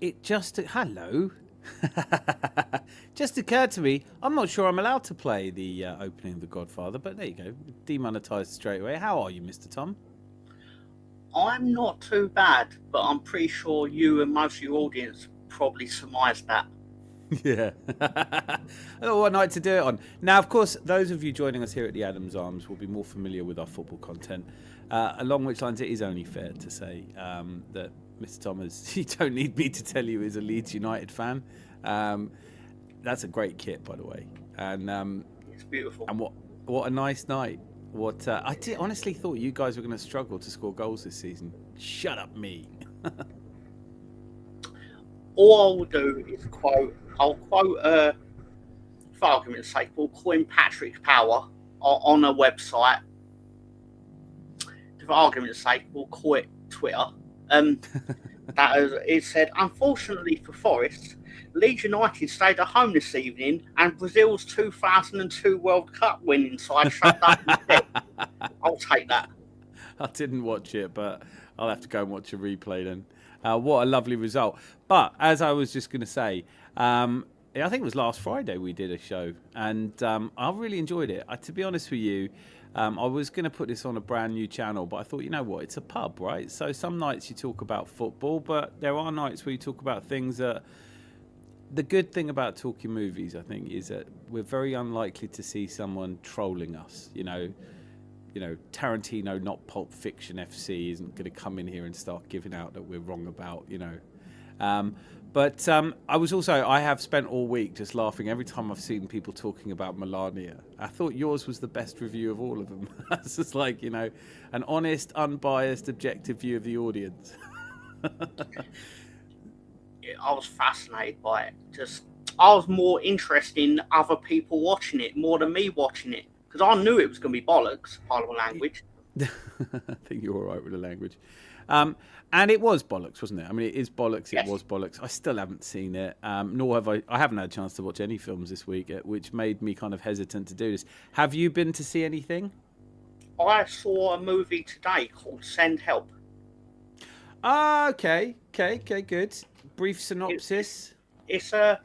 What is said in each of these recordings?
it just hello. Just occurred to me, I'm not sure I'm allowed to play the opening of The Godfather, but there you go, demonetised straight away. How are you, Mr. Tom? I'm not too bad, but I'm pretty sure you and most of your audience probably surmised that. Yeah. Oh, what night to do it on. Now, of course, those of you joining us here at the Adams Arms will be more familiar with our football content, along which lines it is only fair to say that Mr. Thomas, you don't need me to tell you, is a Leeds United fan. That's a great kit, by the way. And It's beautiful. and what a nice night. I honestly thought you guys were going to struggle to score goals this season. Shut up, me. All I'll do is I'll quote, for argument's sake, we'll coin Patrick Power on a website. For argument's sake, we'll call it Twitter. It said, unfortunately for Forest, Leeds United stayed at home this evening and Brazil's 2002 World Cup winning side shut up instead. I'll take that. I didn't watch it, but I'll have to go and watch a replay then. What a lovely result. But as I was just going to say, I think it was last Friday we did a show, and I really enjoyed it. To be honest with you, I was going to put this on a brand new channel, but I thought, you know what, it's a pub, right? So some nights you talk about football, but there are nights where you talk about things that... The good thing about talking movies, I think, is that we're very unlikely to see someone trolling us. You know, Tarantino, not Pulp Fiction FC, isn't going to come in here and start giving out that we're wrong about, But I have spent all week just laughing every time I've seen people talking about Melania. I thought yours was the best review of all of them. It's just like, an honest, unbiased, objective view of the audience. I was fascinated by it. I was more interested in other people watching it more than me watching it, because I knew it was going to be bollocks, pardon the language. I think you're all right with the language. And it was bollocks, wasn't it? I mean, it is bollocks. Yes. It was bollocks. I still haven't seen it, nor have I haven't had a chance to watch any films this week, which made me kind of hesitant to do this. Have you been to see anything? I saw a movie today called Send Help. Okay, good. Brief synopsis. It's a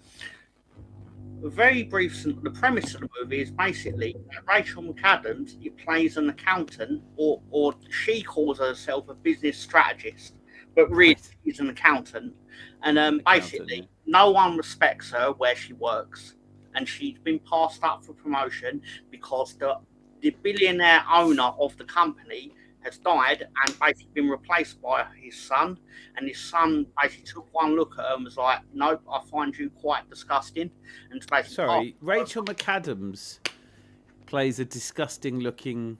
very brief. The premise of the movie is basically that Rachel McAdams, who plays an accountant, or she calls herself a business strategist, but really she's an accountant. And basically, no one respects her where she works, and she's been passed up for promotion because the billionaire owner of the company has died and basically been replaced by his son, and his son basically took one look at her and was like, nope, I find you quite disgusting. And basically, sorry, Rachel McAdams plays a disgusting looking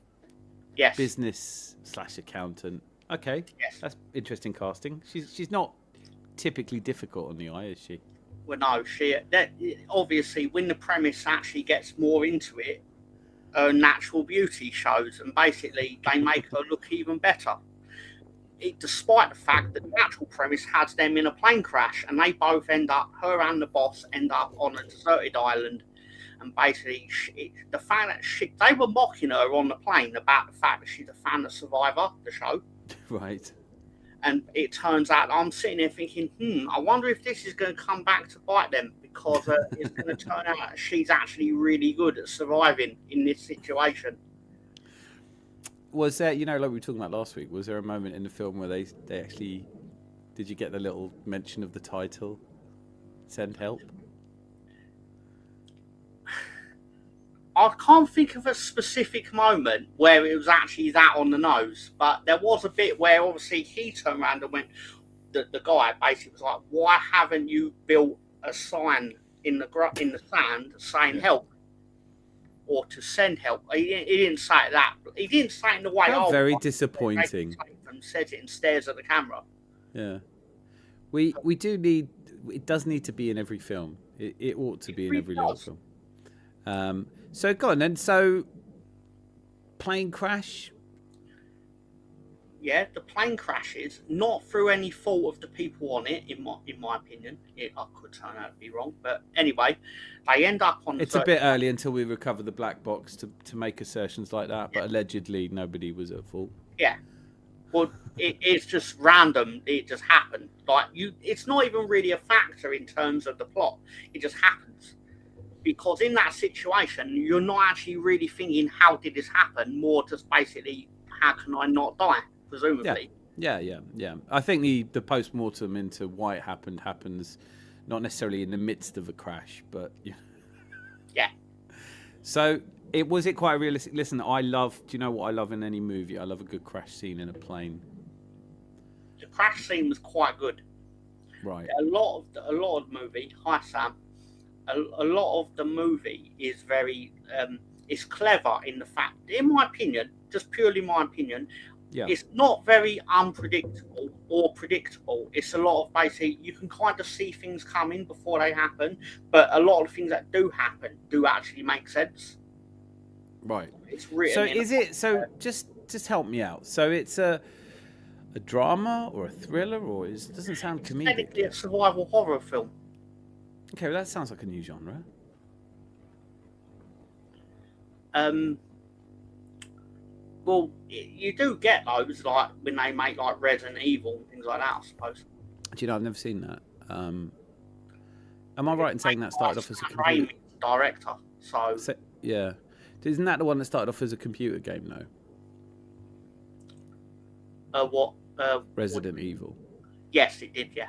business / accountant. Okay, that's interesting casting. She's not typically difficult on the eye, is she? Well, no, obviously when the premise actually gets more into it, her natural beauty shows, and basically they make her look even better. Despite the fact that the actual premise has them in a plane crash, and they both her and the boss end up on a deserted island. And basically, the fact that they were mocking her on the plane about the fact that she's a fan of Survivor, the show. Right. And it turns out I'm sitting there thinking, I wonder if this is going to come back to bite them, because it's going to turn out she's actually really good at surviving in this situation. Was there, like we were talking about last week, was there a moment in the film where they actually, did you get the little mention of the title, Send Help? I can't think of a specific moment where it was actually that on the nose, but there was a bit where obviously he turned around and went, the guy basically was like, why haven't you built a sign in the sand saying help, or to send help? He didn't say that. He didn't say it in the way. Very disappointing. And says it and stares at the camera. Yeah, we do need. It does need to be in every film. It ought to be in every little film. So go on then. So plane crash. Yeah, the plane crashes, not through any fault of the people on it, in my opinion. I could turn out to be wrong, but anyway, they end up on... It's a bit early until we recover the black box to make assertions like that, but allegedly nobody was at fault. Yeah. Well, it's just random. It just happened. Like it's not even really a factor in terms of the plot. It just happens because in that situation, you're not actually really thinking, "How did this happen?" More just basically, "How can I not die?" Presumably. Yeah. I think the post-mortem into why it happens not necessarily in the midst of a crash, but Yeah. So was it quite realistic? Listen, do you know what I love in any movie? I love a good crash scene in a plane. The crash scene was quite good. Right. A lot of the movie. Hi Sam. A lot of the movie is very it's clever in the fact, in my opinion, just purely my opinion, it's not very unpredictable or predictable. It's a lot of basically you can kind of see things coming before they happen, but a lot of things that do happen do actually make sense. Right. It's written. So is it? So just help me out. So it's a drama or a thriller, or it doesn't sound comedic. Technically, a survival horror film. Okay, well, that sounds like a new genre. Well, you do get those like when they make like Resident Evil and things like that, I suppose. Do you know, I've never seen that. Am I right in saying that started off as a computer director? So yeah, isn't that the one that started off as a computer game though? What? Resident Evil. Yes, it did. Yeah.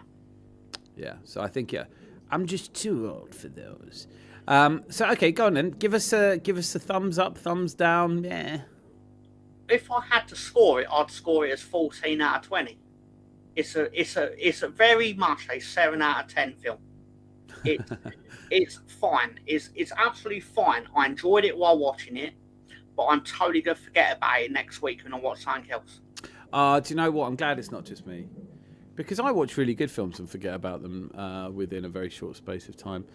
Yeah. So I think I'm just too old for those. So okay, go on then. Give us a thumbs up, thumbs down. Yeah. If I had to score it, I'd score it as 14 out of 20. It's a very much a 7 out of 10 film. It's fine. It's absolutely fine. I enjoyed it while watching it, but I'm totally gonna forget about it next week when I watch something else. Do you know what? I'm glad it's not just me, because I watch really good films and forget about them within a very short space of time.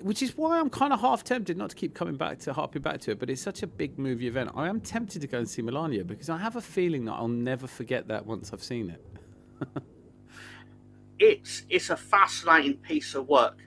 Which is why I'm kind of half tempted not to keep harping back to it. But it's such a big movie event. I am tempted to go and see Melania because I have a feeling that I'll never forget that once I've seen it. It's a fascinating piece of work.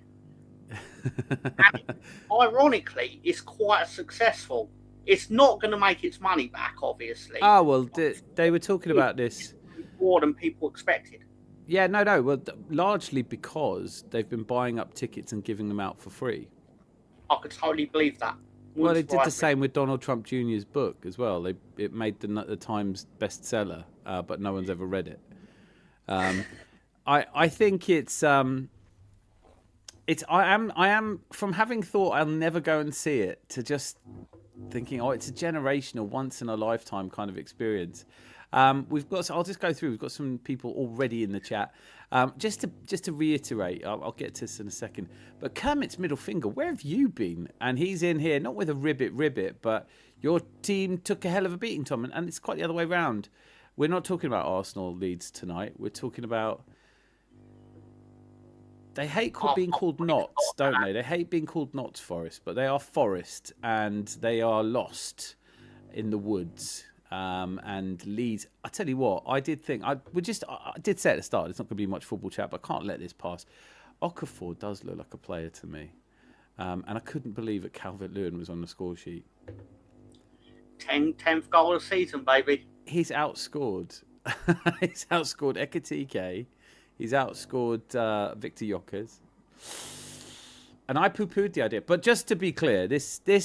And ironically, it's quite successful. It's not going to make its money back, obviously. Oh, well, they were talking about this. More than people expected. Yeah, no. Well, largely because they've been buying up tickets and giving them out for free. I could totally believe that. Well, they did the same with Donald Trump Jr.'s book as well. It made the Times bestseller, but no one's ever read it. I think I am from having thought I'll never go and see it to just thinking, it's a generational, once in a lifetime kind of experience. I'll just go through. We've got some people already in the chat. Just to reiterate, I'll get to this in a second. But Kermit's middle finger, where have you been? And he's in here, not with a ribbit, but your team took a hell of a beating, Tom. And it's quite the other way round. We're not talking about Arsenal Leeds tonight. We're talking about. They hate being called Notts, don't they? They hate being called Notts Forest, but they are Forest, and they are lost in the woods. And Leeds, I tell you what, I did say at the start, it's not going to be much football chat, but I can't let this pass. Okafor does look like a player to me. And I couldn't believe that Calvert-Lewin was on the score sheet. 10th goal of the season, baby. He's outscored. He's outscored Ekitike. He's outscored Victor Yokers. And I poo-pooed the idea. But just to be clear, it's the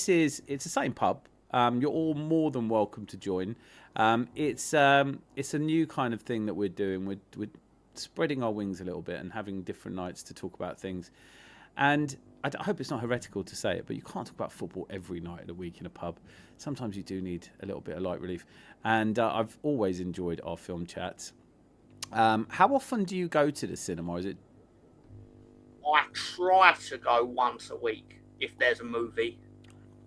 same pub. You're all more than welcome to join. It's a new kind of thing that we're doing. We're spreading our wings a little bit and having different nights to talk about things. And I hope it's not heretical to say it, but you can't talk about football every night of the week in a pub. Sometimes you do need a little bit of light relief. And I've always enjoyed our film chats. How often do you go to the cinema? Is it? I try to go once a week if there's a movie.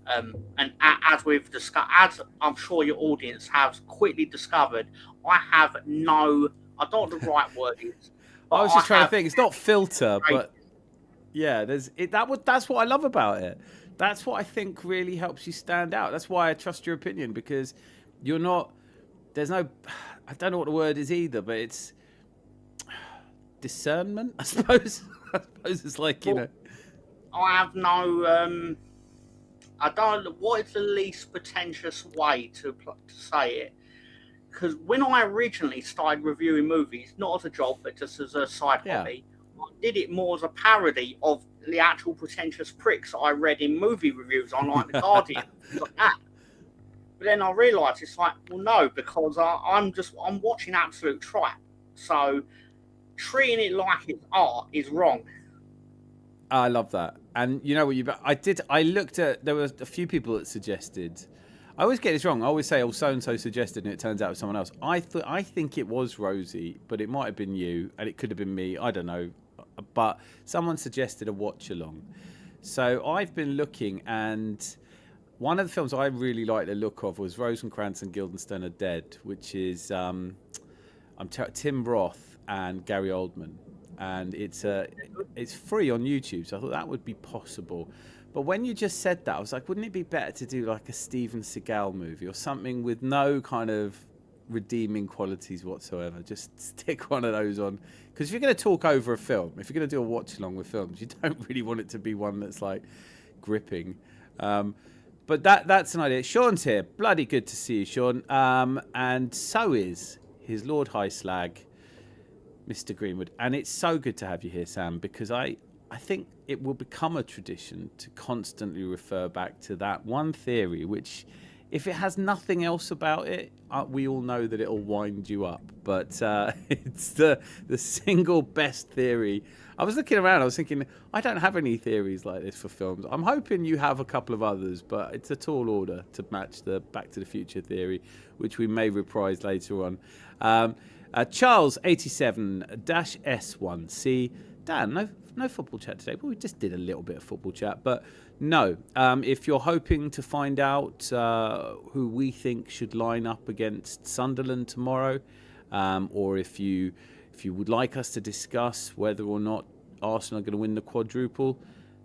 And as we've discussed, as I'm sure your audience has quickly discovered, I don't know what the right word is. I was just trying to think. It's not filter, but yeah, that's what I love about it. That's what I think really helps you stand out. That's why I trust your opinion, because you're not. There's no. I don't know what the word is either, but it's discernment, I suppose. I suppose it's like, you know. I have no. I don't know what is the least pretentious way to say it. because when I originally started reviewing movies, not as a job but just as a side hobby, I did it more as a parody of the actual pretentious pricks I read in movie reviews on, like The Guardian, things like that. But then I realised it's like, well, no, because I'm watching absolute tripe. So treating it like it's art is wrong. I love that. And you know what I looked at, there were a few people that suggested, I always get this wrong. I always say, oh, so-and-so suggested, and it turns out it was someone else. I think it was Rosie, but it might have been you, and it could have been me. I don't know. But someone suggested a watch-along. So I've been looking, and one of the films I really liked the look of was Rosencrantz and Guildenstern Are Dead, which is Tim Roth and Gary Oldman. And it's free on YouTube, so I thought that would be possible. But when you just said that, I was like, wouldn't it be better to do like a Steven Seagal movie or something with no kind of redeeming qualities whatsoever? Just stick one of those on. Because if you're going to talk over a film, if you're going to do a watch along with films, you don't really want it to be one that's like gripping. But that's an idea. Sean's here. Bloody good to see you, Sean. And so is his Lord High Slag, Mr. Greenwood. And it's so good to have you here, Sam, because I think it will become a tradition to constantly refer back to that one theory, which, if it has nothing else about it, we all know that it'll wind you up. But it's the single best theory. I was looking around, I was thinking, I don't have any theories like this for films. I'm hoping you have a couple of others, but it's a tall order to match the Back to the Future theory, which we may reprise later on. Charles 87-S1C. Dan, no football chat today, but we just did a little bit of football chat. But no, if you're hoping to find out who we think should line up against Sunderland tomorrow, or if you would like us to discuss whether or not Arsenal are going to win the quadruple,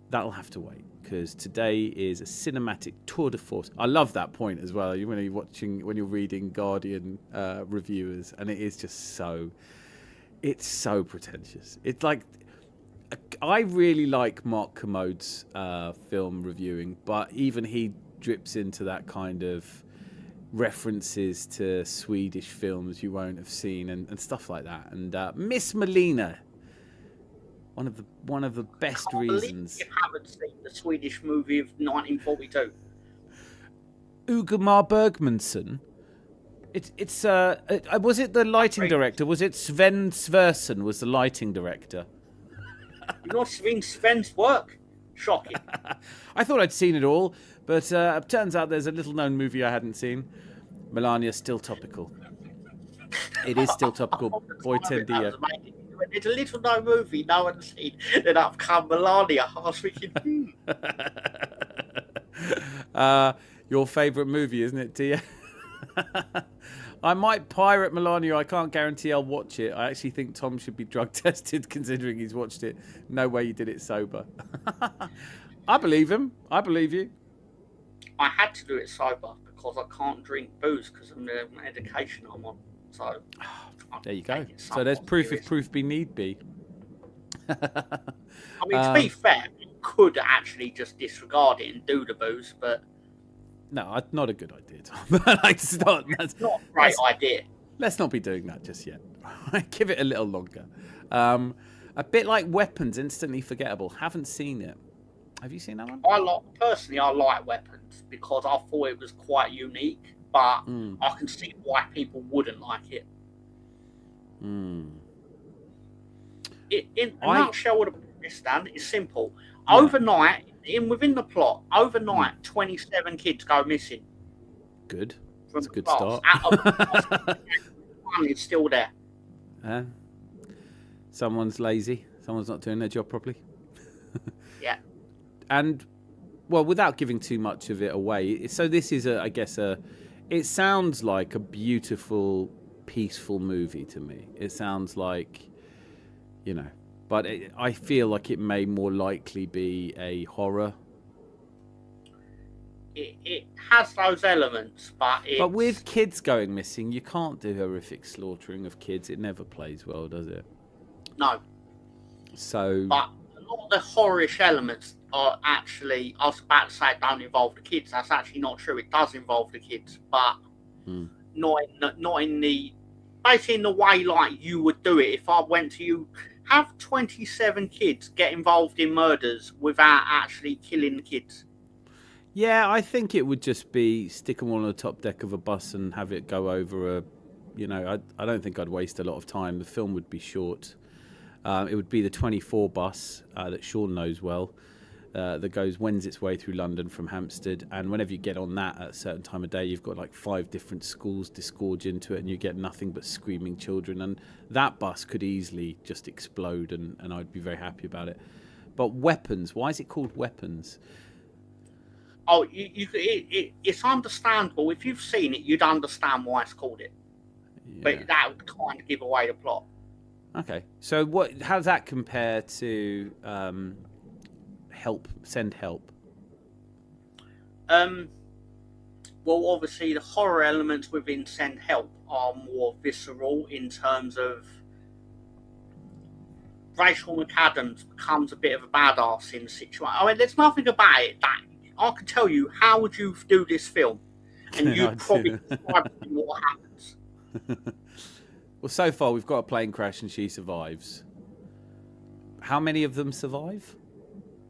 that'll have to wait, because today is a cinematic tour de force. I love that point as well, when you're reading Guardian reviewers, and it is just it's so pretentious. It's like, I really like Mark Commode's film reviewing, but even he drips into that kind of references to Swedish films you won't have seen and stuff like that. And Miss Melina, one of the best reasons. You haven't seen the Swedish movie of 1942. Ugemar Bergmansson. It's was it the lighting director? Was it Sven Sversen was the lighting director? You've not seen Sven's work? Shocking. I thought I'd seen it all, but turns out there's a little-known movie I hadn't seen. Melania's still topical. It is still topical. Boy Tendia. It's a little-known movie no one's seen. Then up come Melania. I was thinking, Your favourite movie, isn't it, Tia? I might pirate Melania. I can't guarantee I'll watch it. I actually think Tom should be drug tested, considering he's watched it. No way you did it sober. I believe him. I believe you. I had to do it sober because I can't drink booze because of the medication I'm on. So there you go. So there's proof if proof be need be. I mean, to be fair, you could actually just disregard it and do the booze, but no, not a good idea, Tom. That's not a great idea. Let's not be doing that just yet. Give it a little longer. A bit like Weapons, instantly forgettable. Haven't seen it. Have you seen that one? I like Weapons because I thought it was quite unique, but I can see why people wouldn't like it. In a nutshell, what it stand is simple. Yeah. Overnight, within the plot, 27 kids go missing. Good. That's a good start. One is still there. Someone's lazy. Someone's not doing their job properly. Yeah. And, well, without giving too much of it away, so this is, it sounds like a beautiful, peaceful movie to me. It sounds like, but I feel like it may more likely be a horror. It has those elements, but with kids going missing, you can't do horrific slaughtering of kids. It never plays well, does it? No. So, but a lot of the horrorish elements are actually, I was about to say, don't involve the kids. That's actually not true. It does involve the kids, but not in the basically in the way like you would do it if I went to you. Have 27 kids get involved in murders without actually killing the kids. Yeah, I think it would just be stick them on the top deck of a bus and have it go over a. I don't think I'd waste a lot of time. The film would be short. It would be the 24 bus that Sean knows well. That wends its way through London from Hampstead, and whenever you get on that at a certain time of day, you've got like 5 different schools disgorge into it, and you get nothing but screaming children, and that bus could easily just explode, and I'd be very happy about it. But weapons, why is it called Weapons? Oh, it's understandable. If you've seen it, you'd understand why it's called it. Yeah. But that would kind of give away the plot. Okay, so how does that compare to Send Help? Well, obviously the horror elements within Send Help are more visceral in terms of Rachel McAdams becomes a bit of a badass in the situation. I mean, there's nothing about it that I could tell you. How would you do this film? And you'd probably describe what happens. Well, so far we've got a plane crash and she survives. How many of them survive?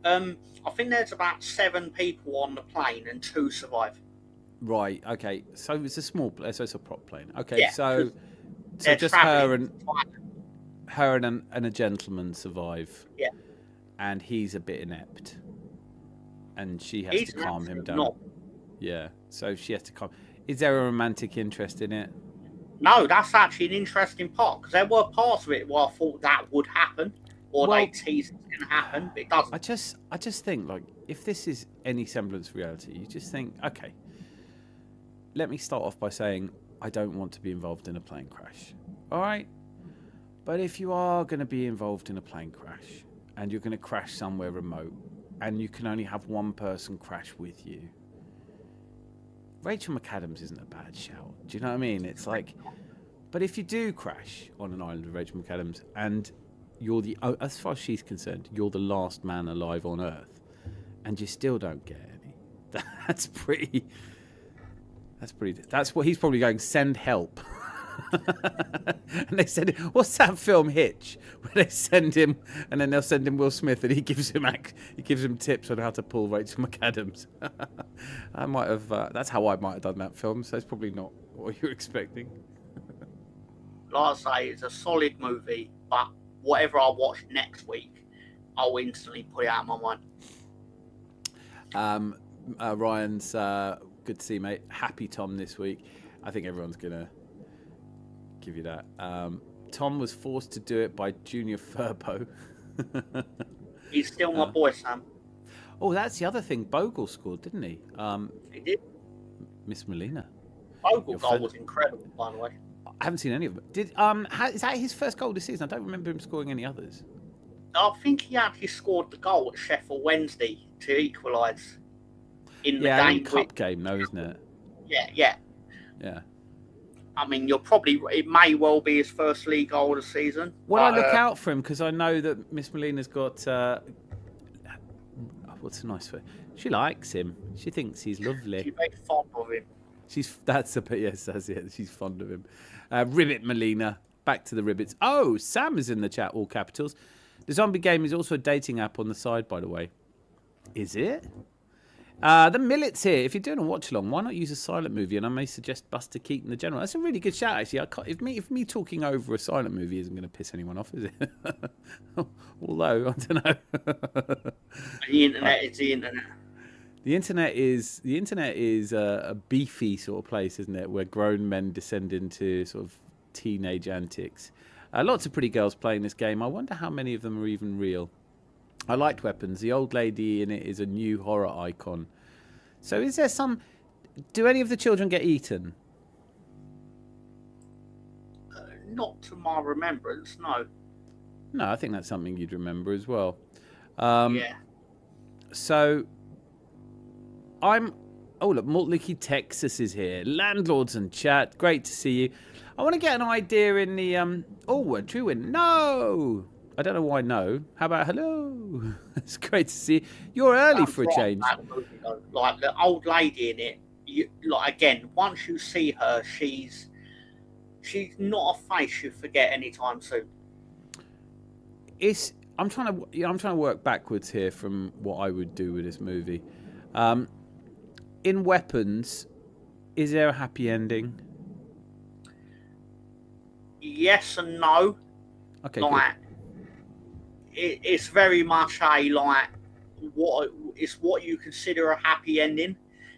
I think there's about 7 people on the plane and 2 survive. Right. Okay. So it's a small. So it's a prop plane. Okay. Yeah, so just her and a gentleman survive. Yeah. And he's a bit inept, and she has to calm him down. Not. Yeah. So she has to calm. Is there a romantic interest in it? No, that's actually an interesting part because there were parts of it where I thought that would happen. Or they tease it's going to happen, but it doesn't. I just think, like, if this is any semblance of reality, you just think, okay, let me start off by saying I don't want to be involved in a plane crash. All right? But if you are going to be involved in a plane crash and you're going to crash somewhere remote and you can only have one person crash with you, Rachel McAdams isn't a bad shout. Do you know what I mean? It's like, but if you do crash on an island with Rachel McAdams and you're as far as she's concerned, you're the last man alive on Earth, and you still don't get any. That's what he's probably going. Send help. And they said, "What's that film Hitch?" Where they send him, and then they'll send him Will Smith, and he gives him tips on how to pull Rachel McAdams. I might have. That's how I might have done that film. So it's probably not what you're expecting. Like I say, it's a solid movie, but whatever I watch next week, I'll instantly put it out of my mind. Ryan's good to see you, mate. Happy Tom this week. I think everyone's gonna give you that. Tom was forced to do it by Junior Furbo. He's still my boy, Sam. Oh, that's the other thing. Bogle scored, didn't he? He did. Miss Molina. Bogle goal was incredible, by the way. I haven't seen any of them. Is that his first goal this season? I don't remember him scoring any others. I think he actually scored the goal at Sheffield Wednesday to equalise in the game. Cup game, though, isn't it? Yeah. I mean, it may well be his first league goal of the season. Well, I look out for him because I know that Miss Molina's got. What's a nice word? She likes him. She thinks he's lovely. She's very fond of him. That's it. She's fond of him. Ribbit Molina. Back to the Ribbits. Oh, Sam is in the chat, all capitals. The Zombie Game is also a dating app on the side, by the way. Is it? The Millet's here. If you're doing a watch along, why not use a silent movie? And I may suggest Buster Keaton the General. That's a really good shout, actually. If me talking over a silent movie isn't going to piss anyone off, is it? Although I don't know. The internet is the internet. The internet is a beefy sort of place, isn't it? Where grown men descend into sort of teenage antics. Lots of pretty girls playing this game. I wonder how many of them are even real. I liked Weapons. The old lady in it is a new horror icon. So is there some... Do any of the children get eaten? Not to my remembrance, no. No, I think that's something you'd remember as well. Yeah. So... Oh, look, Mortlicky, Texas is here. Landlords and chat. Great to see you. I want to get an idea in the... a true win. No! I don't know why no. How about hello? It's great to see you. You're early for a change. Like the old lady in it, again, once you see her, she's she's not a face you forget anytime soon. I'm trying to work backwards here from what I would do with this movie. In Weapons, is there a happy ending? Yes and no. Okay, like it's very much a what you consider a happy ending,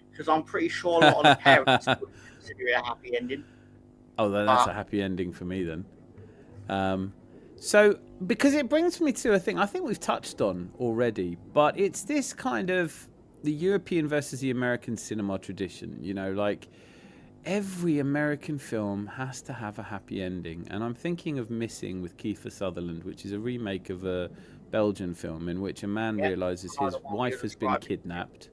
because I'm pretty sure a lot of the parents would consider it a happy ending. Oh, then that's a happy ending for me then. So, because it brings me to a thing I think we've touched on already, but it's this kind of the European versus the American cinema tradition. You know, like every American film has to have a happy ending. And I'm thinking of Missing with Kiefer Sutherland, which is a remake of a Belgian film in which a man realizes his wife has been kidnapped.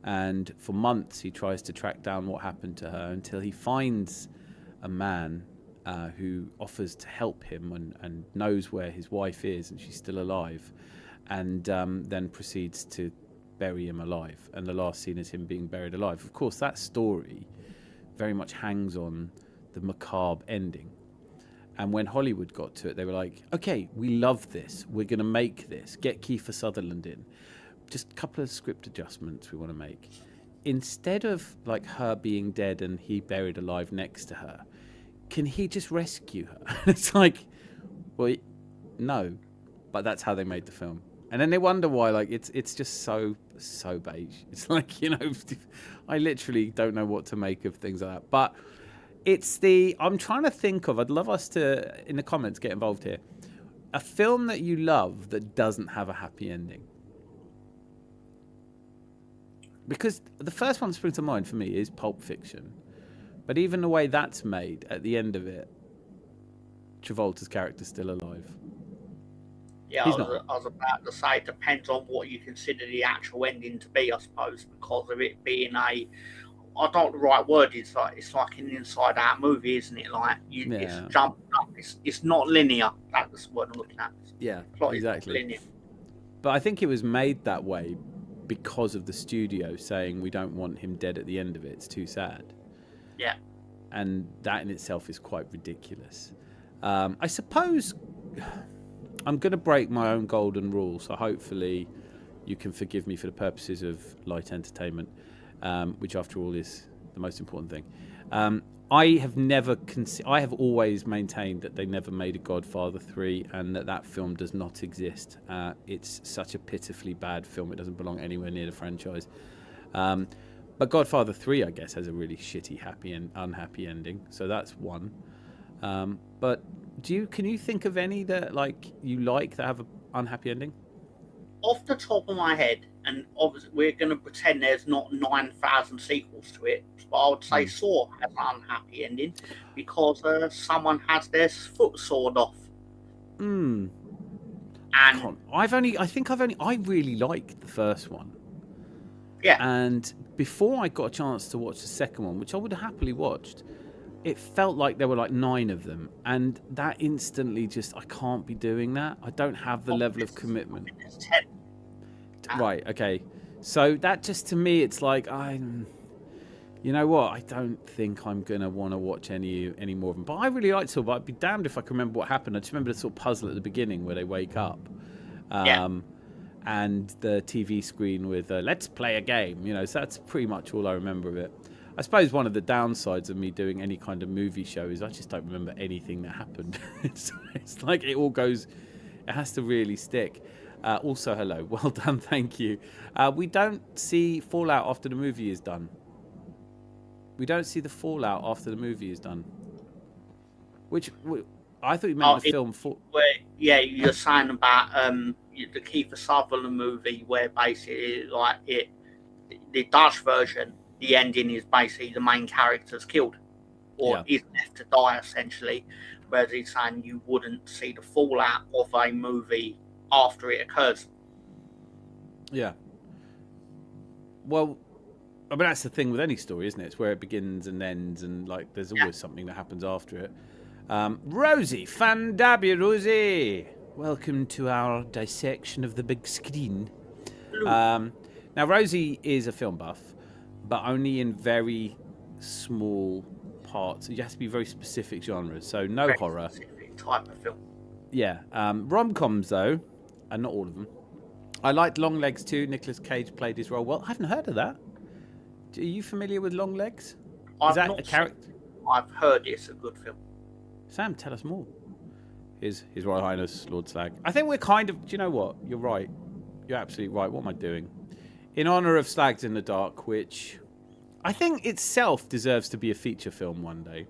And for months he tries to track down what happened to her until he finds a man who offers to help him and knows where his wife is and she's still alive, and then proceeds to bury him alive. And the last scene is him being buried alive. Of course, that story very much hangs on the macabre ending. And when Hollywood got to it, they were like, okay, we love this. We're going to make this. Get Kiefer Sutherland in. Just a couple of script adjustments we want to make. Instead of like her being dead and he buried alive next to her, can he just rescue her? It's like, well, no. But that's how they made the film. And then they wonder why, like, it's just so beige. It's like, you know, I literally don't know what to make of things like that. But I'm trying to think of, I'd love us to, in the comments, get involved here. A film that you love that doesn't have a happy ending. Because the first one that springs to mind for me is Pulp Fiction. But even the way that's made, at the end of it, Travolta's character's still alive. Yeah, I was about to say, it depends on what you consider the actual ending to be, I suppose, because of it being I don't know the right word. It's like an inside-out movie, isn't it? Like it's jumped up. It's not linear. That's what I'm looking at. Yeah, plot exactly. Is not linear. But I think it was made that way because of the studio saying we don't want him dead at the end of it. It's too sad. Yeah. And that in itself is quite ridiculous. I suppose I'm going to break my own golden rule, so hopefully you can forgive me for the purposes of light entertainment, which after all is the most important thing. I have always maintained that they never made a Godfather 3 and that film does not exist. It's such a pitifully bad film, it doesn't belong anywhere near the franchise. But Godfather 3, I guess, has a really shitty happy and unhappy ending, so that's one. But can you think of any that you like that have an unhappy ending? Off the top of my head, and obviously we're going to pretend there's not 9,000 sequels to it, but I would say Saw has an unhappy ending because someone has their foot sawed off. And I really liked the first one. Yeah. And before I got a chance to watch the second one, which I would have happily watched, it felt like there were like 9 of them, and that instantly I can't be doing that. I don't have the level of commitment. It's 10. Right, okay. So that just, to me, it's like, you know what? I don't think I'm going to want to watch any more of them. But I really liked Saw, but I'd be damned if I can remember what happened. I just remember the sort of puzzle at the beginning where they wake up. And the TV screen with, let's play a game. You know, so that's pretty much all I remember of it. I suppose one of the downsides of me doing any kind of movie show is I just don't remember anything that happened. It's like it has to really stick. Also, hello, well done, thank you. We don't see fallout after the movie is done. We don't see the fallout after the movie is done. Which I thought you meant the film. You're saying about the Kiefer Sutherland movie where basically the Dutch version, the ending is basically the main character's killed or is left to die essentially, whereas he's saying you wouldn't see the fallout of a movie after it occurs. Yeah. Well, I mean, that's the thing with any story, isn't it? It's where it begins and ends, and there's always something that happens after it. Rosie, Rosie, welcome to our dissection of the big screen. Now, Rosie is a film buff, but only in very small parts. It has to be very specific genres. So no Very horror. specific type of film. Yeah. Rom-coms, though, and not all of them. I liked Long Legs too. Nicolas Cage played his role well. I haven't heard of that. Are you familiar with Long Legs? Is that a character? I've heard it's a good film. Sam, tell us more. His Royal Highness Lord Slag. I think we're kind of... Do you know what? You're right. You're absolutely right. What am I doing? In honour of Slags in the Dark, which I think itself deserves to be a feature film one day.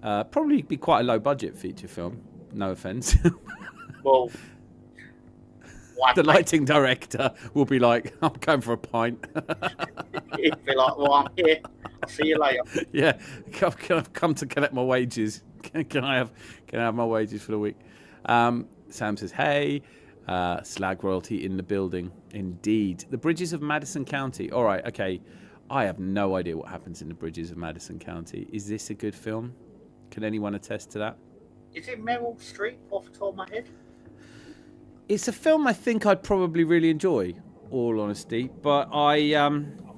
Probably be quite a low-budget feature film. No offence. Well... The lighting director will be like, I'm going for a pint. He'd be like, well, I'm here. I'll see you later. Yeah, I've come to collect my wages. Can I have my wages for the week? Sam says, hey, Slag royalty in the building. Indeed. The Bridges of Madison County. All right, okay. I have no idea what happens in the Bridges of Madison County. Is this a good film? Can anyone attest to that? Is it Meryl Streep off the top of my head? It's a film I think I'd probably really enjoy, all honesty. But I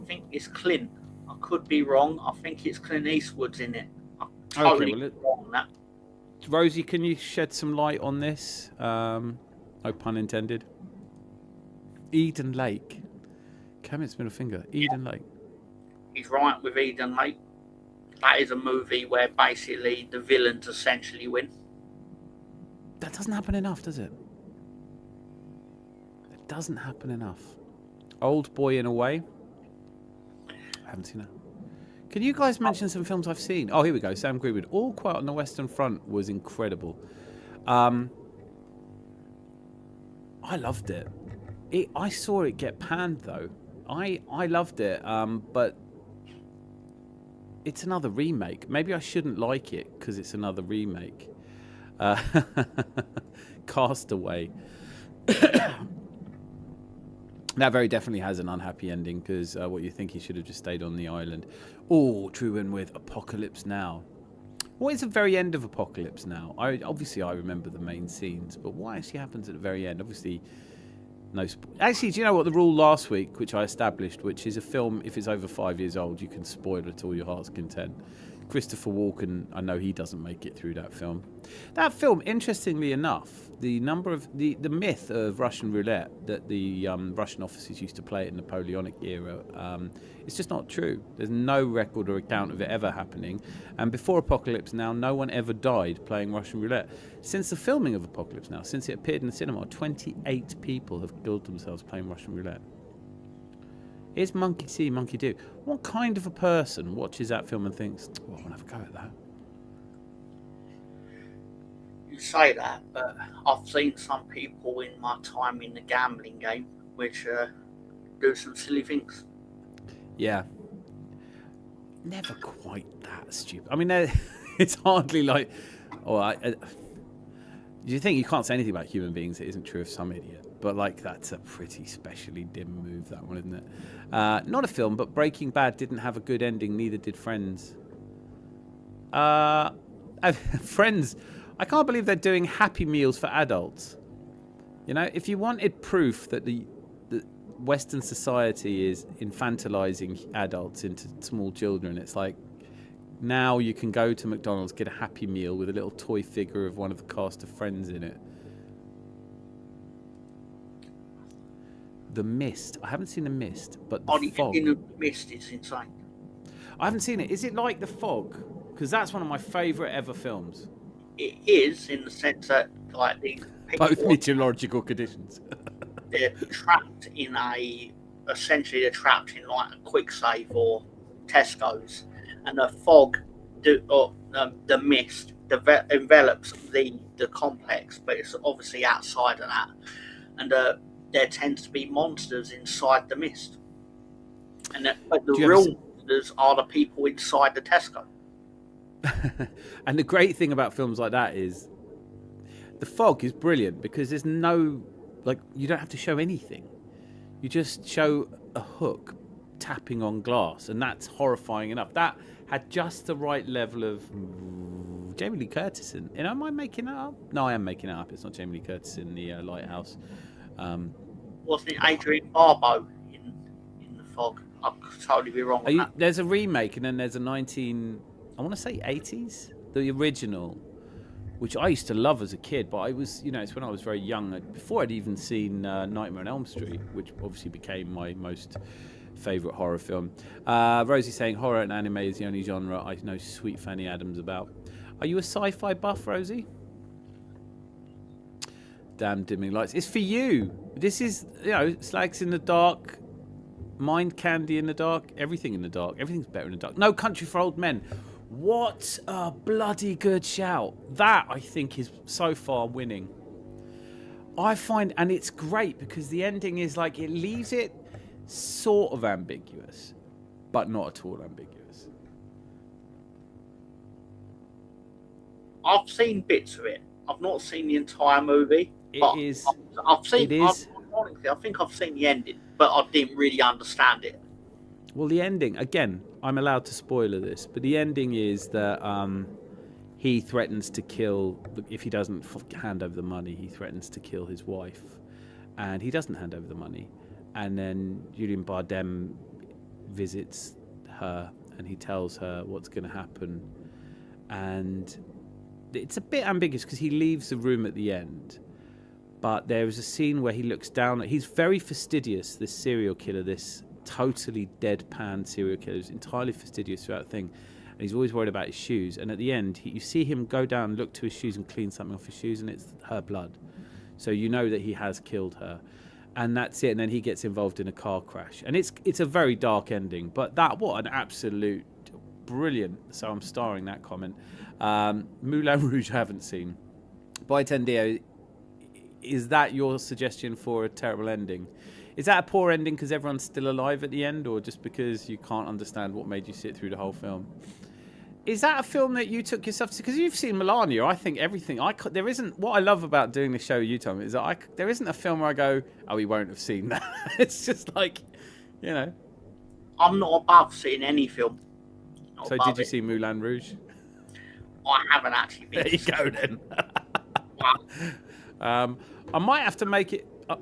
think it's Clint. I could be wrong. I think it's Clint Eastwood's in it. I'm totally wrong on that. Rosie, can you shed some light on this? No pun intended. Eden Lake. Cameron's middle finger. Eden Lake. He's right with Eden Lake. That is a movie where basically the villains essentially win. That doesn't happen enough, does it? It doesn't happen enough. Old Boy in a Way. I haven't seen that. Can you guys mention some films I've seen? Oh, here we go. Sam Greenwood. All Quiet on the Western Front was incredible. I loved it. I saw it get panned though. I loved it, but it's another remake. Maybe I shouldn't like it because it's another remake. Castaway. That very definitely has an unhappy ending because what you think he should have just stayed on the island. Oh, Truman with Apocalypse Now. What is the very end of Apocalypse Now? Obviously I remember the main scenes, but what actually happens at the very end? Obviously, no. Actually, do you know what the rule last week, which I established, which is a film, if it's over 5 years old, you can spoil it to all your heart's content. Christopher Walken, I know he doesn't make it through that film. That film, interestingly enough, the myth of Russian roulette that the Russian officers used to play in the Napoleonic era, it's just not true. There's no record or account of it ever happening. And before Apocalypse Now, no one ever died playing Russian roulette. Since the filming of Apocalypse Now, since it appeared in the cinema, 28 people have killed themselves playing Russian roulette. Here's Monkey See, Monkey Do. What kind of a person watches that film and thinks, oh, I want to have a go at that? You say that, but I've seen some people in my time in the gambling game which do some silly things. Yeah. Never quite that stupid. I mean, it's hardly like... you think you can't say anything about human beings that isn't true of some idiot. But, like, that's a pretty specially dim move, that one, isn't it? Not a film, but Breaking Bad didn't have a good ending, neither did Friends. Friends, I can't believe they're doing Happy Meals for adults. You know, if you wanted proof that the Western society is infantilizing adults into small children, it's like, now you can go to McDonald's, get a Happy Meal with a little toy figure of one of the cast of Friends in it. The Mist. I haven't seen The Mist, but The Fog. The Mist is insane. I haven't seen it. Is it like The Fog? Because that's one of my favourite ever films. It is, in the sense that, like, these people... Both meteorological conditions. They're trapped in essentially they're trapped in, like, a quick save or Tesco's. And the fog, the mist, envelops the complex, but it's obviously outside of that. And there tends to be monsters inside the mist. But the real monsters are the people inside the Tesco. And the great thing about films like that is The Fog is brilliant because there's no, like, you don't have to show anything. You just show a hook tapping on glass, and that's horrifying enough. That had just the right level of Jamie Lee Curtis in. And am I making that up? No, I am making it up. It's not Jamie Lee Curtis in The Lighthouse. Wasn't it Adrian Barbeau in The Fog? I could totally be wrong. There's a remake, and then there's a 19 I want to say 80s, the original, which I used to love as a kid, but I was, it's when I was very young, before I'd even seen Nightmare on Elm Street, which obviously became my most favourite horror film. Rosie saying horror and anime is the only genre I know Sweet Fanny Adams about. Are you a sci-fi buff, Rosie? Damn dimming lights. It's for you. This is, Slags in the dark, Mindcandy in the dark, everything in the dark. Everything's better in the dark. No Country for Old Men. What a bloody good shout. That, I think, is so far winning. I find, and it's great because the ending is like, it leaves it sort of ambiguous, but not at all ambiguous. I've seen bits of it. I've not seen the entire movie. I've seen. Ironically, I think I've seen the ending, but I didn't really understand it. Well, the ending, again, I'm allowed to spoiler this, but the ending is that he threatens to kill, if he doesn't hand over the money, he threatens to kill his wife, and he doesn't hand over the money, and then Julian Bardem visits her, and he tells her what's going to happen, and it's a bit ambiguous because he leaves the room at the end, but there is a scene where he looks down. He's very fastidious, this serial killer, this totally deadpan serial killer. He's entirely fastidious throughout the thing, and he's always worried about his shoes. And at the end, you see him go down, look to his shoes, and clean something off his shoes, and it's her blood. So you know that he has killed her, and that's it. And then he gets involved in a car crash, and it's a very dark ending. But what an absolute brilliant. So I'm starring that comment. Moulin Rouge I haven't seen. By Tendio, is that your suggestion for a terrible ending? Is that a poor ending because everyone's still alive at the end, or just because you can't understand what made you sit through the whole film? Is that a film that you took yourself to? Because you've seen Melania. I think everything. There isn't. What I love about doing the show, you tell me, is that there isn't a film where I go, oh, we won't have seen that. It's just like, I'm not above seeing any film. So did you see Moulin Rouge? I haven't actually been. There you go then. Wow. I might have to make it. I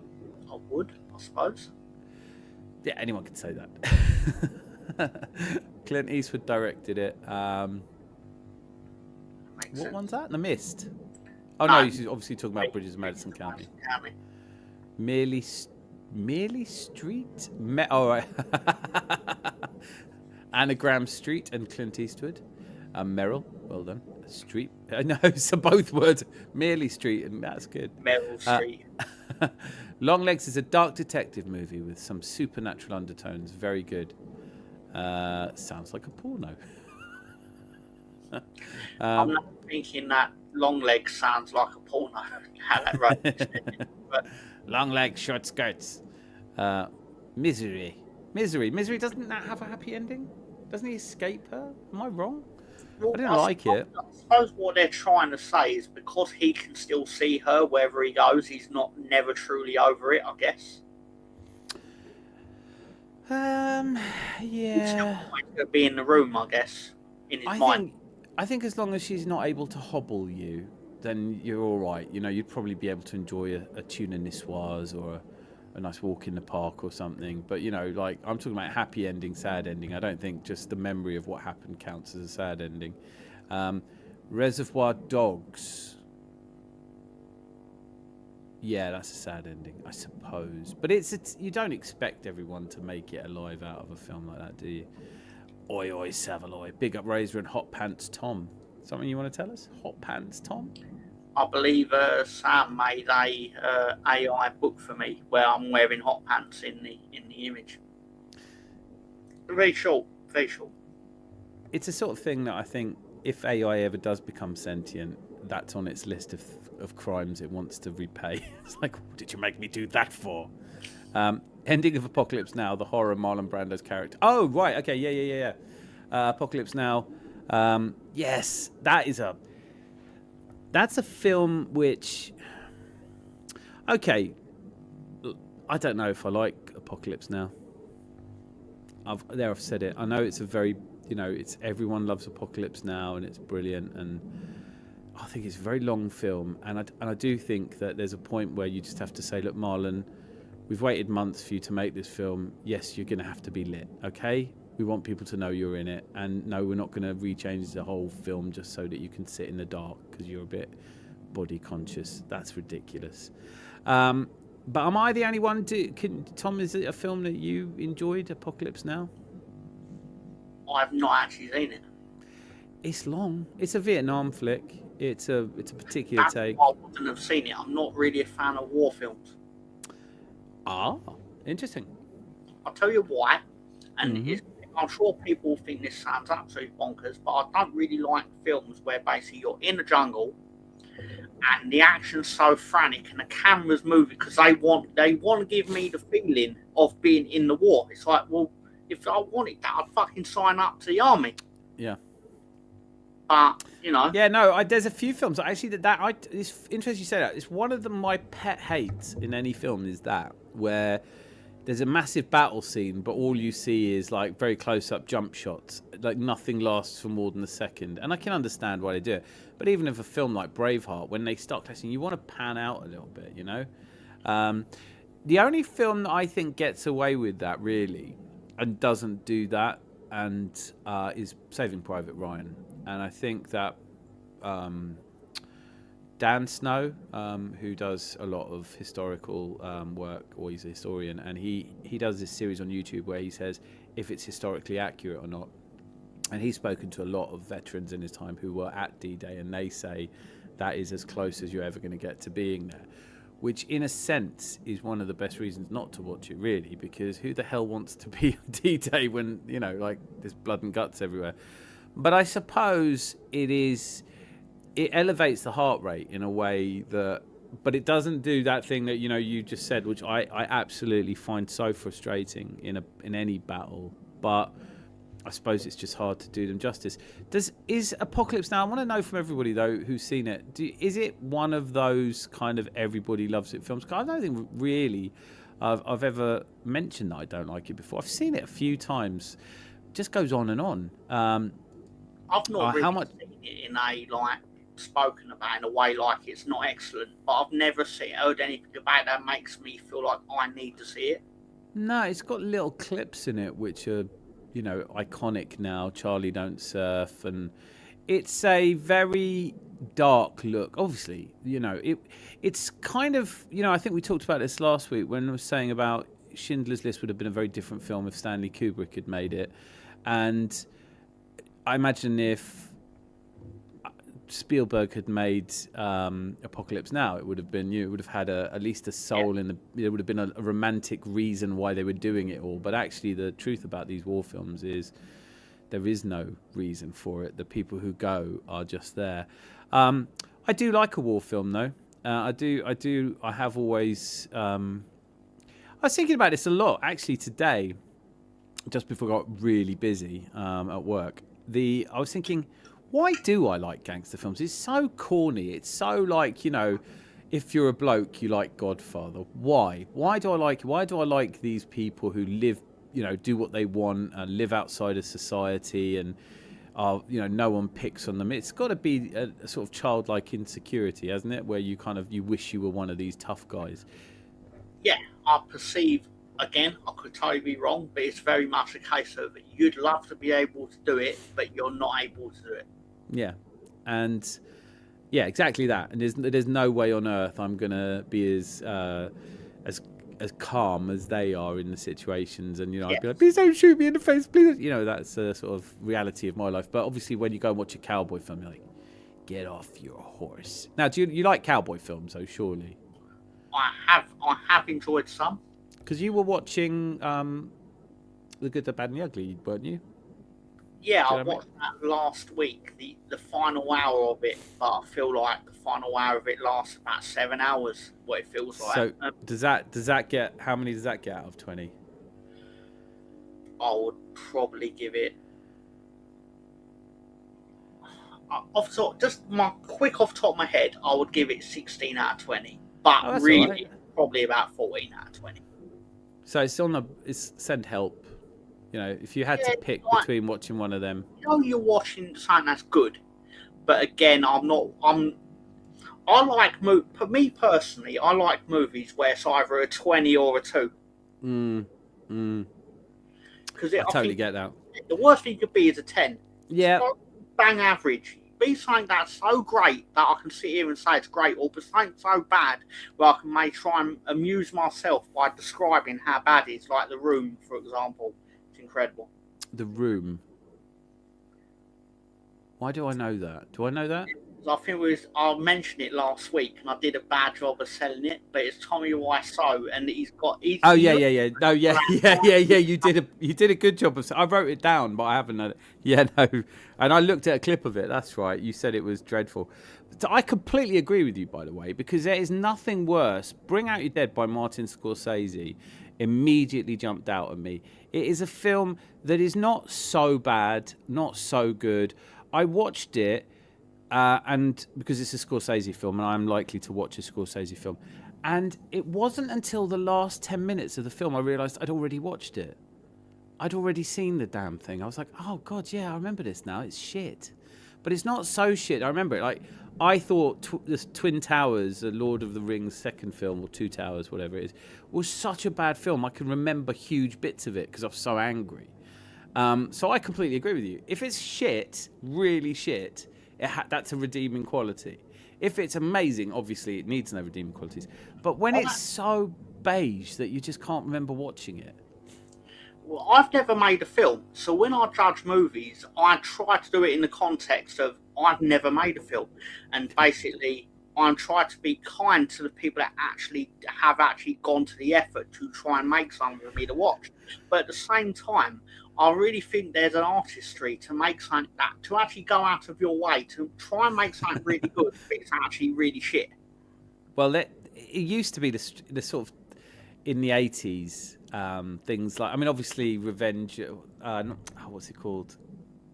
would, I suppose. Yeah, anyone can say that. Clint Eastwood directed it. What one's that? The Mist. Oh no, you're obviously talking about Bridges of Madison County. Merely Street. All right. Anagram Street and Clint Eastwood. Merrill, well done. Street. No, so both words. Merely Street, and that's good. Merrill Street. Longlegs is a dark detective movie with some supernatural undertones. Very good. Sounds like a porno. I'm not thinking that Longlegs sounds like a porno. How that right? But Longlegs, short skirts. Misery. Misery. Doesn't that have a happy ending? Doesn't he escape her? Am I wrong? Well, I didn't like it. I suppose what they're trying to say is because he can still see her wherever he goes, he's never truly over it, I guess. Yeah. He's still going to be in the room, I guess, in his mind. I think as long as she's not able to hobble you, then you're all right. You'd probably be able to enjoy a tuna niçoise or a nice walk in the park or something. But, like, I'm talking about happy ending, sad ending. I don't think just the memory of what happened counts as a sad ending. Reservoir Dogs. Yeah, that's a sad ending, I suppose. But it's you don't expect everyone to make it alive out of a film like that, do you? Oi, oi, Savaloy. Big up Razor and Hot Pants Tom. Something you want to tell us? Hot Pants Tom? I believe Sam made a AI book for me where I'm wearing hot pants in the image. Very short. It's a sort of thing that I think if AI ever does become sentient, that's on its list of crimes it wants to repay. It's like, what did you make me do that for? Ending of Apocalypse Now, the horror Marlon Brando's character. Oh, right. Okay. Yeah. Apocalypse Now. Yes, that's a film which... Okay. I don't know if I like Apocalypse Now. I've said it. I know it's a very... it's everyone loves Apocalypse Now and it's brilliant, and I think it's a very long film, and I do think that there's a point where you just have to say, look, Marlon, we've waited months for you to make this film. Yes, you're going to have to be lit, okay? We want people to know you're in it, and no, we're not going to rechange the whole film just so that you can sit in the dark because you're a bit body conscious. That's ridiculous. But am I the only one? Tom, is it a film that you enjoyed, Apocalypse Now? I've not actually seen it. It's long. It's a Vietnam flick. It's a particular That's take. why I wouldn't have seen it. I'm not really a fan of war films. Ah, interesting. I'll tell you why. And I'm sure people think this sounds absolutely bonkers, but I don't really like films where basically you're in the jungle and the action's so frantic and the camera's moving because they want to give me the feeling of being in the war. It's like, well, if I wanted that, I'd fucking sign up to the army. Yeah. But, you know. Yeah, no, there's a few films. Actually, it's interesting you say that. It's one of my pet hates in any film is that, where there's a massive battle scene, but all you see is like very close-up jump shots. Like nothing lasts for more than a second. And I can understand why they do it. But even if a film like Braveheart, when they start clashing, you want to pan out a little bit, you know? The only film that I think gets away with that, really, and doesn't do that, and is Saving Private Ryan. And I think that Dan Snow, who does a lot of historical work, or he's a historian, and he does this series on YouTube where he says if it's historically accurate or not. And he's spoken to a lot of veterans in his time who were at D-Day, and they say that is as close as you're ever going to get to being there, which in a sense is one of the best reasons not to watch it, really, because who the hell wants to be on D-Day when, you know, like there's blood and guts everywhere. But I suppose it elevates the heart rate in a way that, but it doesn't do that thing that, you know, you just said, which I absolutely find so frustrating in any battle. But I suppose it's just hard to do them justice. Is Apocalypse Now, I want to know from everybody, though, who's seen it, is it one of those kind of everybody loves it films? 'Cause I don't think really I've ever mentioned that I don't like it before. I've seen it a few times. It just goes on and on. I've not really seen it in a, like, spoken about in a way like it's not excellent, but I've never heard anything about that makes me feel like I need to see it. No, it's got little clips in it which are, you know, iconic now. Charlie Don't Surf, and it's a very dark look. Obviously, you know, it's kind of, you know, I think we talked about this last week when I was saying about Schindler's List would have been a very different film if Stanley Kubrick had made it, and I imagine if Spielberg had made Apocalypse Now, it would have been, it would have had at least a soul in the. There would have been a romantic reason why they were doing it all. But actually, the truth about these war films is there is no reason for it. The people who go are just there. I do like a war film, though. I do. I have always. I was thinking about this a lot actually today, just before I got really busy at work. I was thinking, why do I like gangster films? It's so corny. It's so like, you know, if you're a bloke, you like Godfather. Why? Why do I like these people who live, you know, do what they want and live outside of society and are, you know, no one picks on them. It's got to be a sort of childlike insecurity, hasn't it? Where you wish you were one of these tough guys. Yeah, I perceive. Again, I could totally be wrong, but it's very much a case of you'd love to be able to do it, but you're not able to do it. Yeah, and yeah, exactly that. And there's no way on earth I'm gonna be as calm as they are in the situations. And, you know, I'd be like, please don't shoot me in the face, please. You know, that's a sort of reality of my life. But obviously, when you go and watch a cowboy film, you're like, get off your horse. Now, do you like cowboy films? So surely, I have enjoyed some. Because you were watching The Good, the Bad, and the Ugly, weren't you? Yeah, I watched that last week, the final hour of it, but I feel like the final hour of it lasts about 7 hours, what it feels like. So does that get, how many does that get out of 20? I would probably give it, just my quick off the top of my head, I would give it 16 out of 20, but really, right. Probably about 14 out of 20. So it's send help. You know, if you had to pick between watching one of them. You know, you're watching something that's good. But again, for me personally, I like movies where it's either a 20 or a 2. I totally get that. The worst thing you could be is a 10. Yeah. So bang average. Be something that's so great that I can sit here and say it's great, or be something so bad where I can may try and amuse myself by describing how bad it is, like The Room, for example. It's incredible. The Room. Why do I know that? Do I know that? I think I mentioned it last week, and I did a bad job of selling it. But it's Tommy Wiseau, and he's got. Oh yeah. No, yeah. You did a good job of. I wrote it down, but I haven't known it. Yeah, no. And I looked at a clip of it. That's right. You said it was dreadful. So I completely agree with you, by the way, because there is nothing worse. Bring Out Your Dead by Martin Scorsese immediately jumped out at me. It is a film that is not so bad, not so good. I watched it. And because it's a Scorsese film, and I'm likely to watch a Scorsese film, and it wasn't until the last 10 minutes of the film I realised I'd already watched it. I'd already seen the damn thing. I was like, oh God, yeah, I remember this now. It's shit. But it's not so shit. I remember it. Like, I thought the Twin Towers, the Lord of the Rings second film, or Two Towers, whatever it is, was such a bad film. I can remember huge bits of it because I was so angry. So I completely agree with you. If it's shit, really shit, that's a redeeming quality. If it's amazing, obviously it needs no redeeming qualities. But when it's so beige that you just can't remember watching it. Well, I've never made a film, so when I judge movies, I try to do it in the context of I've never made a film, and basically I'm trying to be kind to the people that have gone to the effort to try and make something for me to watch. But at the same time, I really think there's an artistry to make something to actually go out of your way to try and make something really good if it's actually really shit. Well, it used to be the sort of in the 80s things like, I mean, obviously Revenge, what's it called?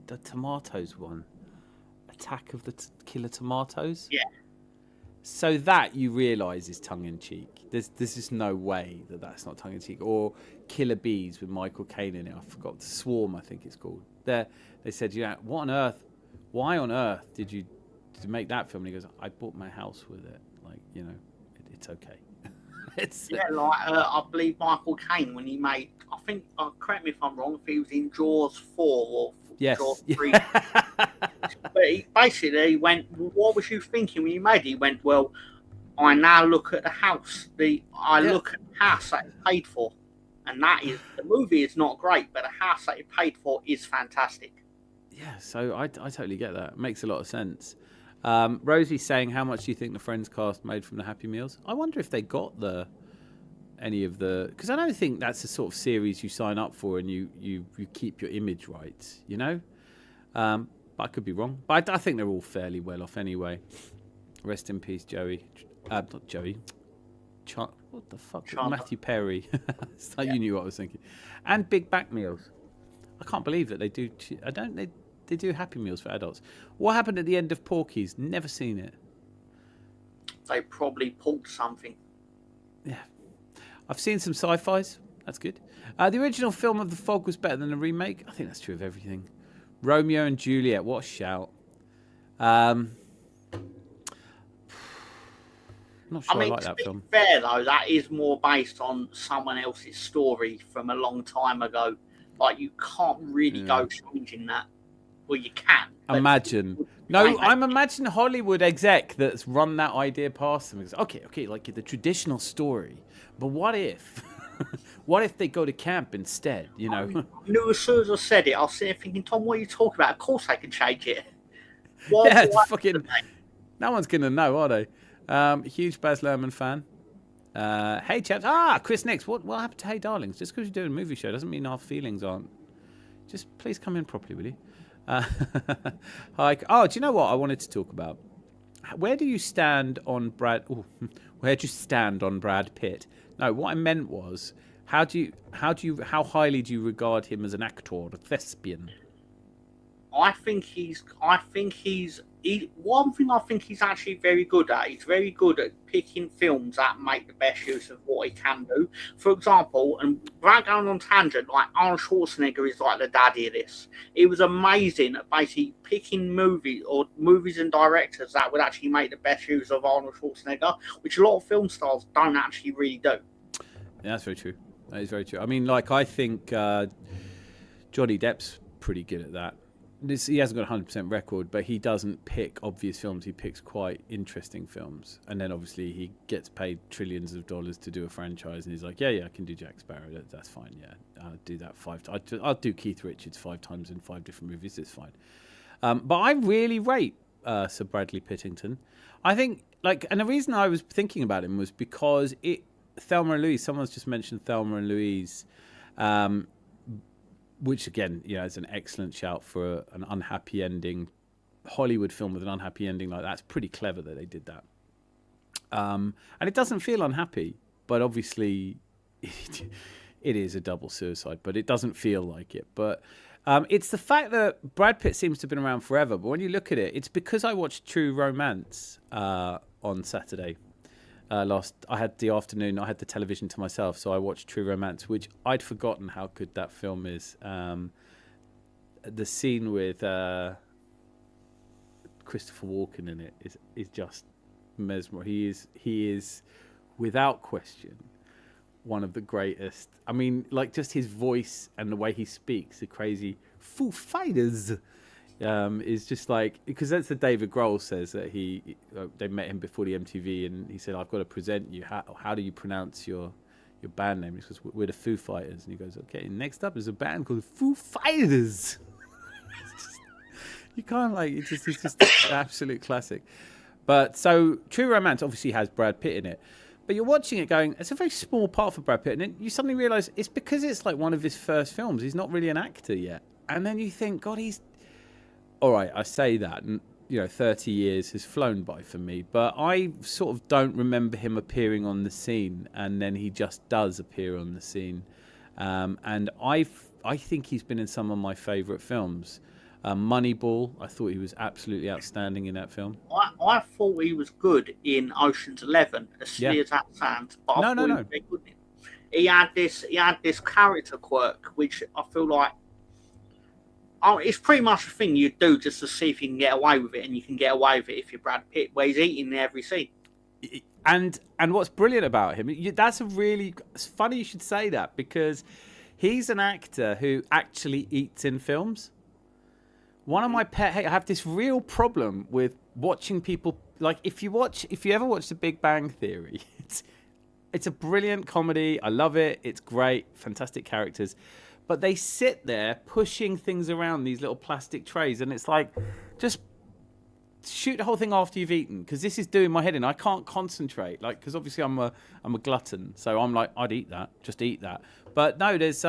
The Tomatoes one. Attack of the Killer Tomatoes? Yeah. So that you realise is tongue-in-cheek. There's just no way that's not tongue-in-cheek. Or Killer Bees with Michael Caine in it. I forgot. Swarm, I think it's called. They said, why on earth did you make that film? And he goes, I bought my house with it. Like, it's okay. I believe Michael Caine, when he made, I think, correct me if I'm wrong, if he was in Jaws 4 or yes. Jaws 3. But he basically went, what was you thinking when you made it? He went, well, I now look at the house. Look at the house that he paid for. And the movie is not great, but the house that he paid for is fantastic. Yeah, so I totally get that. It makes a lot of sense. Rosie's saying, how much do you think the Friends cast made from the Happy Meals? I wonder if they got any of the... Because I don't think that's the sort of series you sign up for and you keep your image rights, But I could be wrong. But I think they're all fairly well off anyway. Rest in peace, Joey. Not Joey. What the fuck? Chandler. Matthew Perry. So you knew what I was thinking. And Big Back Meals. I can't believe that they do... They do Happy Meals for adults. What happened at the end of Porky's? Never seen it. They probably pulled something. Yeah. I've seen some sci-fis. That's good. The original film of The Fog was better than the remake. I think that's true of everything. Romeo and Juliet. What a shout. Not sure I like that film. To be fair, though, that is more based on someone else's story from a long time ago. Like, you can't really go changing that. Well, you can. Imagine. No, I'm imagining Hollywood exec that's run that idea past them. Okay, like the traditional story. But what if? What if they go to camp instead, I knew as soon as I said it, I was sitting thinking, Tom, what are you talking about? Of course they can change it. No one's going to know, are they? Huge Baz Luhrmann fan. Hey, chaps. Chris Nix. What happened to Hey Darlings? Just because you're doing a movie show doesn't mean our feelings aren't. Just please come in properly, will you? Hi. Oh, do you know what I wanted to talk about? Where do you stand on Brad? Where do you stand on Brad Pitt? No, what I meant was, how highly do you regard him as an actor, a thespian? One thing I think he's actually very good at. He's very good at picking films that make the best use of what he can do. For example, and without going on tangent, like Arnold Schwarzenegger is like the daddy of this. It was amazing at basically picking movies and directors that would actually make the best use of Arnold Schwarzenegger, which a lot of film stars don't actually really do. Yeah, that's very true. That is very true. I mean, like, I think Johnny Depp's pretty good at that. He hasn't got a 100% record, but he doesn't pick obvious films. He picks quite interesting films, and then obviously he gets paid trillions of dollars to do a franchise, and he's like, yeah, I can do Jack Sparrow. That's fine. Yeah, I'll do that 5 times. I'll do Keith Richards 5 times in 5 different movies. It's fine. But I really rate Sir Bradley Pittington. I think, and the reason I was thinking about him was because Thelma and Louise. Someone's just mentioned Thelma and Louise. Which again, is an excellent shout for an unhappy ending, Hollywood film with an unhappy ending like that. It's pretty clever that they did that. And it doesn't feel unhappy, but obviously it is a double suicide, but it doesn't feel like it. But it's the fact that Brad Pitt seems to have been around forever, but when you look at it, it's because I watched True Romance on Saturday. I had the afternoon, I had the television to myself, so I watched True Romance, which I'd forgotten how good that film is. The scene with Christopher Walken in it is just mesmerizing. He is without question one of the greatest. I mean, just his voice and the way he speaks, the crazy Foo Fighters. Is just because that's what David Grohl says, that they met him before the MTV, and he said, I've got to present you. How do you pronounce your band name? He says, we're the Foo Fighters. And he goes, okay, next up is a band called Foo Fighters. You can't it's just an absolute classic. But so True Romance obviously has Brad Pitt in it, but you're watching it going, it's a very small part for Brad Pitt, and then you suddenly realise it's because it's one of his first films. He's not really an actor yet, and then you think, God, he's all right. I say that, and 30 years has flown by for me, but I sort of don't remember him appearing on the scene, and then he just does appear on the scene, and I think he's been in some of my favourite films. Moneyball, I thought he was absolutely outstanding in that film. I thought he was good in Ocean's 11, as silly as that sounds. But I thought he was very good in it. He had this character quirk, which I feel like it's pretty much a thing you do just to see if you can get away with it, and you can get away with it if you're Brad Pitt, where he's eating in every scene. And what's brilliant about him, it's funny you should say that, because he's an actor who actually eats in films. One of my I have this real problem with watching people, if you ever watch The Big Bang Theory, it's a brilliant comedy. I love it. It's great, fantastic characters. But they sit there pushing things around these little plastic trays, and it's just shoot the whole thing after you've eaten, because this is doing my head in. I can't concentrate, because obviously I'm a glutton, so I'm I'd eat that, just eat that. But no, there's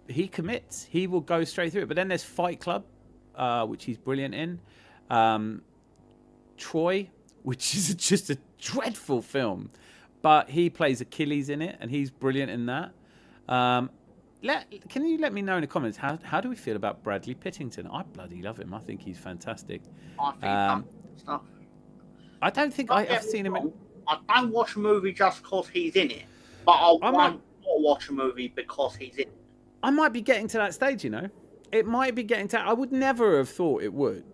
he commits. He will go straight through it. But then there's Fight Club, which he's brilliant in. Troy, which is just a dreadful film, but he plays Achilles in it, and he's brilliant in that. Can you let me know in the comments how do we feel about Bradley Pittington? I bloody love him. I think he's fantastic. I think stuff. I don't think I've seen him. I don't watch a movie just because he's in it, but I won't watch a movie because he's in it. I might be getting to that stage, It might be getting to. I would never have thought it would.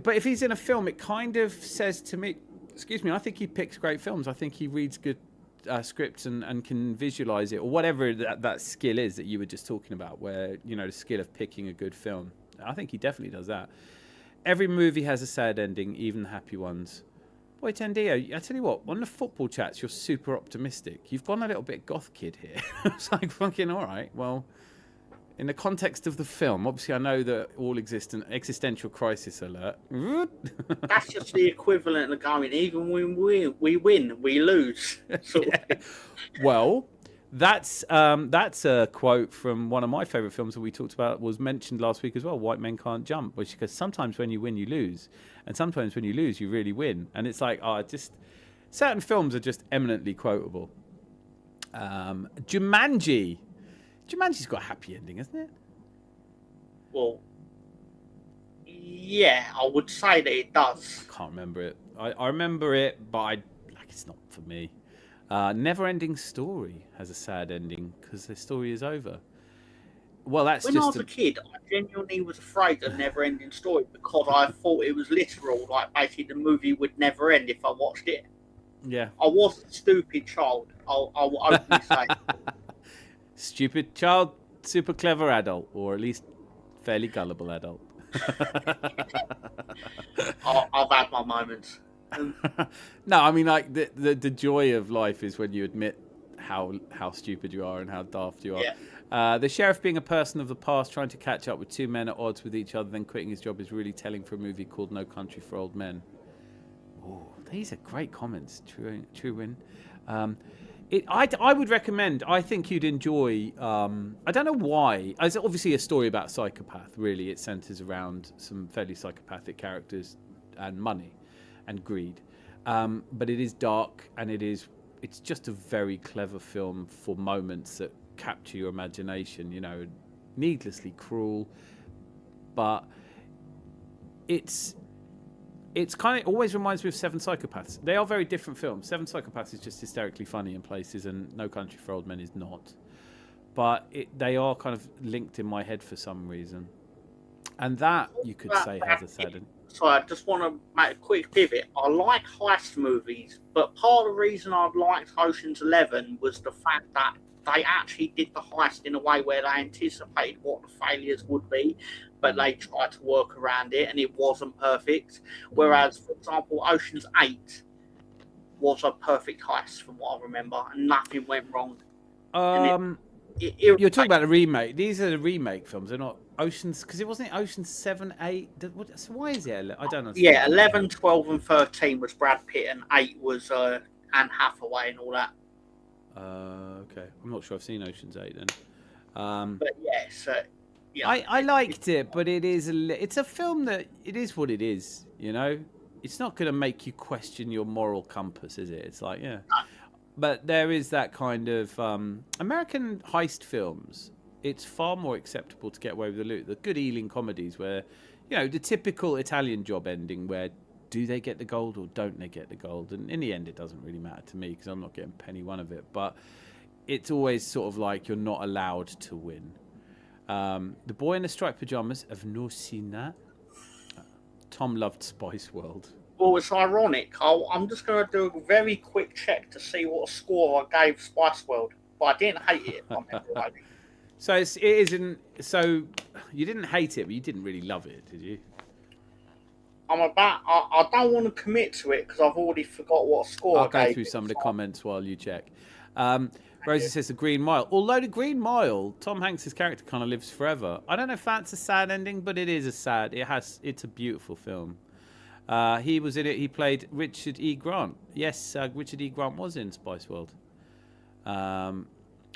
But if he's in a film, it kind of says to me, excuse me, I think he picks great films. I think he reads good scripts and can visualize it, or whatever that skill is that you were just talking about, where, the skill of picking a good film. I think he definitely does that. Every movie has a sad ending, even the happy ones. Boy, Tendio, I tell you what, on the football chats, you're super optimistic. You've gone a little bit goth kid here. It's fucking all right. Well, in the context of the film, obviously I know that all existential crisis alert. That's just the equivalent of going, even when we win, we lose. Well, that's a quote from one of my favourite films that we talked about, was mentioned last week as well, White Men Can't Jump, which, because sometimes when you win, you lose. And sometimes when you lose, you really win. And it's certain films are just eminently quotable. Jumanji's got a happy ending, hasn't it? Well, yeah, I would say that it does. I can't remember it. I remember it, but it's not for me. Never Ending Story has a sad ending because the story is over. Well, when I was a kid, I genuinely was afraid of Never Ending Story because I thought it was literal, basically the movie would never end if I watched it. Yeah. I was a stupid child, I'll openly say. Stupid child super clever adult, or at least fairly gullible adult. I've had my moments. No, I mean, like the joy of life is when you admit how stupid you are and how daft you are. Yeah. The sheriff being a person of the past trying to catch up with two men at odds with each other, then quitting his job is really telling for a movie called No Country for Old Men. Oh, these are great comments, True Win. I would recommend. I think you'd enjoy. I don't know why. It's obviously a story about a psychopath. Really, it centres around some fairly psychopathic characters and money and greed. But it is dark, and it's just a very clever film for moments that capture your imagination. You know, needlessly cruel, but it's kind of always reminds me of Seven Psychopaths. They are very different films. Seven Psychopaths is just hysterically funny in places, and No Country for Old Men is not. But they are kind of linked in my head for some reason. And that, you could say, has a sad end. So I just want to make a quick pivot. I like heist movies, but part of the reason I liked Ocean's 11 was the fact that they actually did the heist in a way where they anticipated what the failures would be, but they tried to work around it, and it wasn't perfect. Whereas, for example, Ocean's 8 was a perfect heist from what I remember, and nothing went wrong. You're talking about a remake. These are the remake films. They're not Ocean's, because it wasn't Ocean's 7, 8. So why is it? I don't know. Yeah, 11, 12, and 13 was Brad Pitt, and 8 was Anne Hathaway and all that. Okay. I'm not sure I've seen Ocean's 8 then. But yes, yeah. I liked it, but it's a film that it is what it is, you know? It's not going to make you question your moral compass, is it? It's like, yeah. No. But there is that kind of American heist films. It's far more acceptable to get away with the loot. The good Ealing comedies where, you know, the typical Italian job ending where do they get the gold or don't they get the gold? And in the end, it doesn't really matter to me because I'm not getting penny one of it. But it's always sort of like you're not allowed to win. The Boy in the Striped Pajamas, I've not seen that. Tom loved Spice World. Well, it's ironic. I'm just going to do a very quick check to see what score I gave Spice World, but I didn't hate it. So it isn't. So you didn't hate it, but you didn't really love it, did you? I don't want to commit to it because I've already forgot what score I'll I gave go through some of the comments while you check. Rosie says The Green Mile. Although The Green Mile, Tom Hanks' character kind of lives forever. I don't know if that's a sad ending, but it is a sad. It's a beautiful film. He was in it. He played Richard E. Grant. Yes, Richard E. Grant was in Spice World.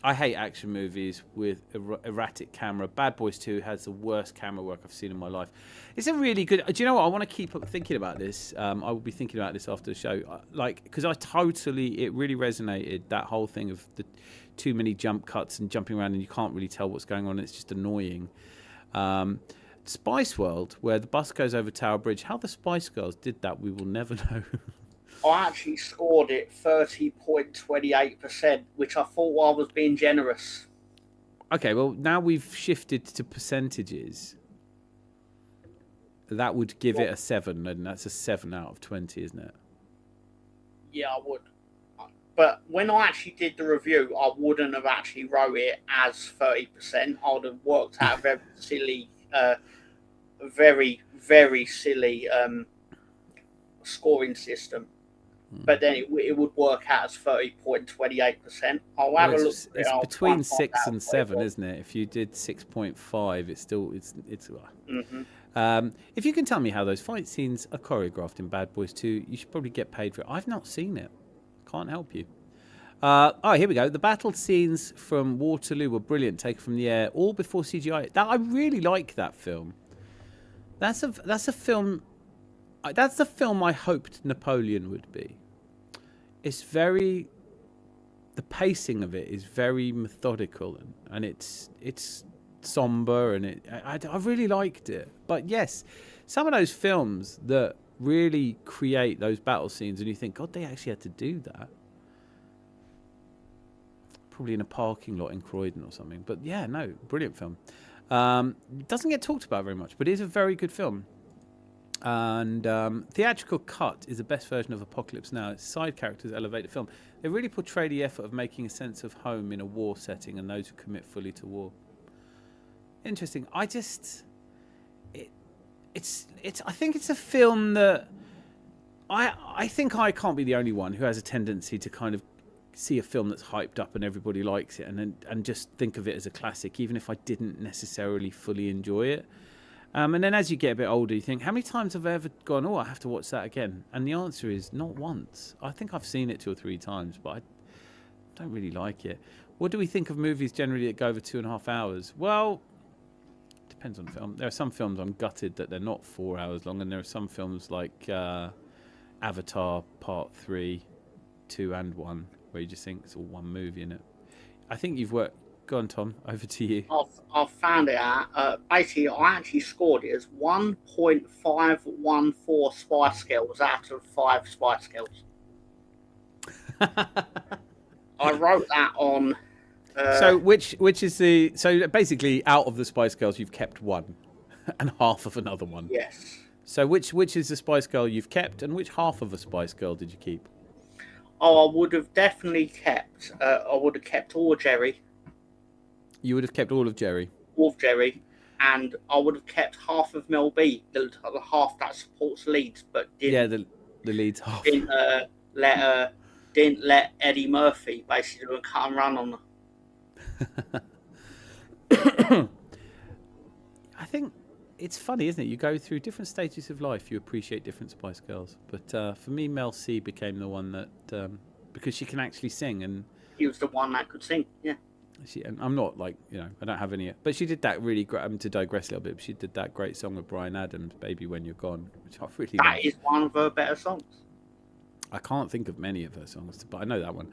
I hate action movies with erratic camera. Bad Boys 2 has the worst camera work I've seen in my life. It's a really good... Do you know what? I want to keep thinking about this. I will be thinking about this after the show. Because it really resonated, that whole thing of the too many jump cuts and jumping around and you can't really tell what's going on. It's just annoying. Spice World, where the bus goes over Tower Bridge. How the Spice Girls did that, we will never know. I actually scored it 30.28%, which I thought I was being generous. Okay, well, now we've shifted to percentages. That would give it a 7, and that's a 7 out of 20, isn't it? Yeah, I would. But when I actually did the review, I wouldn't have actually wrote it as 30%. I would have worked out a very silly, very, very silly scoring system. But then it would work out as 30.28%. I'll have a look. It's between 6 and 7, isn't it? If you did 6.5, it's still it's. Mm-hmm. If you can tell me how those fight scenes are choreographed in Bad Boys 2, you should probably get paid for it. I've not seen it. Can't help you. Here we go. The battle scenes from Waterloo were brilliant, taken from the air, all before CGI. I really like that film. That's a film. That's the film I hoped Napoleon would be. It's very... The pacing of it is very methodical and it's somber and I really liked it. But yes, some of those films that really create those battle scenes and you think, God, they actually had to do that. Probably in a parking lot in Croydon or something. But yeah, no, brilliant film. Doesn't get talked about very much, but it is a very good film. And theatrical cut is the best version of Apocalypse Now. Its side characters elevate the film. They really portray the effort of making a sense of home in a war setting and those who commit fully to war. Interesting. I think it's a film that I think I can't be the only one who has a tendency to kind of see a film that's hyped up and everybody likes it and just think of it as a classic, even if I didn't necessarily fully enjoy it. And then as you get a bit older, you think, how many times have I ever gone, oh, I have to watch that again? And the answer is not once. I think I've seen it 2 or 3 times, but I don't really like it. What do we think of movies generally that go over 2.5 hours? Well, depends on the film. There are some films I'm gutted that they're not 4 hours long, and there are some films like Avatar Part 3, 2 and 1, where you just think it's all one movie in it. I think you've worked... Go on, Tom. Over to you. I've found it out. Basically, I actually scored it as 1.514 Spice Girls out of 5 Spice Girls. I wrote that on... so which is the... So basically, out of the Spice Girls, you've kept one and half of another one. Yes. So which is the Spice Girl you've kept, and which half of a Spice Girl did you keep? Oh, I would have definitely kept... I would have kept all of Jerry. You would have kept all of Jerry. All of Jerry. And I would have kept half of Mel B, the half that supports Leeds, but didn't... Yeah, the Leeds half. Didn't let Eddie Murphy basically cut and run on her. I think it's funny, isn't it? You go through different stages of life, you appreciate different Spice Girls. But for me, Mel C became the one that... because she can actually sing. And he was the one that could sing, yeah. And I'm not like, I don't have any... But she did that really great... to digress a little bit, but she did that great song with Bryan Adams, Baby When You're Gone, which I really That love. is one of her better songs. I can't think of many of her songs, but I know that one.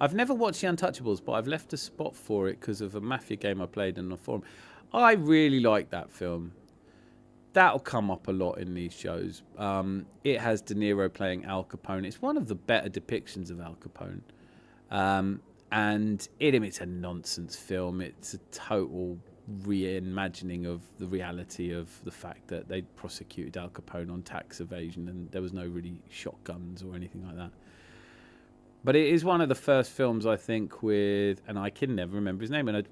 I've never watched The Untouchables, but I've left a spot for it because of a Mafia game I played in the forum. I really like that film. That'll come up a lot in these shows. It has De Niro playing Al Capone. It's one of the better depictions of Al Capone. And it's a nonsense film. It's a total reimagining of the reality of the fact that they prosecuted Al Capone on tax evasion and there was no really shotguns or anything like that. But it is one of the first films, I think, with... And I can never remember his name. And I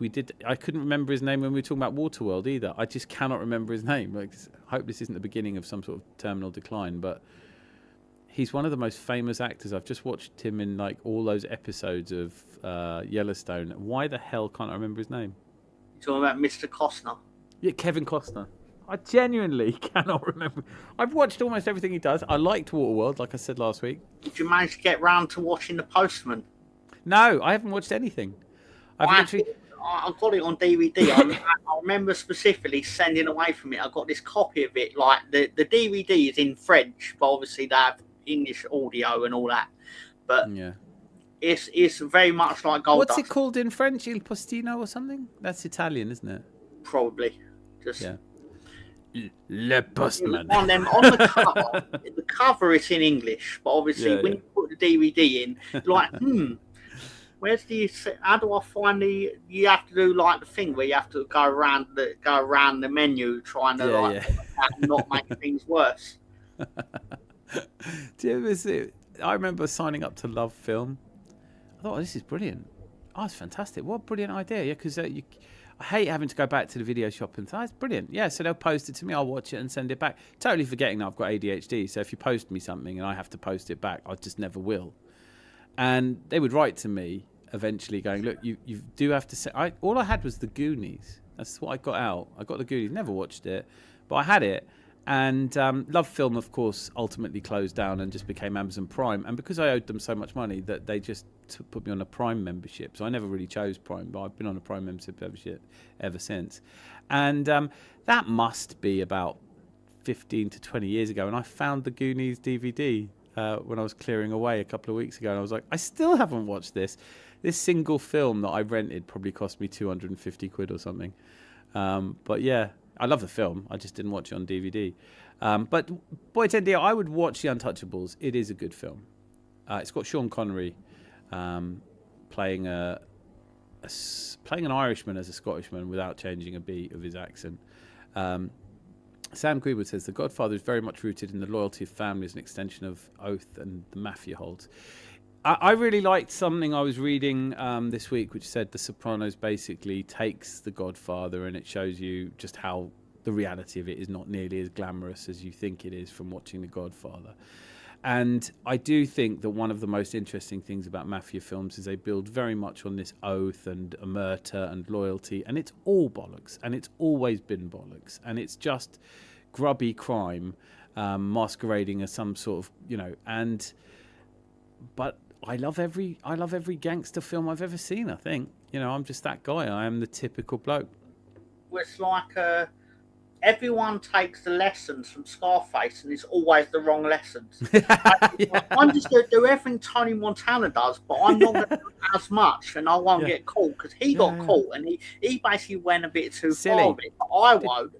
couldn't remember his name when we were talking about Waterworld either. I just cannot remember his name. I hope this isn't the beginning of some sort of terminal decline, but... He's one of the most famous actors. I've just watched him in like all those episodes of Yellowstone. Why the hell can't I remember his name? You're talking about Mr. Costner? Yeah, Kevin Costner. I genuinely cannot remember. I've watched almost everything he does. I liked Waterworld, like I said last week. Did you manage to get round to watching The Postman? No, I haven't watched anything. I got it on DVD. I remember specifically sending away from it. I got this copy of it. Like the DVD is in French, but obviously they have English audio and all that, but yeah, it's very much like Gold What's Dust. it called in French? Il Postino or something? That's Italian, isn't it? Probably. Just yeah. Le Postman. On the cover, the cover is in English, but obviously when you put the DVD in, you're like, how do I find the? You have to do like the thing where you have to go around the menu trying to not make things worse. Do you ever see? I remember signing up to Love Film. I thought, this is brilliant. Oh, it's fantastic. What a brilliant idea. Yeah, because I hate having to go back to the video shop and think, it's brilliant. Yeah, so they'll post it to me. I'll watch it and send it back. Totally forgetting that I've got ADHD. So if you post me something and I have to post it back, I just never will. And they would write to me eventually going, look, you do have to say... all I had was The Goonies. That's what I got out. I got The Goonies. Never watched it. But I had it. And Love Film, of course, ultimately closed down and just became Amazon Prime. And because I owed them so much money, that they just put me on a Prime membership. So I never really chose Prime, but I've been on a Prime membership ever since. And that must be about 15 to 20 years ago. And I found the Goonies DVD when I was clearing away a couple of weeks ago. And I was like, I still haven't watched this. This single film that I rented probably cost me 250 quid or something. But yeah. I love the film. I just didn't watch it on DVD. But boy, Tendy, I would watch The Untouchables. It is a good film. It's got Sean Connery playing an Irishman as a Scottishman without changing a beat of his accent. Sam Greenwood says The Godfather is very much rooted in the loyalty of family as an extension of oath and the mafia holds. I really liked something I was reading this week, which said The Sopranos basically takes The Godfather and it shows you just how the reality of it is not nearly as glamorous as you think it is from watching The Godfather. And I do think that one of the most interesting things about mafia films is they build very much on this oath and omerta and loyalty, and it's all bollocks, and it's always been bollocks, and it's just grubby crime masquerading as some sort of, but I love every gangster film I've ever seen. I think, I'm just that guy. I am the typical bloke. It's like everyone takes the lessons from Scarface, and it's always the wrong lessons. I'm just going to do everything Tony Montana does, but I'm not going to do as much, and I won't get caught, because he got caught, and he basically went a bit too far with it, but I won't.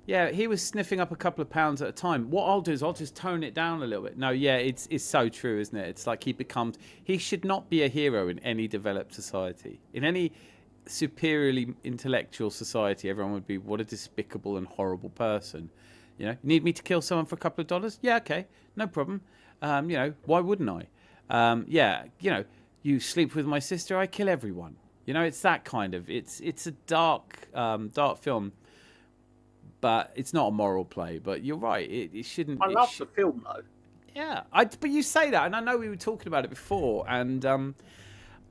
Yeah, he was sniffing up a couple of pounds at a time. What I'll do is I'll just tone it down a little bit. No, yeah, it's so true, isn't it? It's like he should not be a hero in any developed society. In any superiorly intellectual society, everyone would be, what a despicable and horrible person. You need me to kill someone for a couple of dollars? Yeah, okay, no problem. Why wouldn't I? You sleep with my sister, I kill everyone. It's that kind of. It's a dark film. But it's not a moral play. But you're right. It shouldn't. I love the film, though. Yeah, but you say that, and I know we were talking about it before, and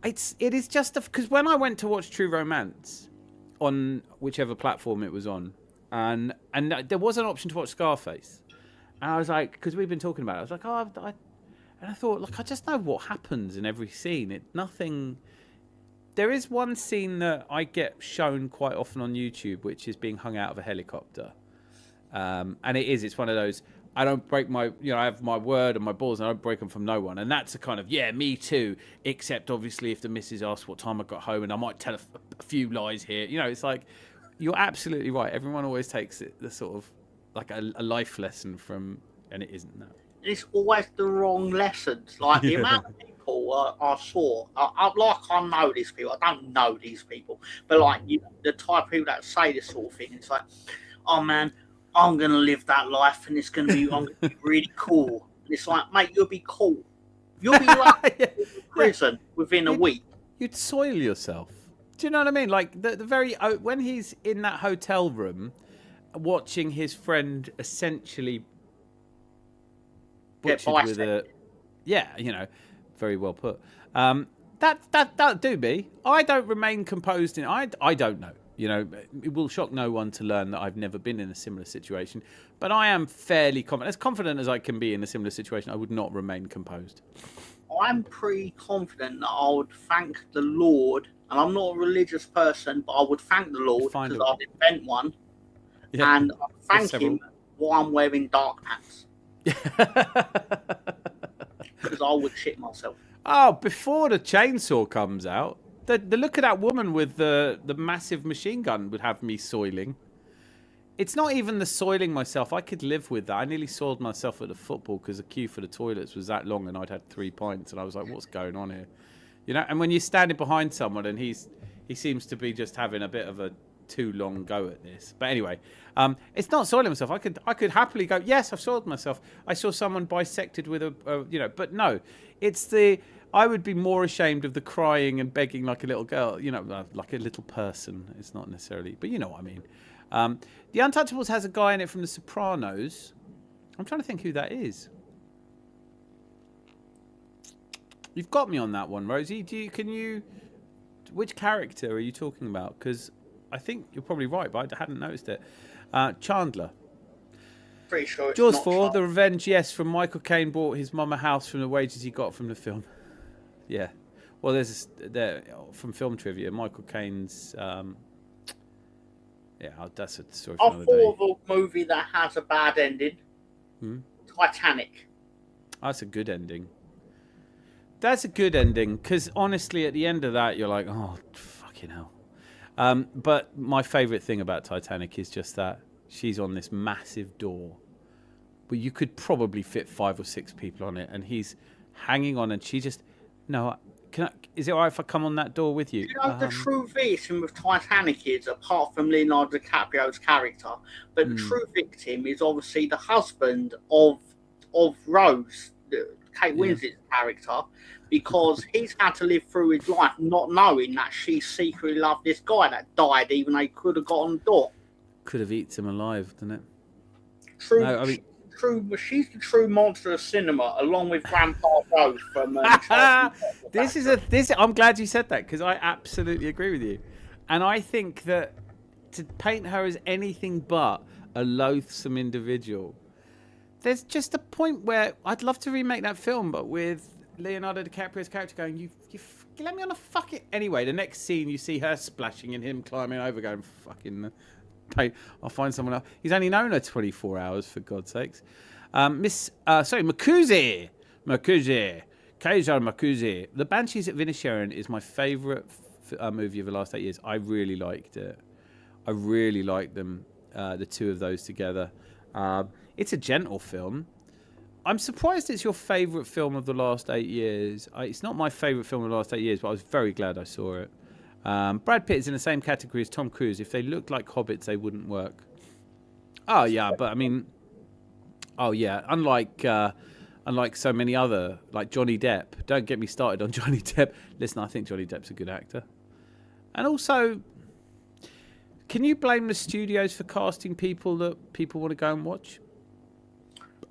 it is just because when I went to watch True Romance on whichever platform it was on, and there was an option to watch Scarface, and I was like, because we've been talking about it, I was like, and I thought, look, I just know what happens in every scene. Nothing. There is one scene that I get shown quite often on YouTube, which is being hung out of a helicopter. And it's one of those, I don't break I have my word and my balls, and I don't break them from no one. And that's a kind of, yeah, me too. Except obviously if the missus asks what time I got home, and I might tell a few lies here. It's like, you're absolutely right. Everyone always takes it, the sort of, like a life lesson from, and it isn't that. It's always the wrong lessons. Like the amount of people I saw, I know these people. I don't know these people, but like the type of people that say this sort of thing. It's like, oh man, I'm gonna live that life, and I'm gonna be really cool. And it's like, mate, you'll be cool. You'll be like in prison within a week. You'd soil yourself. Do you know what I mean? Like the very when he's in that hotel room, watching his friend essentially butchered with a, very well put. That do me. I don't remain composed I don't know. It will shock no one to learn that I've never been in a similar situation, but I am fairly confident as I can be in a similar situation. I would not remain composed. I'm pretty confident that I would thank the Lord, and I'm not a religious person, but I would thank the Lord because I'd invent one, and I'd thank him while I'm wearing dark pants. Because I would shit myself. Oh, before the chainsaw comes out, the look of that woman with the massive machine gun would have me soiling. It's not even the soiling myself. I could live with that. I nearly soiled myself at the football because the queue for the toilets was that long and I'd had 3 pints and I was like, what's going on here? And when you're standing behind someone and he seems to be just having a bit of a too long go at this. But anyway, it's not soiling myself. I could happily go, yes, I've soiled myself. I saw someone bisected with but no, it's I would be more ashamed of the crying and begging like a little girl, like a little person. It's not necessarily, but you know what I mean. The Untouchables has a guy in it from The Sopranos. I'm trying to think who that is. You've got me on that one, Rosie. Which character are you talking about? Because I think you're probably right, but I hadn't noticed it. Chandler. Pretty sure it's Jaws not 4, Chandler. The Revenge, yes, from Michael Caine bought his mum a house from the wages he got from the film. Yeah. Well, there from film trivia, Michael Caine's... that's a story for another day. I thought of a movie that has a bad ending. Titanic. That's a good ending. That's a good ending, because honestly, at the end of that, you're like, oh, fucking hell. But my favourite thing about Titanic is just that she's on this massive door, but you could probably fit 5 or 6 people on it, and he's hanging on, and she just, no, is it all right if I come on that door with you? The true victim of Titanic is, apart from Leonardo DiCaprio's character, but the true victim is obviously the husband of Rose, Kate Winslet's character, because he's had to live through his life not knowing that she secretly loved this guy that died, even though he could have got on the door. Could have eaten him alive, didn't it? True. No, I mean, she's the true monster of cinema, along with Grandpa Joe from. I'm glad you said that, because I absolutely agree with you, and I think that to paint her as anything but a loathsome individual, there's just a point where I'd love to remake that film, but with Leonardo DiCaprio's character going, you let me on a fucking... Anyway, the next scene, you see her splashing and him climbing over, going, fucking... I'll find someone else. He's only known her 24 hours, for God's sakes. Makuzi. Keijar Makuzi. The Banshees at Inisherin is my favourite movie of the last 8 years. I really liked it. I really liked them, the two of those together. It's a gentle film. I'm surprised it's your favourite film of the last 8 years. It's not my favourite film of the last 8 years, but I was very glad I saw it. Brad Pitt is in the same category as Tom Cruise. If they looked like hobbits, they wouldn't work. Oh, yeah, but I mean... Oh, yeah, unlike so many other... Like Johnny Depp. Don't get me started on Johnny Depp. Listen, I think Johnny Depp's a good actor. And also... Can you blame the studios for casting people that people want to go and watch?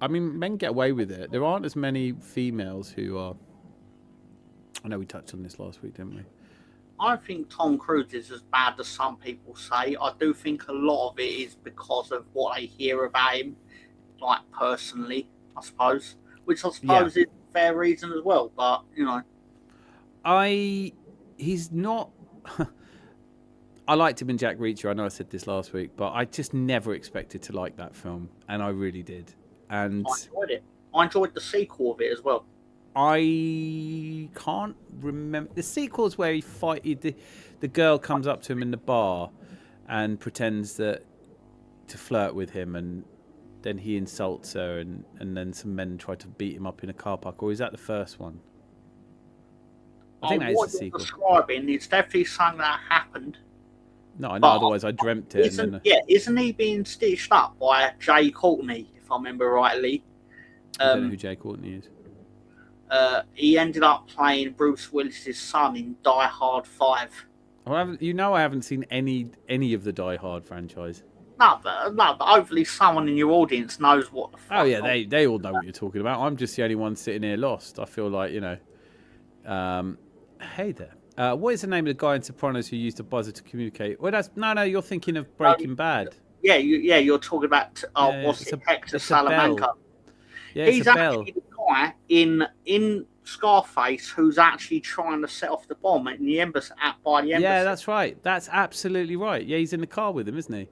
I mean, men get away with it. There aren't as many females who are... I know we touched on this last week, didn't we? I think Tom Cruise is as bad as some people say. I do think a lot of it is because of what I hear about him, like personally, I suppose. Which I suppose is a fair reason as well, but, you know. He's not... I liked him in Jack Reacher. I know I said this last week, but I just never expected to like that film, and I really did. And I enjoyed it. I enjoyed the sequel of it as well. I can't remember. The sequel is where the girl comes up to him in the bar and pretends to flirt with him, and then he insults her, and then some men try to beat him up in a car park. Or is that the first one? I think that is the sequel. Describing, it's definitely something that happened. No, I know. Otherwise, I dreamt it. Isn't he being stitched up by Jay Courtney, if I remember rightly? I don't know who Jay Courtney is. He ended up playing Bruce Willis's son in Die Hard 5. I haven't seen any of the Die Hard franchise. No, but hopefully someone in your audience knows what the fuck. Oh yeah, they all know what you're talking about. I'm just the only one sitting here lost. I feel like, you know. Hey there. What is the name of the guy in Sopranos who used a buzzer to communicate? Well, no. You're thinking of Breaking Bad. Yeah, you're talking about Hector Salamanca. Yeah, he's actually the guy in Scarface who's actually trying to set off the bomb in the embassy by the embassy. Yeah, that's right. That's absolutely right. Yeah, he's in the car with him, isn't he?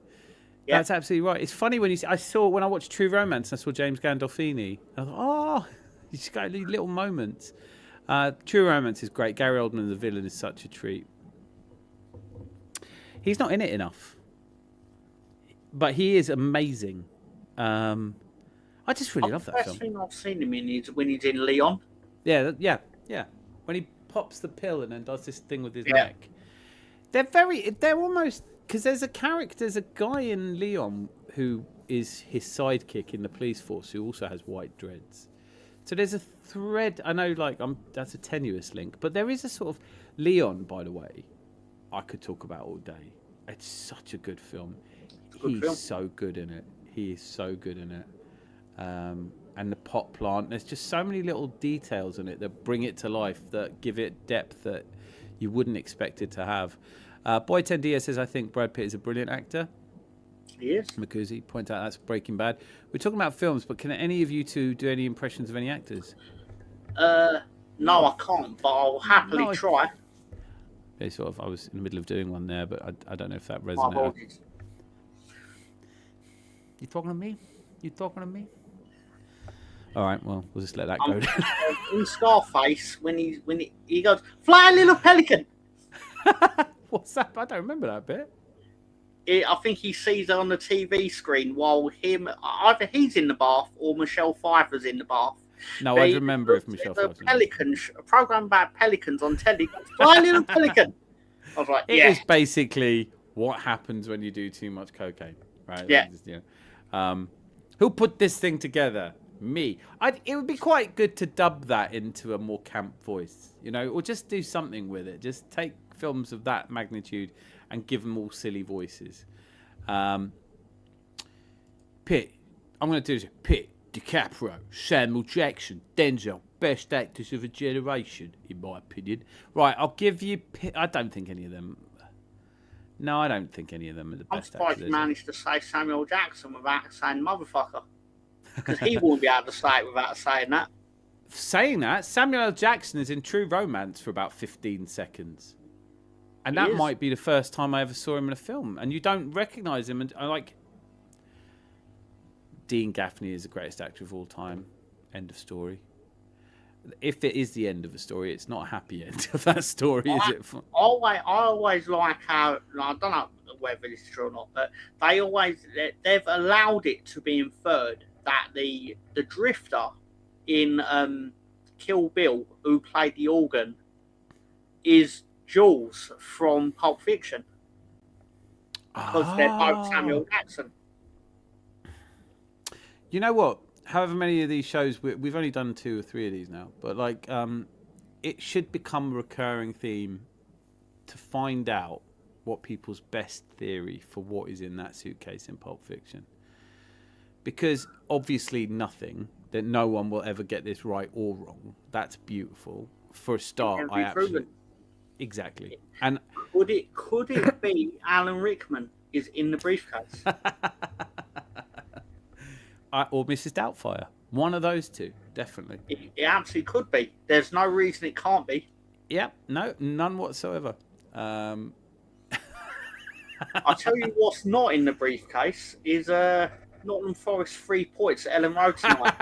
Yeah. That's absolutely right. It's funny when when I watched True Romance, I saw James Gandolfini. I thought, oh, he's got these little moments. True Romance is great. Gary Oldman, the villain, is such a treat. He's not in it enough, but he is amazing. I just really love that film. The best thing I've seen him in is when he's in Leon. Yeah. When he pops the pill and then does this thing with his neck. They're almost, because there's a guy in Leon who is his sidekick in the police force who also has white dreads. So there's a thread. I know, that's a tenuous link, but there is a sort of Leon. By the way, I could talk about all day. It's such a good film. He's so good in it. He is so good in it. And the pot plant. There's just so many little details in it that bring it to life, that give it depth that you wouldn't expect it to have. Boy 10 Diaz says, I think Brad Pitt is a brilliant actor. He is. Makuzi point out that's Breaking Bad. We're talking about films, but can any of you two do any impressions of any actors? No, I can't, but I'll happily try. Okay, I was in the middle of doing one there, but I don't know if that resonated. You talking to me? All right, well, we'll just let that go. In Scarface, when he goes, fly, little pelican. What's that? I don't remember that bit. I think he sees it on the TV screen while either he's in the bath or Michelle Pfeiffer's in the bath. No, I remember if Michelle Pfeiffer's in the bath. A program about pelicans on telly. Fly, little pelican. I was like, It is basically what happens when you do too much cocaine, right? Yeah. Who put this thing together? It would be quite good to dub that into a more camp voice, you know, or just do something with it. Just take films of that magnitude and give them all silly voices. Pitt, I'm going to do this. Pitt, DiCaprio, Samuel Jackson, Denzel, best actors of a generation, in my opinion. Right, I'll give you Pitt. I don't think any of them. No, I don't think any of them are the I'm best surprised actors. you managed to say Samuel Jackson without saying motherfucker. Because he wouldn't be able to say it without saying that. Saying that, Samuel L. Jackson is in True Romance for about 15 seconds. And that might be the first time I ever saw him in a film. And you don't recognise him. And I like... Dean Gaffney is the greatest actor of all time. End of story. If it is the end of the story, it's not a happy end of that story, is it? I always like how, I don't know whether this is true or not, but they've allowed it to be inferred that the drifter in Kill Bill, who played the organ, is Jules from Pulp Fiction. Because they're both Samuel Jackson. You know what? However many of these shows, we've only done 2 or 3 of these now, but like, it should become a recurring theme to find out what people's best theory for what is in that suitcase in Pulp Fiction. Because obviously nothing, that no one will ever get this right or wrong. That's beautiful. For a start, I absolutely... Exactly. And could it be Alan Rickman is in the briefcase? Or Mrs. Doubtfire. One of those two, definitely. It absolutely could be. There's no reason it can't be. Yeah, no, none whatsoever. I'll tell you what's not in the briefcase is Nottingham Forest 3 points at Ellen Road tonight.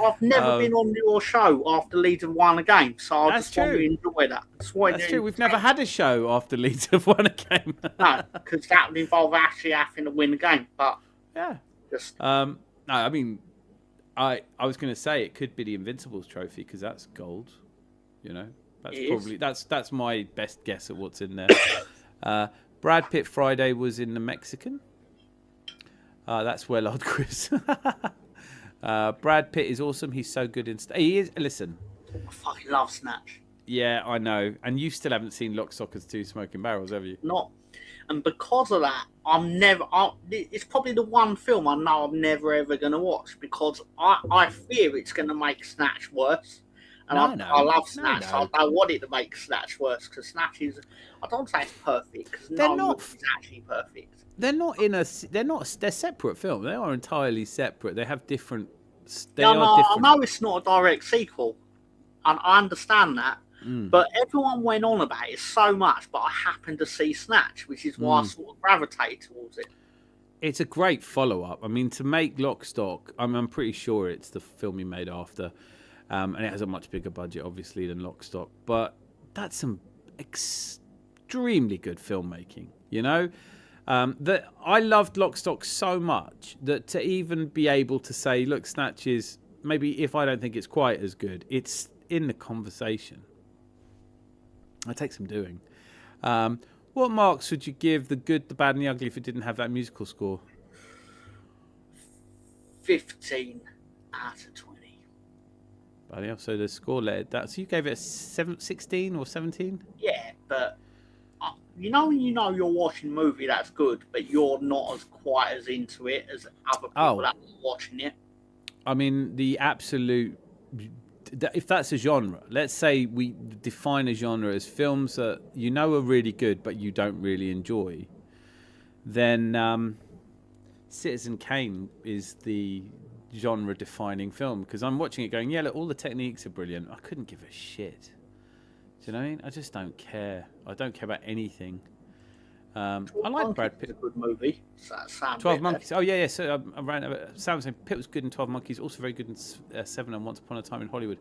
I've never been on your show after Leeds have won a game, so I just want to enjoy that. That's true. We've never had a show after Leeds have won a game. No, because that would involve actually having to win a game. But yeah, just no. I mean, I was going to say it could be the Invincibles trophy because that's gold. You know, that's my best guess at what's in there. Brad Pitt Friday was in the Mexican. That's well odd, Chris. Brad Pitt is awesome. He's so good in... He is... Listen. I fucking love Snatch. Yeah, I know. And you still haven't seen Lock, Stock and 2 Smoking Barrels, have you? Not. And because of that, it's probably the one film I know I'm never ever going to watch because I fear it's going to make Snatch worse. And I love Snatch. So I don't want it to make Snatch worse because Snatch is... I don't say it's perfect because no movie is actually perfect. They're not in a... They're separate films. They are entirely separate. They have different... I know it's not a direct sequel. And I understand that. But everyone went on about it so much, but I happened to see Snatch, which is why I sort of gravitated towards it. It's a great follow-up. I mean, to make Lock, Stock, I'm pretty sure it's the film he made after. And it has a much bigger budget, obviously, than Lock, Stock. But that's some extremely good filmmaking, you know? That I loved Lock, Stock so much that to even be able to say, look, Snatch is, maybe if I don't think it's quite as good, it's in the conversation. It takes some doing. What marks would you give The Good, the Bad and the Ugly if it didn't have that musical score? 15 out of 20. Bloody hell, so the score led that. So you gave it a 16 or 17? Yeah, but you know when you know you're watching a movie that's good, but you're not as quite as into it as other people that are watching it? I mean, the absolute... If that's a genre, let's say we define a genre as films that you know are really good but you don't really enjoy, then Citizen Kane is the genre-defining film because I'm watching it going, yeah, look, all the techniques are brilliant. I couldn't give a shit. Do you know what I mean? I just don't care. I don't care about anything. I like Brad Pitt. It's a good movie. 12 Monkeys. Oh, yeah. So Sam was saying Pitt was good in 12 Monkeys, also very good in 7 and Once Upon a Time in Hollywood.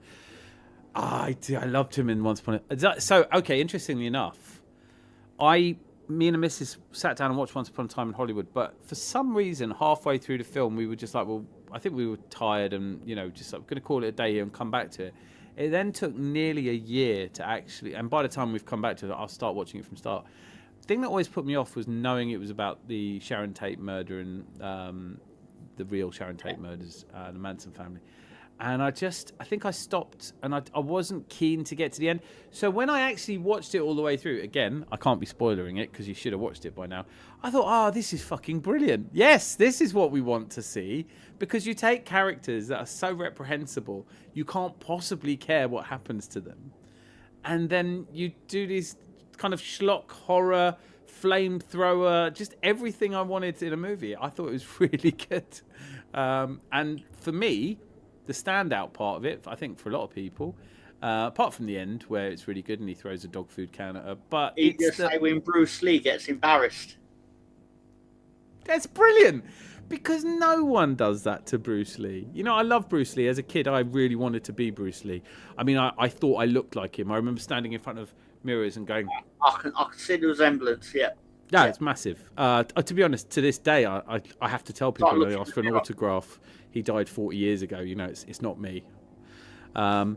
I loved him in Once Upon a... So, okay, interestingly enough, me and the missus sat down and watched Once Upon a Time in Hollywood, but for some reason, halfway through the film, we were just like, well, I think we were tired and, you know, just like, going to call it a day here and come back to it. It then took nearly a year to actually... And by the time we've come back to it, I'll start watching it from start. The thing that always put me off was knowing it was about the Sharon Tate murder and the real Sharon Tate murders, the Manson family. And I think I stopped, and I wasn't keen to get to the end. So when I actually watched it all the way through, again, I can't be spoilering it because you should have watched it by now. I thought, this is fucking brilliant. Yes, this is what we want to see, because you take characters that are so reprehensible, you can't possibly care what happens to them. And then you do these kind of schlock horror, flamethrower, just everything I wanted in a movie. I thought it was really good. And for me, the standout part of it, I think for a lot of people, apart from the end where it's really good and he throws a dog food can at her, but you just say when Bruce Lee gets embarrassed. That's brilliant, because no one does that to Bruce Lee. You know, I love Bruce Lee. As a kid, I really wanted to be Bruce Lee. I mean, I thought I looked like him. I remember standing in front of mirrors and going, I can see the resemblance, yeah. Yeah, it's massive. To be honest, to this day, I have to tell people when they ask for an autograph, he died 40 years ago. You know, it's not me. But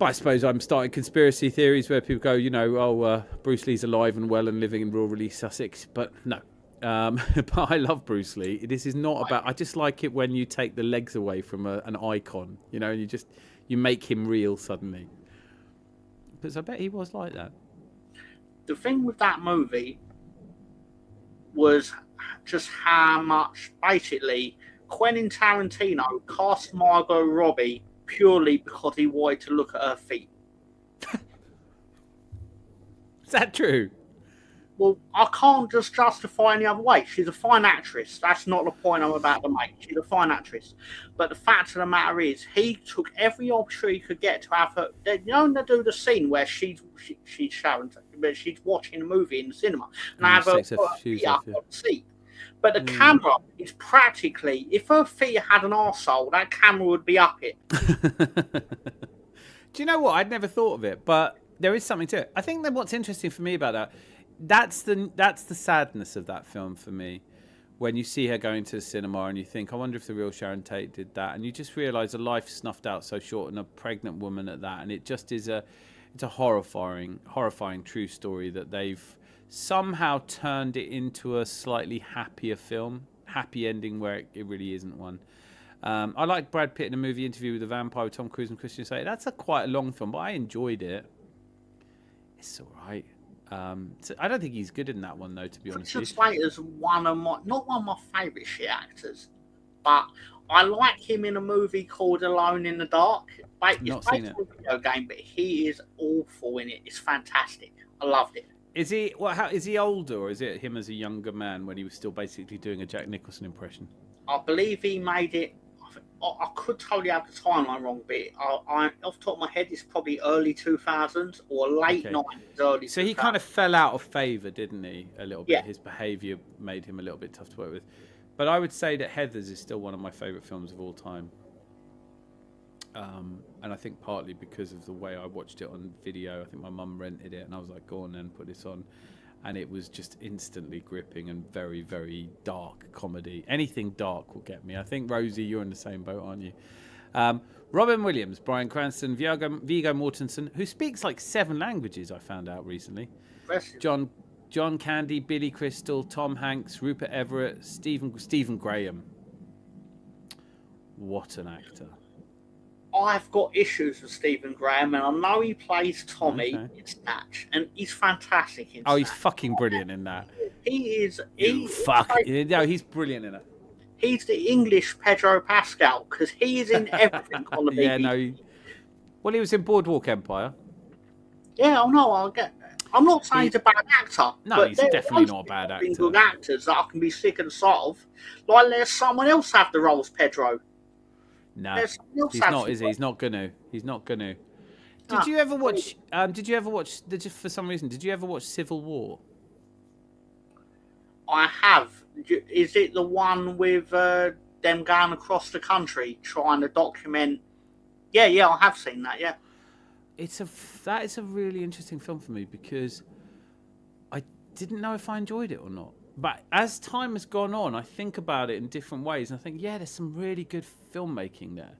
I suppose I'm starting conspiracy theories where people go, you know, Bruce Lee's alive and well and living in rural East Sussex. But no. But I love Bruce Lee. This is not about... I just like it when you take the legs away from an icon, you know, and you make him real suddenly. Because I bet he was like that. The thing with that movie was just how much, basically, Quentin Tarantino cast Margot Robbie purely because he wanted to look at her feet. Is that true? Well, I can't just justify any other way. She's a fine actress. That's not the point I'm about to make. She's a fine actress. But the fact of the matter is, he took every opportunity he could get to have her... You know, they do the scene where she's Sharon, but she's watching a movie in the cinema, and have her feet up on the seat. But the camera is practically... If her feet had an arsehole, that camera would be up it. Do you know what? I'd never thought of it, but there is something to it. I think that what's interesting for me about that... That's the sadness of that film for me, when you see her going to the cinema and you think, I wonder if the real Sharon Tate did that, and you just realise a life snuffed out so short and a pregnant woman at that, and it just is it's a horrifying true story that they've somehow turned it into a slightly happier film, happy ending where it really isn't one. I like Brad Pitt in a movie Interview with the Vampire with Tom Cruise and Christian Slater. That's quite a long film, but I enjoyed it. It's all right. So I don't think he's good in that one, though, to be honest. Christian Slater's not one of my favourite shit actors, but I like him in a movie called Alone in the Dark. It's based on a video game, but he is awful in it. It's fantastic. I loved it. Is he? Is he older, or is it him as a younger man when he was still basically doing a Jack Nicholson impression? I believe he made it. I could totally have the timeline wrong, but off the top of my head, it's probably early 2000s or late 90s, early 2000s. So he kind of fell out of favour, didn't he, a little bit? Yeah. His behaviour made him a little bit tough to work with. But I would say that Heathers is still one of my favourite films of all time. And I think partly because of the way I watched it on video. I think my mum rented it, and I was like, go on then, put this on. And it was just instantly gripping and very, very dark comedy. Anything dark will get me. I think, Rosie, you're in the same boat, aren't you? Robin Williams, Bryan Cranston, Viggo Mortensen, who speaks like 7 languages, I found out recently. John Candy, Billy Crystal, Tom Hanks, Rupert Everett, Stephen Graham. What an actor. I've got issues with Stephen Graham, and I know he plays Tommy in Snatch, and he's fantastic in Snatch. He's fucking brilliant in that. He's brilliant in it. He's the English Pedro Pascal, because he is in everything on the BBC. Yeah, no. Well, he was in Boardwalk Empire. Yeah, I know. I'm not saying he's a bad actor. No, he's definitely not a bad actor. Good actors that I can be sick and sight of. Like, let someone else have the role as Pedro. No, he's not, is he? He's not gonna. Did you ever watch? For some reason, did you ever watch Civil War? I have. Is it the one with them going across the country trying to document? Yeah, I have seen that. Yeah, that is a really interesting film for me, because I didn't know if I enjoyed it or not. But as time has gone on, I think about it in different ways, and I think, there's some really good filmmaking there.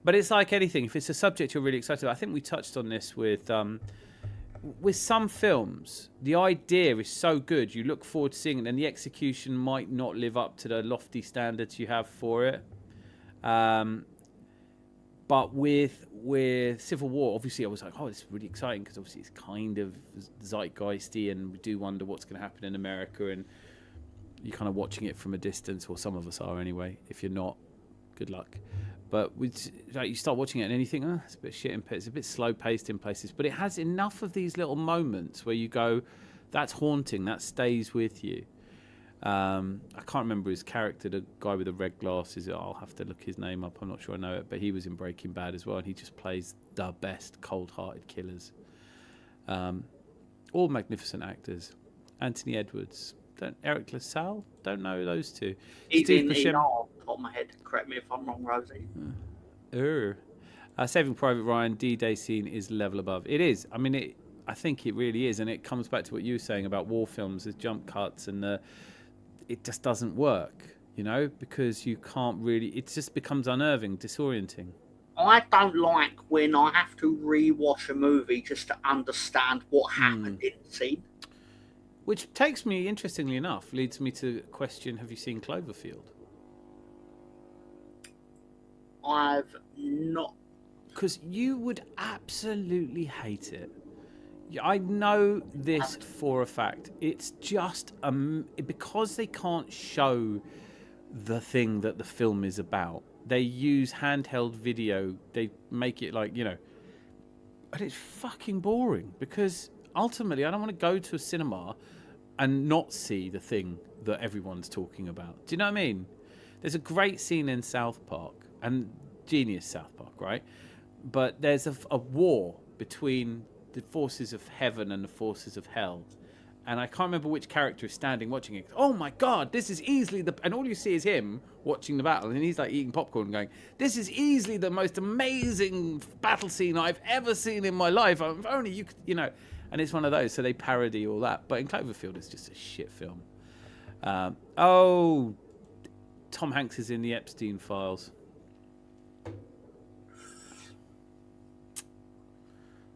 But it's like anything. If it's a subject you're really excited about, I think we touched on this with with some films, the idea is so good, you look forward to seeing it, and the execution might not live up to the lofty standards you have for it. But with Civil War, obviously, I was like, oh, it's really exciting because obviously it's kind of zeitgeisty, and we do wonder what's going to happen in America, and you're kind of watching it from a distance, or some of us are anyway. If you're not, good luck. But you start watching it and then you think, oh, it's a bit shit, it's a bit slow paced in places, but it has enough of these little moments where you go, that's haunting, that stays with you. I can't remember his character, the guy with the red glasses. I'll have to look his name up. I'm not sure I know it, but he was in Breaking Bad as well, and he just plays the best cold-hearted killers. All magnificent actors. Anthony Edwards, Eric LaSalle, don't know those two. Steve Buscemi, top of my head. Correct me if I'm wrong, Rosie. Saving Private Ryan, D-Day scene is level above. It is. I mean, I think it really is, and it comes back to what you were saying about war films, the jump cuts, and it just doesn't work, because you can't really. It just becomes unnerving, disorienting. I don't like when I have to rewatch a movie just to understand what happened in the scene. Which takes me, interestingly enough, leads me to question: have you seen Cloverfield? I've not. Because you would absolutely hate it. I know this for a fact. It's just because they can't show the thing that the film is about. They use handheld video. They make it like, and it's fucking boring, because ultimately I don't want to go to a cinema and not see the thing that everyone's talking about. Do you know what I mean? There's a great scene in South Park, and genius South Park, right? But there's a war between the forces of heaven and the forces of hell, and I can't remember which character is standing watching it. Oh my god, this is easily and all you see is him watching the battle, and he's like eating popcorn and going, this is easily the most amazing battle scene I've ever seen in my life. If only you could, and it's one of those. So they parody all that, but in Cloverfield it's just a shit film. Tom Hanks is in the Epstein files.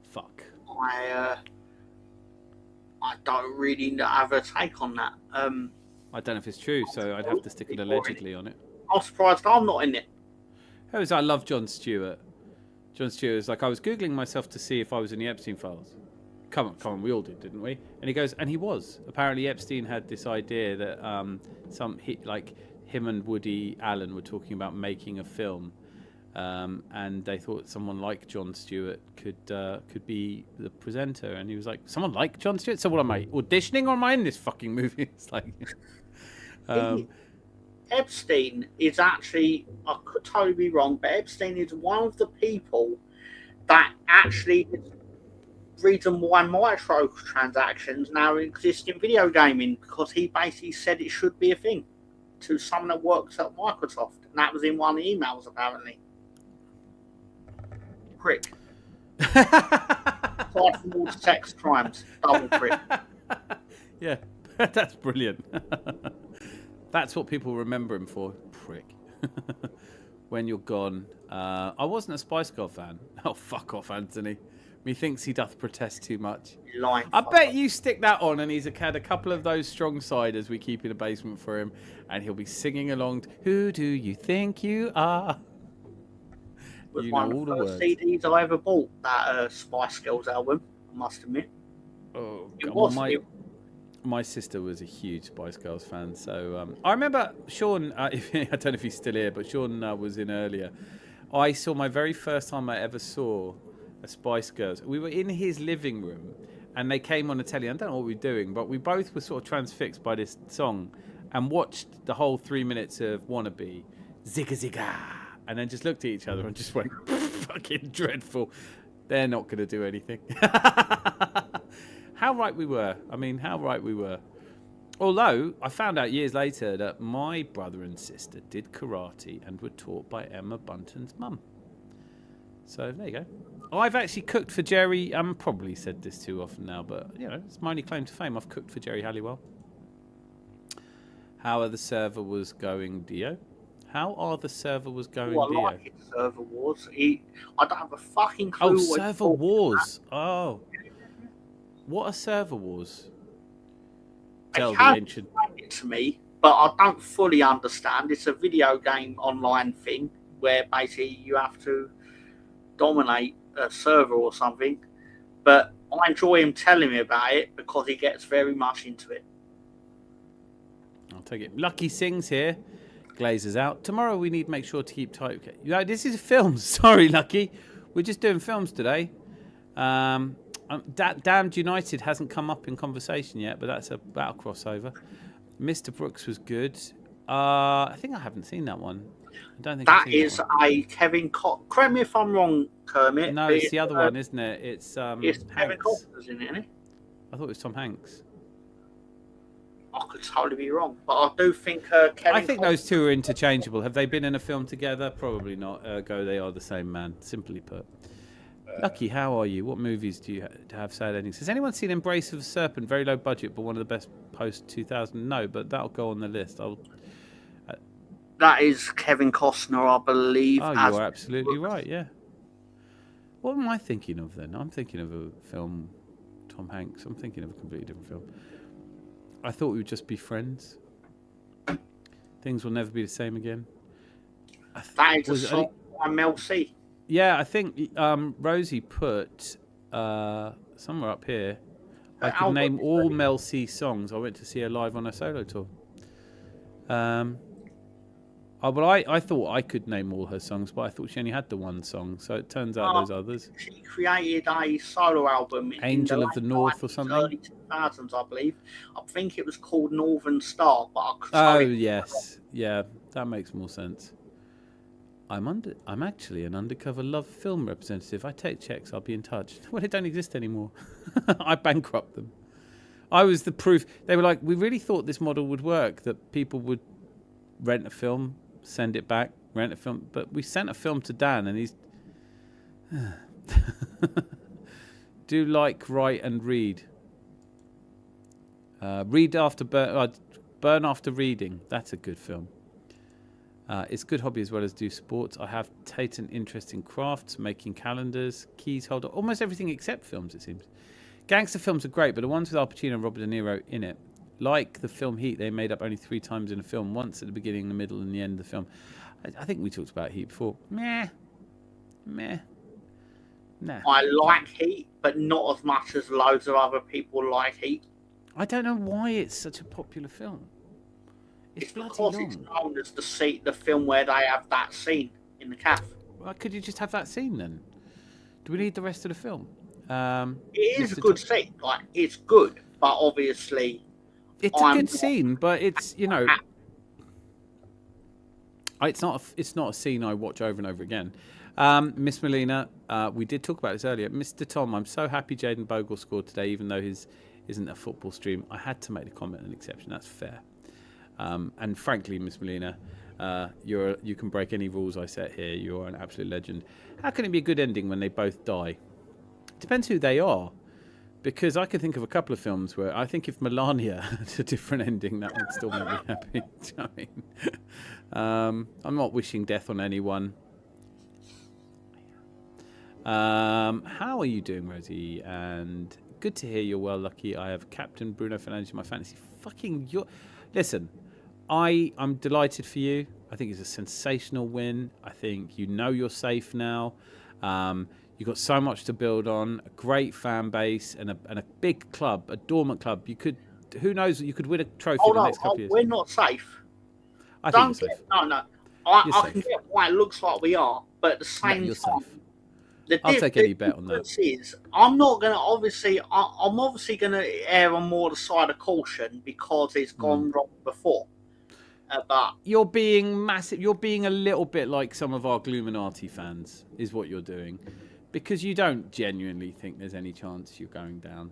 Fuck. I don't really have a take on that. I don't know if it's true, so I'd have to stick an allegedly on it. I'm surprised I'm not in it. I love Jon Stewart. Jon Stewart is like, I was Googling myself to see if I was in the Epstein files. Come on, we all did, didn't we? And he goes, and he was. Apparently Epstein had this idea that him and Woody Allen were talking about making a film. And they thought someone like Jon Stewart could be the presenter, and he was like, "Someone like Jon Stewart? So what am I auditioning, or am I in this fucking movie?" It's like, Epstein is actually, I could totally be wrong, but Epstein is one of the people that actually is the reason why microtransactions now exist in video gaming, because he basically said it should be a thing to someone that works at Microsoft, and that was in one of the emails apparently. Prick. Apart from all the sex crimes, double prick. Yeah, that's brilliant. That's what people remember him for, prick. When you're gone. I wasn't a Spice Girl fan. Oh, fuck off, Anthony. Methinks he doth protest too much. I bet you stick that on, and he's had a couple of those strong ciders we keep in the basement for him, and he'll be singing along to Who Do You Think You Are? Was one of the first CDs I ever bought, that Spice Girls album, I must admit. Oh, God. My sister was a huge Spice Girls fan, so I remember Sean, I don't know if he's still here, but Sean was in earlier. I saw my very first time I ever saw a Spice Girls. We were in his living room, and they came on the telly. I don't know what we were doing, but we both were sort of transfixed by this song and watched the whole 3 minutes of Wannabe, Zigga Zigga, and then just looked at each other and just went, fucking dreadful. They're not going to do anything. How right we were. I mean, how right we were. Although, I found out years later that my brother and sister did karate and were taught by Emma Bunton's mum. So, there you go. I've actually cooked for Jerry. Probably said this too often now, but, it's my only claim to fame. I've cooked for Jerry Halliwell. How are the server was going, Dio? How are the server was going, Dio? I like it, server wars. I don't have a fucking clue. Oh, server wars. Oh. What are server wars? They Tell the have ancient. explained it to me, but I don't fully understand. It's a video game online thing where basically you have to dominate a server or something. But I enjoy him telling me about it because he gets very much into it. I'll take it. Lucky Sings here. Glazers out. Tomorrow we need to make sure to keep tight. This is films. Sorry, Lucky. We're just doing films today. Damned United hasn't come up in conversation yet, but that's a battle crossover. Mr. Brooks was good. I think I haven't seen that one. I don't think that is a Kevin Costner. Correct me if I'm wrong, Kermit. No, it's the other one, isn't it? It's Kevin Costner's in it, isn't it? I thought it was Tom Hanks. I could totally be wrong, but I do think Kevin. I think those two are interchangeable. Have they been in a film together? Probably not. Ergo, they are the same man. Simply put. Lucky, how are you? What movies do you have sad endings? Has anyone seen Embrace of the Serpent? Very low budget, but one of the best post 2000. No, but that'll go on the list. That is Kevin Costner, I believe. Oh, you are absolutely right. Yeah. What am I thinking of then? I'm thinking of a film, Tom Hanks. I'm thinking of a completely different film. I thought we would just be friends. Things will never be the same again. That is a song by Mel C. Yeah, I think Rosie put somewhere up here. I could name all Mel C songs. I went to see her live on a solo tour. But I thought I could name all her songs, but I thought she only had the one song. So it turns out there's others. She created a solo album, Angel of the North or something. Early 2000s, I believe. I think it was called Northern Star. But yes, yeah, that makes more sense. I'm actually an undercover love film representative. I take checks. I'll be in touch. Well, they don't exist anymore. I bankrupt them. I was the proof. They were like, we really thought this model would work, that people would rent a film, send it back, rent a film. But we sent a film to Dan, and he's do like, write, and read. Read after burn after reading. That's a good film. It's a good hobby as well as do sports. I have taken interest in crafts, making calendars, keys holder, almost everything except films, it seems. Gangster films are great, but the ones with Al Pacino and Robert De Niro in it, like the film Heat, they made up only 3 times in a film, once at the beginning, the middle, and the end of the film. I think we talked about Heat before. Meh. Nah. I like Heat, but not as much as loads of other people like Heat. I don't know why it's such a popular film. It's because it's known as the film where they have that scene in the cafe. Well, could you just have that scene then? Do we need the rest of the film? It is a good scene. Like, it's good, but obviously... It's a good scene, but it's, you know... It's not a scene I watch over and over again. Miss Melina, we did talk about this earlier. Mr. Tom, I'm so happy Jaden Bogle scored today, even though his isn't a football stream. I had to make the comment an exception. That's fair. And frankly, Miss Melina, you can break any rules I set here. You're an absolute legend. How can it be a good ending when they both die? Depends who they are. Because I can think of a couple of films where I think if Melania had a different ending, that would still make me happy. I'm not wishing death on anyone. How are you doing, Rosie? And good to hear you're well, Lucky. I have Captain Bruno Fernandes in my fantasy. Listen, I'm delighted for you. I think it's a sensational win. I think you're safe now. You've got so much to build on, a great fan base, and a big club, a dormant club. Who knows, you could win a trophy in the next couple of years. We're not safe. I think you're safe. No. I can get why it looks like we are, but at the same time, I'll take any bet on that. I'm not going to, obviously, I'm obviously going to err on more the side of caution because it's gone wrong before. But you're being massive. You're being a little bit like some of our Gluminati fans, is what you're doing. Because you don't genuinely think there's any chance you're going down.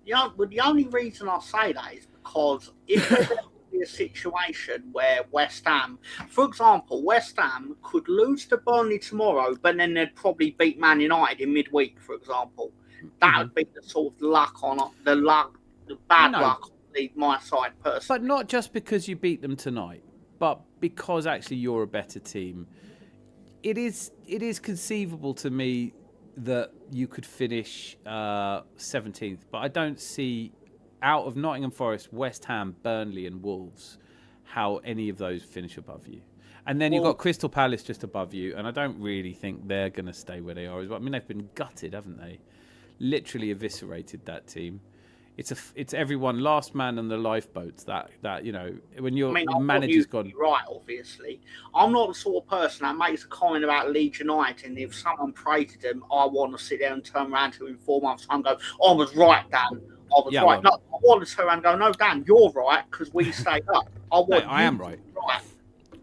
Yeah, but the only reason I say that is because if there's be a situation where West Ham, for example, West Ham could lose to Burnley tomorrow, but then they'd probably beat Man United in midweek, for example. That would be the sort of luck, the bad luck on my side personally. But not just because you beat them tonight, but because actually you're a better team. It is conceivable to me that you could finish 17th, but I don't see, out of Nottingham Forest, West Ham, Burnley, and Wolves, how any of those finish above you. And then you've got Crystal Palace just above you, and I don't really think they're going to stay where they are as well. I mean, they've been gutted, haven't they? Literally eviscerated that team. It's everyone, last man on the lifeboats. That when your manager's gone. Right, obviously, I'm not the sort of person that makes a comment about Leeds United, and if someone praised them, I want to sit there and turn around to him in 4 months' time and go, "I was right, Dan. I was right." Well, no, I want to turn around and go, "No, Dan, you're right because we stayed up." I am right. Right.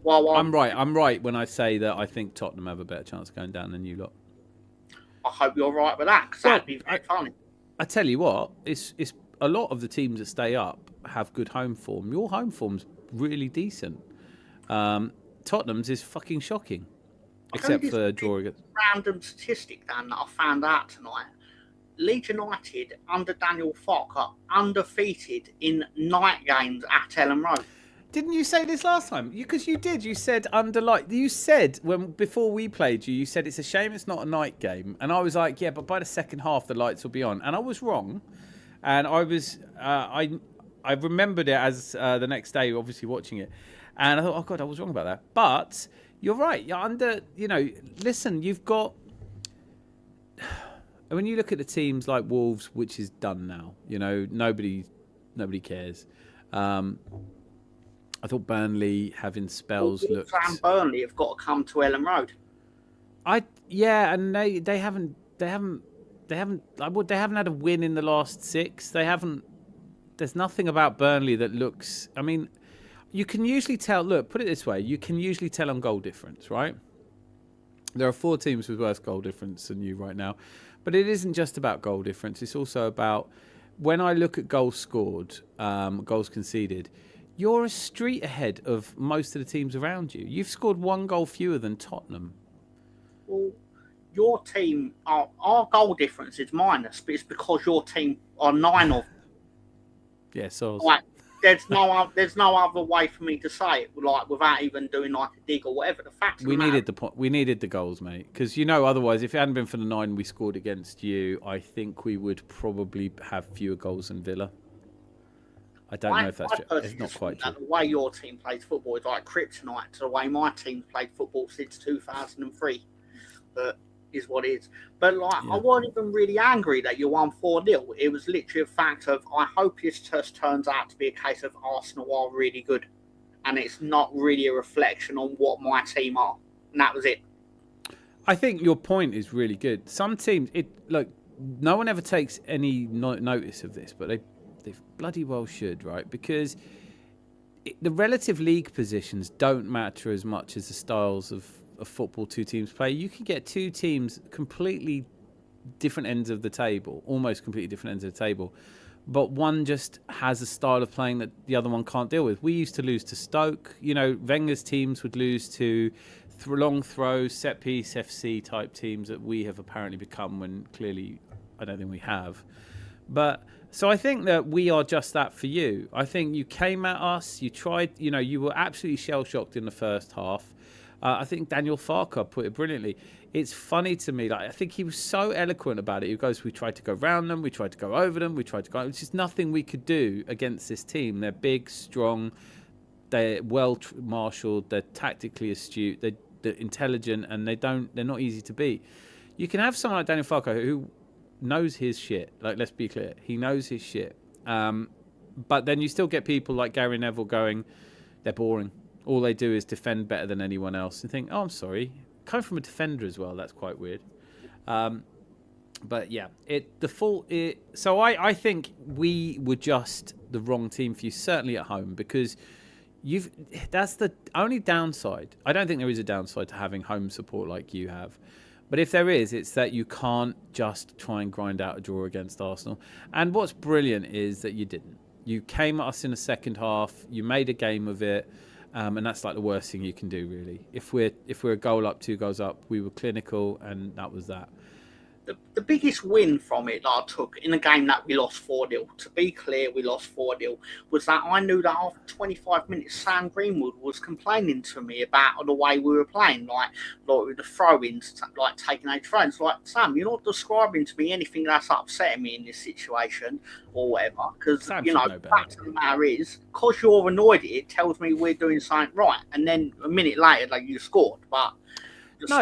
Well, I'm right. I'm right when I say that I think Tottenham have a better chance of going down than you lot. I hope you're right with that, because that'd be very funny. I tell you what, it's a lot of the teams that stay up have good home form. Your home form's really decent. Tottenham's is fucking shocking, except for draw against. Random statistic, Dan, that I found out tonight. Leeds United under Daniel Farke are undefeated in night games at Ellen Road. Didn't you say this last time? Because you did. You said You said before we played you said it's a shame it's not a night game, and I was like, yeah, but by the second half the lights will be on, and I was wrong, and I was I remembered it as the next day, obviously watching it, and I thought, oh god, I was wrong about that. But you're right. You're listen, you've got. When you look at the teams like Wolves, which is done now, nobody cares. I thought Burnley having spells looked. And Burnley have got to come to Ellen Road. And they haven't had a win in the last 6. They haven't. There's nothing about Burnley that looks. I mean, you can usually tell. Look, put it this way: you can usually tell on goal difference, right? There are 4 teams with worse goal difference than you right now, but it isn't just about goal difference. It's also about when I look at goals scored, goals conceded. You're a street ahead of most of the teams around you. You've scored 1 goal fewer than Tottenham. Well, your team, our goal difference is minus, but it's because your team are 9 of. Yeah, so. Like, there's no other way for me to say it, like without even doing like a dig or whatever. The fact we needed the goals, mate, because otherwise, if it hadn't been for the 9 we scored against you, I think we would probably have fewer goals than Villa. I don't know if that's true. It's not quite true. The way your team plays football is like kryptonite to the way my team's played football since 2003. But is what it is. But I wasn't even really angry that you won 4-0. It was literally a fact of, I hope this just turns out to be a case of Arsenal are really good. And it's not really a reflection on what my team are. And that was it. I think your point is really good. Some teams, no one ever takes any notice of this, but they bloody well should, right? Because the relative league positions don't matter as much as the styles of football 2 teams play. You can get 2 teams completely different ends of the table, almost completely different ends of the table, but one just has a style of playing that the other one can't deal with. We used to lose to Stoke. Wenger's teams would lose to long throws, set piece, FC type teams that we have apparently become, when clearly I don't think we have. But so I think that we are just that for you. I think you came at us, you tried, you were absolutely shell-shocked in the first half. I think Daniel Farke put it brilliantly. It's funny to me, I think he was so eloquent about it. He goes, we tried to go round them, we tried to go over them, it's just nothing we could do against this team. They're big, strong, they're well-marshalled, they're tactically astute, they're intelligent, and they're not easy to beat. You can have someone like Daniel Farke who knows his shit. Let's be clear. He knows his shit. But then you still get people like Gary Neville going, they're boring. All they do is defend better than anyone else. And think, oh, I'm sorry. Coming from a defender as well, that's quite weird. But yeah, so I think we were just the wrong team for you, certainly at home, because that's the only downside. I don't think there is a downside to having home support like you have. But if there is, it's that you can't just try and grind out a draw against Arsenal. And what's brilliant is that you didn't. You came at us in the second half. You made a game of it. And that's the worst thing you can do, really. If we're a goal up, 2 goals up, we were clinical, and that was that. the biggest win from it that I took in a game that we lost 4-0, to be clear, we lost 4-0, was that I knew that after 25 minutes, Sam Greenwood was complaining to me about the way we were playing, like with the throw-ins, like taking out throw-ins. Like, Sam, you're not describing to me anything that's upsetting me in this situation or whatever, because, the fact of the matter is, because you're annoyed at it, tells me we're doing something right. And then a minute later, like, you scored, but... No,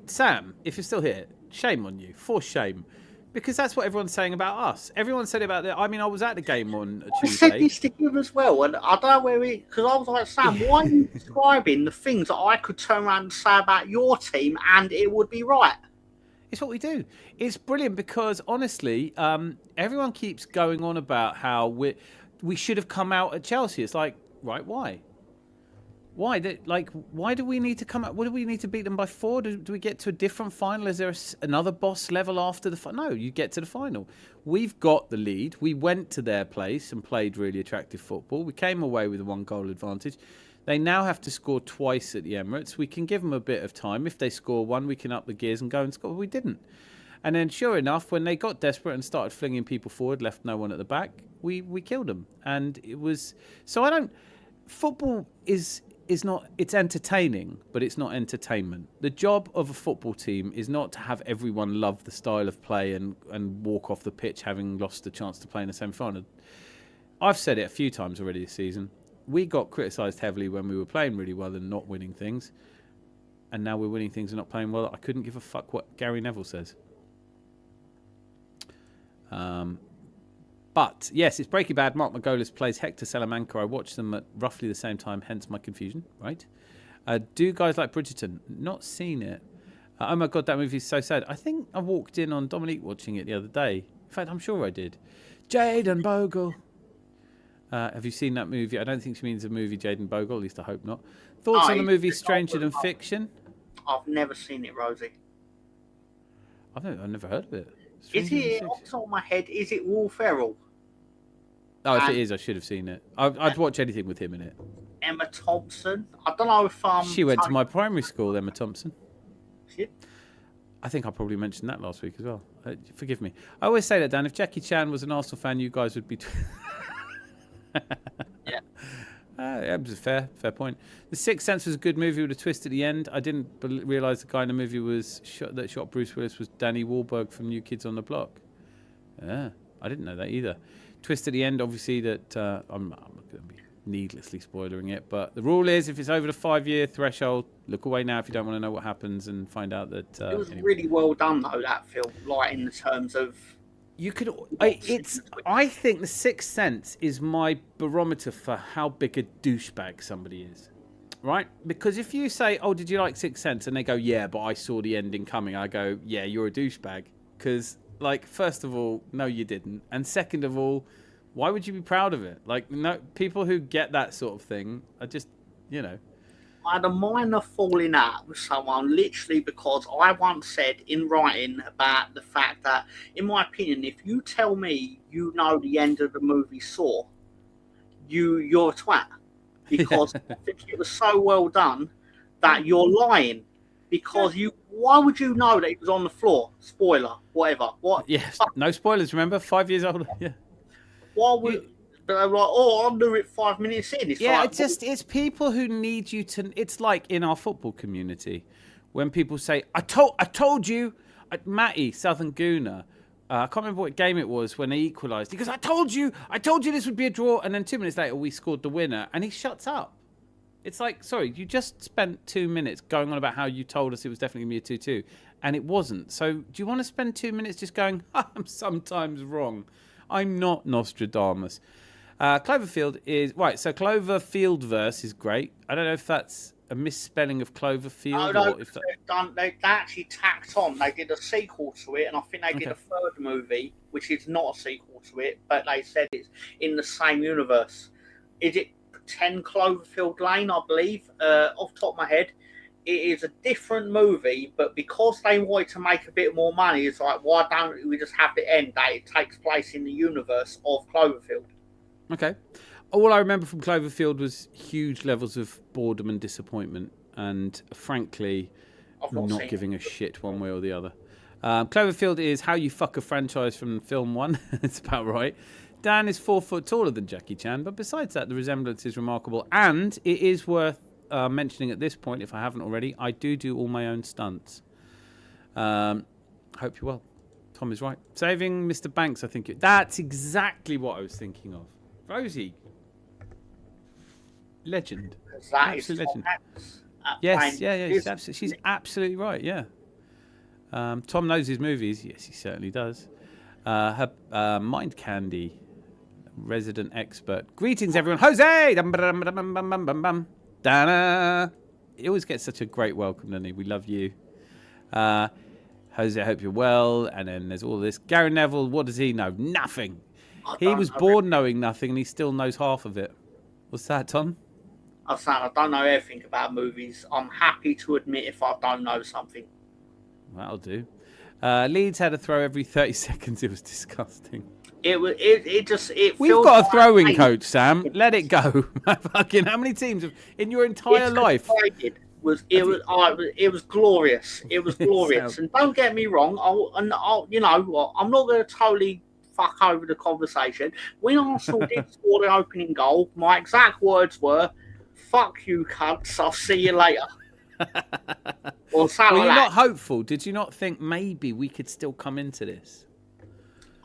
Sam, if you're still here, shame on you, for shame, because that's what everyone's saying about us. Everyone said about that. I mean, I was at the game on Tuesday. I said this to him as well, and I don't know where because I was like, Sam, why are you describing the things that I could turn around and say about your team, and it would be right? It's what we do. It's brilliant because honestly, everyone keeps going on about how we should have come out at Chelsea. It's like, right, why? Why? Why do we need to come out? What do we need to beat them by 4? Do we get to a different final? Is there another boss level after the final? No, you get to the final. We've got the lead. We went to their place and played really attractive football. We came away with a 1-goal advantage. They now have to score twice at the Emirates. We can give them a bit of time. If they score 1, we can up the gears and go and score. We didn't. And then sure enough, when they got desperate and started flinging people forward, left no one at the back, we killed them. And it was... So I don't... Football is not, it's entertaining, but it's not entertainment. The job of a football team is not to have everyone love the style of play and walk off the pitch having lost the chance to play in a semi-final. I've said it a few times already this season. We got criticised heavily when we were playing really well and not winning things. And now we're winning things and not playing well. I couldn't give a fuck what Gary Neville says. But, yes, it's Breaking Bad. Mark Margolis plays Hector Salamanca. I watched them at roughly the same time, hence my confusion, right? Do guys like Bridgerton? Not seen it. Oh, my God, that movie's so sad. I think I walked in on Dominique watching it the other day. In fact, I'm sure I did. Jade and Bogle. Have you seen that movie? I don't think she means the movie Jade and Bogle, at least I hope not. Thoughts on the movie Stranger Than Fiction? I've never seen it, Rosie. I've never heard of it. Is it, off the top of my head, is it Will Ferrell? Oh, if it is, I should have seen it. I'd watch anything with him in it. Emma Thompson? I don't know if... She went to my primary school, Emma Thompson. She? I think I probably mentioned that last week as well. Forgive me. I always say that, Dan. If Jackie Chan was an Arsenal fan, you guys would be... Yeah. That was a fair point. The Sixth Sense was a good movie with a twist at the end. I didn't realise the guy in the movie that shot Bruce Willis was Danny Wahlberg from New Kids on the Block. Yeah, I didn't know that either. Twist at the end, obviously, that I'm not going to be needlessly spoilering it, but the rule is if it's over the 5-year threshold, look away now if you don't want to know what happens and find out that... it was really well done, though, that film, like in the terms of... You could. I think The Sixth Sense is my barometer for how big a douchebag somebody is, right? Because if you say, "Oh, did you like Sixth Sense?" and they go, "Yeah, but I saw the ending coming," I go, "Yeah, you're a douchebag." Because, like, first of all, no, you didn't, and second of all, why would you be proud of it? Like, no, people who get that sort of thing are just, I had a minor falling out with someone literally because I once said in writing about the fact that, in my opinion, if you tell me you know the end of the movie Saw, you're a twat. Because I think it was so well done that you're lying. Because why would you know that it was on the floor? Spoiler, whatever. What? Yes, no spoilers, remember? 5 years old. Yeah. Why would... But I'm like, I knew it 5 minutes in. It's people who need you to. It's like in our football community, when people say, "I told you," Matty Southern Gooner. I can't remember what game it was when they equalised. He goes, "I told you this would be a draw," and then 2 minutes later we scored the winner, and he shuts up. It's like, sorry, you just spent 2 minutes going on about how you told us it was definitely going to be a 2-2, and it wasn't. So do you want to spend 2 minutes just going, "I'm sometimes wrong. I'm not Nostradamus." Cloverfield is right. So Cloverfieldverse is great. I don't know if that's a misspelling of Cloverfield. No, they actually tacked on. They did a sequel to it, and I think they did a third movie, which is not a sequel to it, but they said it's in the same universe. Is it 10 Cloverfield Lane? I believe, off the top of my head. It is a different movie, but because they wanted to make a bit more money, it's like, why don't we just have the end that it takes place in the universe of Cloverfield? Okay. All I remember from Cloverfield was huge levels of boredom and disappointment, and frankly, not giving a shit one way or the other. Cloverfield is how you fuck a franchise from film one. It's about right. Dan is 4 foot taller than Jackie Chan, but besides that, the resemblance is remarkable. And it is worth mentioning at this point, if I haven't already, I do all my own stunts. Hope you're well. Tom is right. Saving Mr. Banks, I think. That's exactly what I was thinking of. Rosie. Legend. Absolute legend. Yes, yeah. She's absolutely right, yeah. Tom knows his movies. Yes, he certainly does. Her Mindcandy, resident expert. Greetings, everyone. Jose! Dana! He always gets such a great welcome, doesn't he? We love you. Jose, I hope you're well. And then there's all this. Gary Neville, what does he know? Nothing. He was born knowing nothing, and he still knows half of it. What's that, Tom? I'm saying I don't know everything about movies. I'm happy to admit if I don't know something. That'll do. Leeds had a throw every 30 seconds. It was disgusting. It We've got a throwing coach, Sam. Let it go. Fucking how many teams in your entire life? It was glorious. It was glorious. And don't get me wrong. I'm not going to totally fuck over the conversation. When Arsenal did score the opening goal, my exact words were, "Fuck you, cunts. I'll see you later." Were you not hopeful? Did you not think maybe we could still come into this?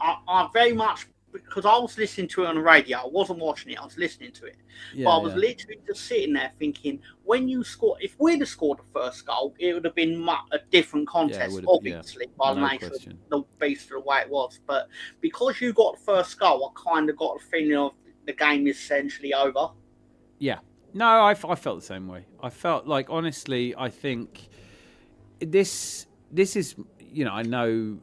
I very much, because I was listening to it on the radio. I wasn't watching it. I was listening to it. Yeah, but I was literally just sitting there thinking, when you score, if we'd have scored the first goal, it would have been a different contest, obviously, by the nature of the beast of the way it was. But because you got the first goal, I kind of got the feeling of the game is essentially over. Yeah. No, I felt the same way. I felt like, honestly, I think this is, I know,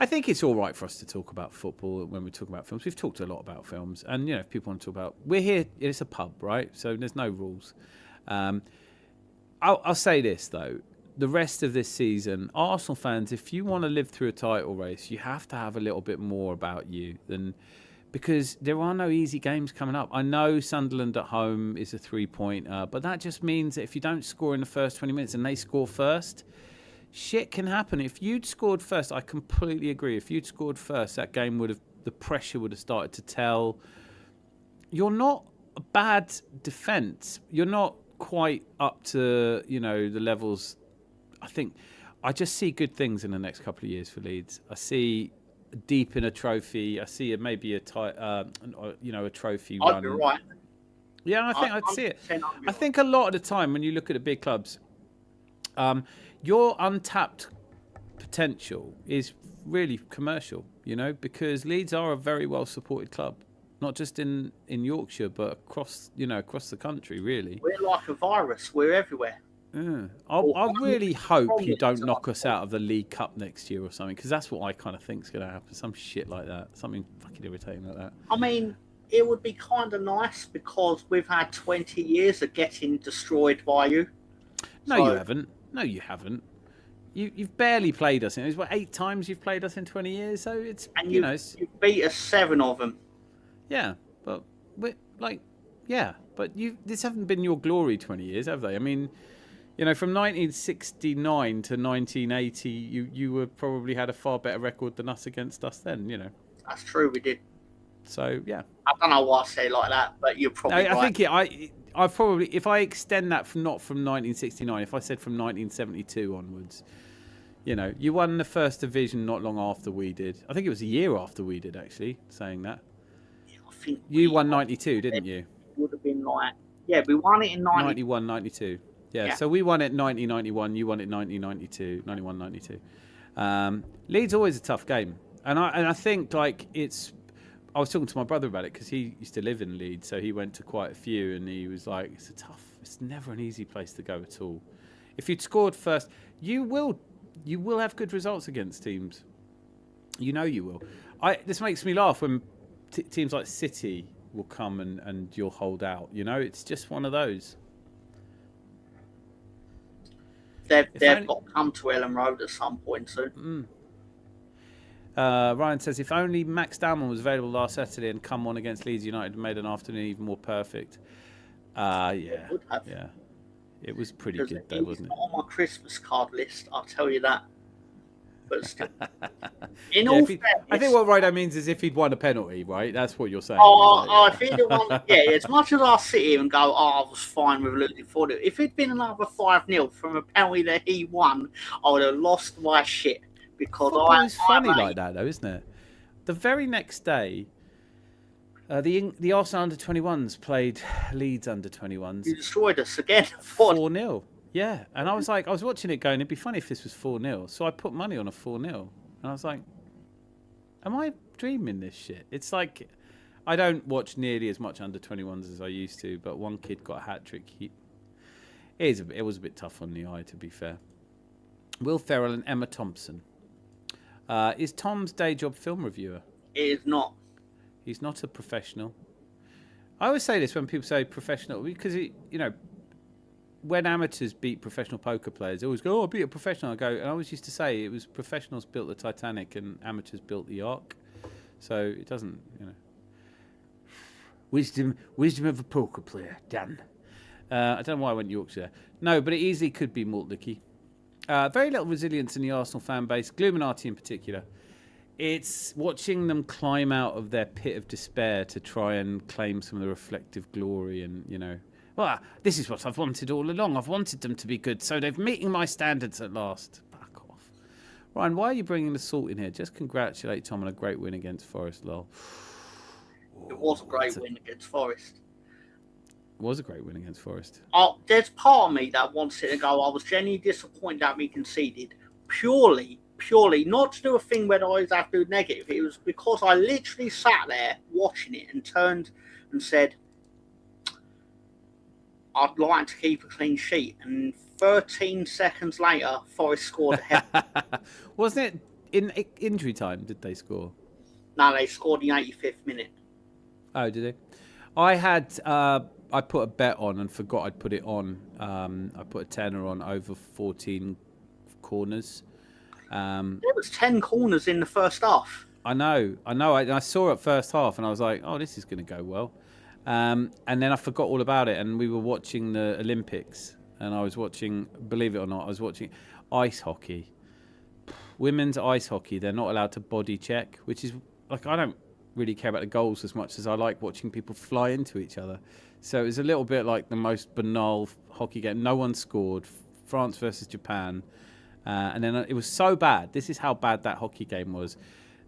I think it's all right for us to talk about football when we talk about films. We've talked a lot about films. And, if people want to talk about, we're here, it's a pub, right? So there's no rules. I'll say this, though. The rest of this season, Arsenal fans, if you want to live through a title race, you have to have a little bit more about you than... Because there are no easy games coming up. I know Sunderland at home is a 3-pointer, but that just means that if you don't score in the first 20 minutes and they score first, shit can happen. If you'd scored first, I completely agree. If you'd scored first, that game the pressure would have started to tell. You're not a bad defence. You're not quite up to, the levels. I just see good things in the next couple of years for Leeds. I see deep in a trophy. I see maybe a trophy run. I'd be right. Yeah, I think I'd see it. I think a lot of the time when you look at the big clubs, your untapped potential is really commercial, because Leeds are a very well supported club, not just in Yorkshire, but across the country, really. We're like a virus. We're everywhere. Yeah. I really hope you don't knock us out of the League Cup next year or something, because that's what I kind of think is going to happen. Some shit like that. Something fucking irritating like that. I mean, it would be kind of nice because we've had 20 years of getting destroyed by you. No, you haven't. No, you haven't. You've barely played us. It's 8 times you've played us in 20 years, so it's... And you beat us 7 of them. Yeah, but this haven't been your glory 20 years, have they? I mean... from 1969 to 1980, you probably had a far better record than us against us then, That's true, we did. So, yeah. I don't know why I say it like that, but you're probably right. I think I probably, if I extend that not from 1969, if I said from 1972 onwards, you won the first division not long after we did. I think it was a year after we did, actually, saying that. Yeah, I think you won 92, didn't you? Would have been like, we won it in 91, 92. Yeah, so we won it 1991, you won it 1992, 91, 92. Leeds always a tough game. And I think, I was talking to my brother about it because he used to live in Leeds, so he went to quite a few, and he was like, it's never an easy place to go at all. If you'd scored first, you will have good results against teams. You will. This makes me laugh when teams like City will come and you'll hold out. It's just one of those. They've got to come to Ellen Road at some point soon. Ryan says, if only Max Dalman was available last Saturday and come on against Leeds United and made an afternoon even more perfect. Yeah. It was pretty good though, wasn't it? Not on my Christmas card list, I'll tell you that. but still. In all fairness, I think what Rido means is if he'd won a penalty, right? That's what you're saying. If he'd have won, as much as I sit here and go, I was fine with losing 4-0, if it'd been another 5-0 from a penalty that he won, I would have lost my shit. Because it's funny like that, though, isn't it? The very next day, the Arsenal under-21s played Leeds under-21s. You destroyed us again. 4-0. Yeah, and I was watching it going, it'd be funny if this was 4-0. So I put money on a 4-0. And I was like, am I dreaming this shit? It's like, I don't watch nearly as much under-21s as I used to, but one kid got a hat-trick. It was a bit tough on the eye, to be fair. Will Ferrell and Emma Thompson. Is Tom's day job film reviewer? It is not. He's not a professional. I always say this when people say professional, because, when amateurs beat professional poker players, they always go, I beat a professional. And I always used to say it was professionals built the Titanic and amateurs built the Ark. So it doesn't, Wisdom of a poker player, Dan. I don't know why I went Yorkshire. No, but it easily could be Mortlicky. Very little resilience in the Arsenal fan base, Gluminati in particular. It's watching them climb out of their pit of despair to try and claim some of the reflective glory and, well, this is what I've wanted all along. I've wanted them to be good, so they're meeting my standards at last. Back off. Ryan, why are you bringing the salt in here? Just congratulate Tom on a great win against Forest, lol. It was a great win against Forest. It was a great win against Forest. There's part of me that wants it to go, I was genuinely disappointed that we conceded. Purely, not to do a thing where I always have to do negative. It was because I literally sat there watching it and turned and said, I'd like to keep a clean sheet. And 13 seconds later, Forest scored ahead. Wasn't it in injury time, did they score? No, they scored in the 85th minute. Oh, did they? I put a bet on and forgot I'd put it on. I put a tenner on over 14 corners. There was 10 corners in the first half. I know. I saw it first half and I was like, oh, this is going to go well. And then I forgot all about it, and we were watching the Olympics, and I was watching, believe it or not, ice hockey. Women's ice hockey, they're not allowed to body check, which is, I don't really care about the goals as much as I like watching people fly into each other. So it was a little bit like the most banal hockey game. No one scored. France versus Japan. And then it was so bad. This is how bad that hockey game was,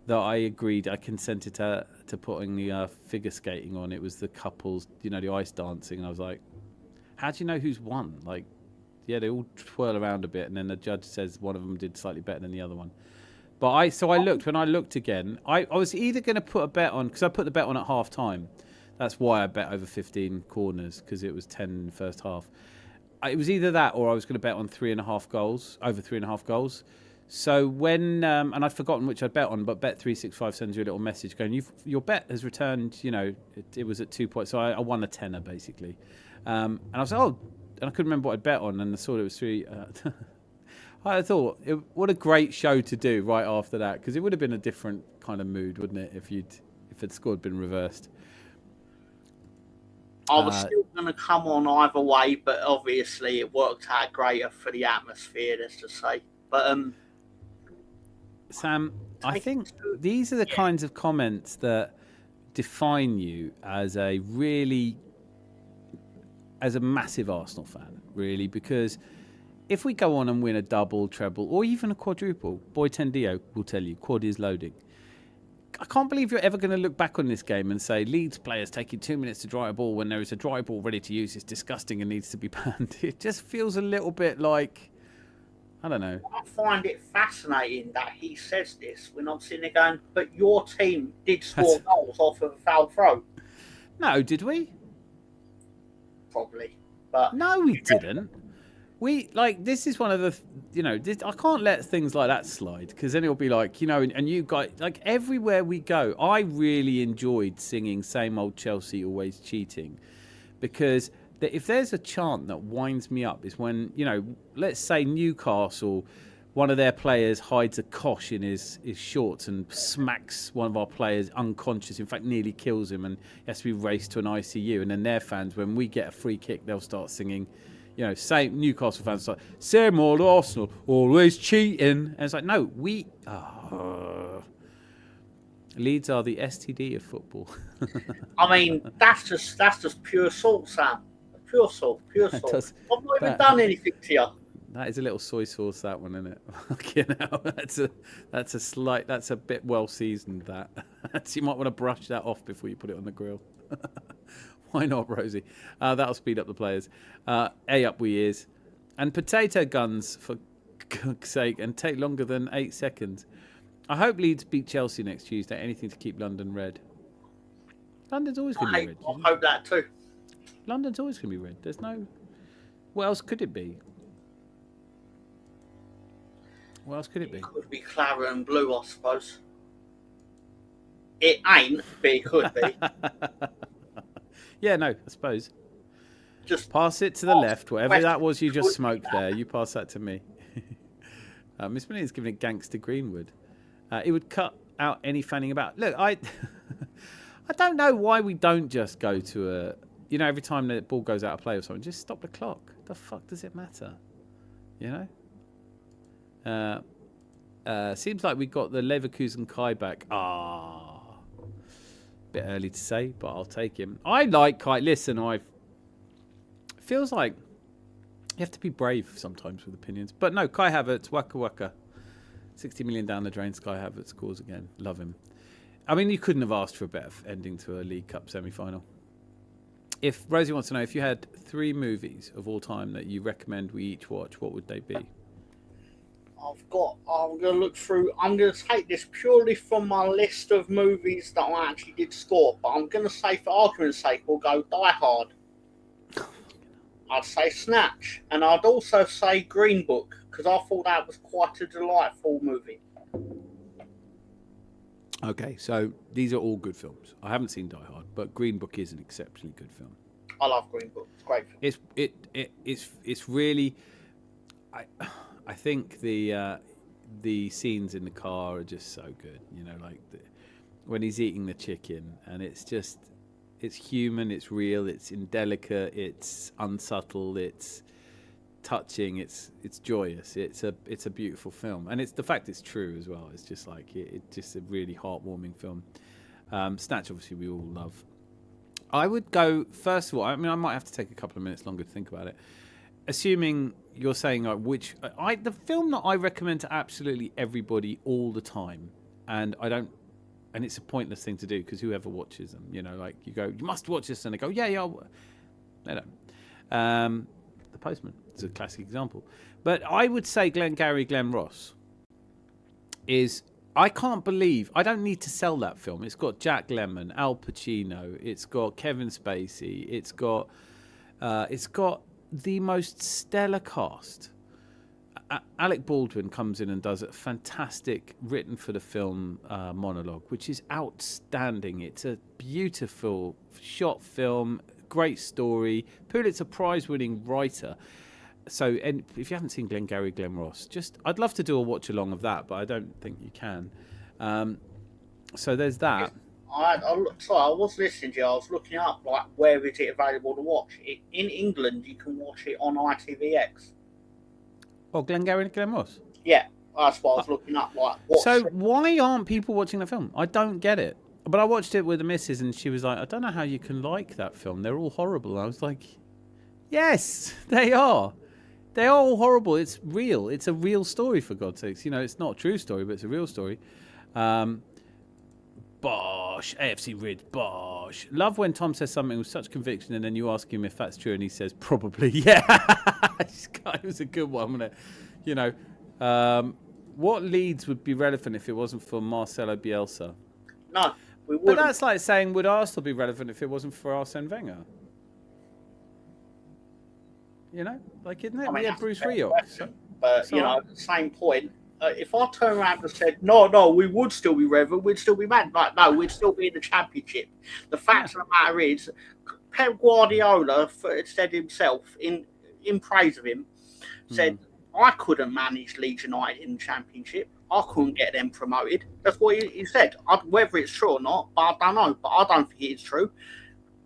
that I agreed. I consented to putting the figure skating on. It was the couples, the ice dancing. And I was like, how do you know who's won? They all twirl around a bit. And then the judge says one of them did slightly better than the other one. But when I looked again, I was either going to put a bet on, because I put the bet on at half time. That's why I bet over 15 corners, because it was 10 in the first half. It was either that or I was going to bet on 3.5 goals, over 3.5 goals. So when, and I'd forgotten which I'd bet on, but Bet365 sends you a little message going, your bet has returned, it was at 2 points. So I won a tenner, basically. And I was like, and I couldn't remember what I'd bet on, and I saw it was 3. I thought, what a great show to do right after that, because it would have been a different kind of mood, wouldn't it, if the score had been reversed. I was still going to come on either way, but obviously it worked out greater for the atmosphere, let's just say. But Sam, I think these are the kinds of comments that define you as a massive Arsenal fan, really, because if we go on and win a double, treble, or even a quadruple, Boy Tendio will tell you, quad is loading. I can't believe you're ever going to look back on this game and say Leeds players taking 2 minutes to dry a ball when there is a dry ball ready to use is disgusting and needs to be banned. It just feels a little bit like, I don't know. I find it fascinating that he says this when I'm sitting there going, but your team did score goals off of a foul throw. No, did we? Probably. But no, we didn't. This is one of the, I can't let things like that slide, because then it'll be like, and you guys, everywhere we go, I really enjoyed singing Same Old Chelsea Always Cheating, because if there's a chant that winds me up is when, let's say Newcastle, one of their players hides a kosh in his shorts and smacks one of our players unconscious, in fact nearly kills him, and he has to be raced to an ICU, and then their fans, when we get a free kick, they'll start singing, You know, same Newcastle fans like same old Arsenal, always cheating. And it's like, no, Leeds are the STD of football. I mean, that's just pure salt, Sam. Pure salt. I've not even done anything to you. That is a little soy sauce, that one, isn't it? Fucking hell. That's a bit well seasoned, that. So you might want to brush that off before you put it on the grill. Why not, Rosie? That'll speed up the players. A up we is. And potato guns, for God's sake, and take longer than 8 seconds. I hope Leeds beat Chelsea next Tuesday. Anything to keep London red. London's always going to be red. I hope that too. London's always going to be red. There's no... What else could it be? What else could it be? It could be claret and blue, I suppose. It ain't, but it could be. Yeah, no, I suppose. Just pass it to the left, whatever that was you just smoked there. You pass that to me. Miss Milline's giving it gangster Greenwood. It would cut out any fanning about. Look, I don't know why we don't just go to a... You know, every time the ball goes out of play or something, just stop the clock. The fuck does it matter? You know? Seems like we got the Leverkusen Kai back. Bit early to say, but I'll take him. I like Kai. Listen, feels like you have to be brave sometimes with opinions. But no, Kai Havertz, waka. 60 million down the drain, Kai Havertz scores again. Love him. I mean, you couldn't have asked for a better ending to a League Cup semi-final. If Rosie wants to know, if you had 3 movies of all time that you recommend we each watch, what would they be? I'm going to look through. I'm going to take this purely from my list of movies that I actually did score. But I'm going to say, for argument's sake, we'll go Die Hard. I'd say Snatch. And I'd also say Green Book, because I thought that was quite a delightful movie. Okay, so these are all good films. I haven't seen Die Hard, but Green Book is an exceptionally good film. I love Green Book. It's great film. It's really... I think the scenes in the car are just so good. You know, like when he's eating the chicken, and it's human, it's real, it's indelicate, it's unsubtle, it's touching, it's joyous. It's a beautiful film, and it's the fact it's true as well. It's just like it's just a really heartwarming film. Snatch, obviously, we all love. I would go first of all. I mean, I might have to take a couple of minutes longer to think about it. Assuming you're saying the film that I recommend to absolutely everybody all the time, and it's a pointless thing to do because whoever watches them, you know, like you go, you must watch this, and they go, yeah, they don't. The Postman is a classic example, but I would say Glengarry Glen Ross is. I can't believe I don't need to sell that film. It's got Jack Lemmon, Al Pacino, it's got Kevin Spacey, it's got the most stellar cast. Alec Baldwin comes in and does a fantastic written for the film monologue, which is outstanding. It's a beautiful shot film, great story, Pulitzer Prize winning writer. So, and if you haven't seen Glengarry Glen Ross, I'd love to do a watch along of that, but I don't think you can. So there's that. I was listening to you. I was looking up like where is it available to watch. In England, you can watch it on ITVX. Oh, Glengarry Glen Ross. Yeah, that's what I was looking up. Like, so why aren't people watching the film? I don't get it. But I watched it with the missus, and she was like, "I don't know how you can like that film. They're all horrible." And I was like, "Yes, they are. They are all horrible. It's real. It's a real story, for God's sakes. You know, it's not a true story, but it's a real story." Bosh, AFC Ridge, bosh. Love when Tom says something with such conviction, and then you ask him if that's true, and he says, probably. Yeah. This guy was a good one, wasn't it? You know, what Leeds would be relevant if it wasn't for Marcelo Bielsa? No, we wouldn't. But that's like saying, would Arsenal be relevant if it wasn't for Arsene Wenger? You know, like, isn't it? We had Bruce Rioch. But, you know, at the same point, if I turn around and said, no, we would still be relevant, we'd still be mad. Like, no, we'd still be in the Championship. The fact of the matter is, Pep Guardiola said himself, in praise of him, said, I couldn't manage Leeds United in the Championship. I couldn't get them promoted. That's what he said. Whether it's true or not, but I don't know. But I don't think it's true.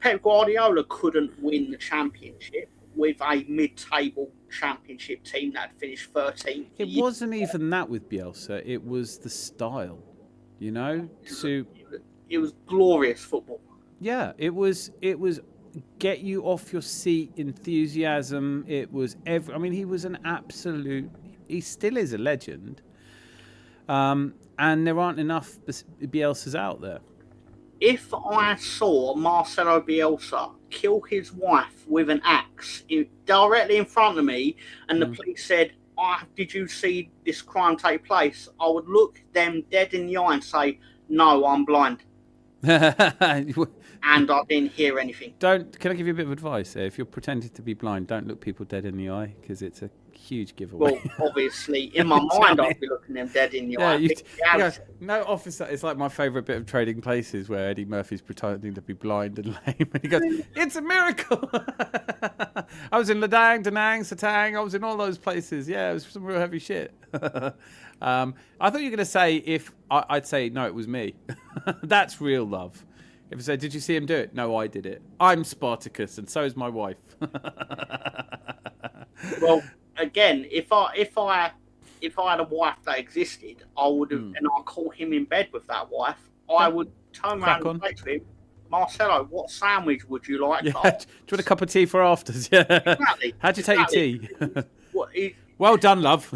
Pep Guardiola couldn't win the Championship. with a mid-table championship team that finished 13th. It wasn't even that with Bielsa. It was the style, you know. It was glorious football. Yeah, it was get you off your seat enthusiasm. It was I mean, he was an absolute. He still is a legend. And there aren't enough Bielsas out there. If I saw Marcelo Bielsa kill his wife with an axe directly in front of me, and the police said, "Did you see this crime take place?" I would look them dead in the eye and say, "No, I'm blind." And I didn't hear anything. Can I give you a bit of advice? If you're pretending to be blind, don't look people dead in the eye, because it's a huge giveaway. Well, obviously, in my mind, I'd be looking them dead in the eye. No, officer. It's like my favourite bit of Trading Places, where Eddie Murphy's pretending to be blind and lame, and he goes, "It's a miracle." I was in Ladang, Da Nang, Satang. I was in all those places. Yeah, it was some real heavy shit. I thought you were going to say I'd say no, it was me. That's real love. If I say, "Did you see him do it?" "No, I did it. I'm Spartacus, and so is my wife." Well, again, if I had a wife that existed, I would have, and I caught him in bed with that wife, I would turn around and say to him, "Marcelo, what sandwich would you like?" Yeah. Do you want a cup of tea for afters? Yeah. Exactly. How'd you take your tea? Well done, love.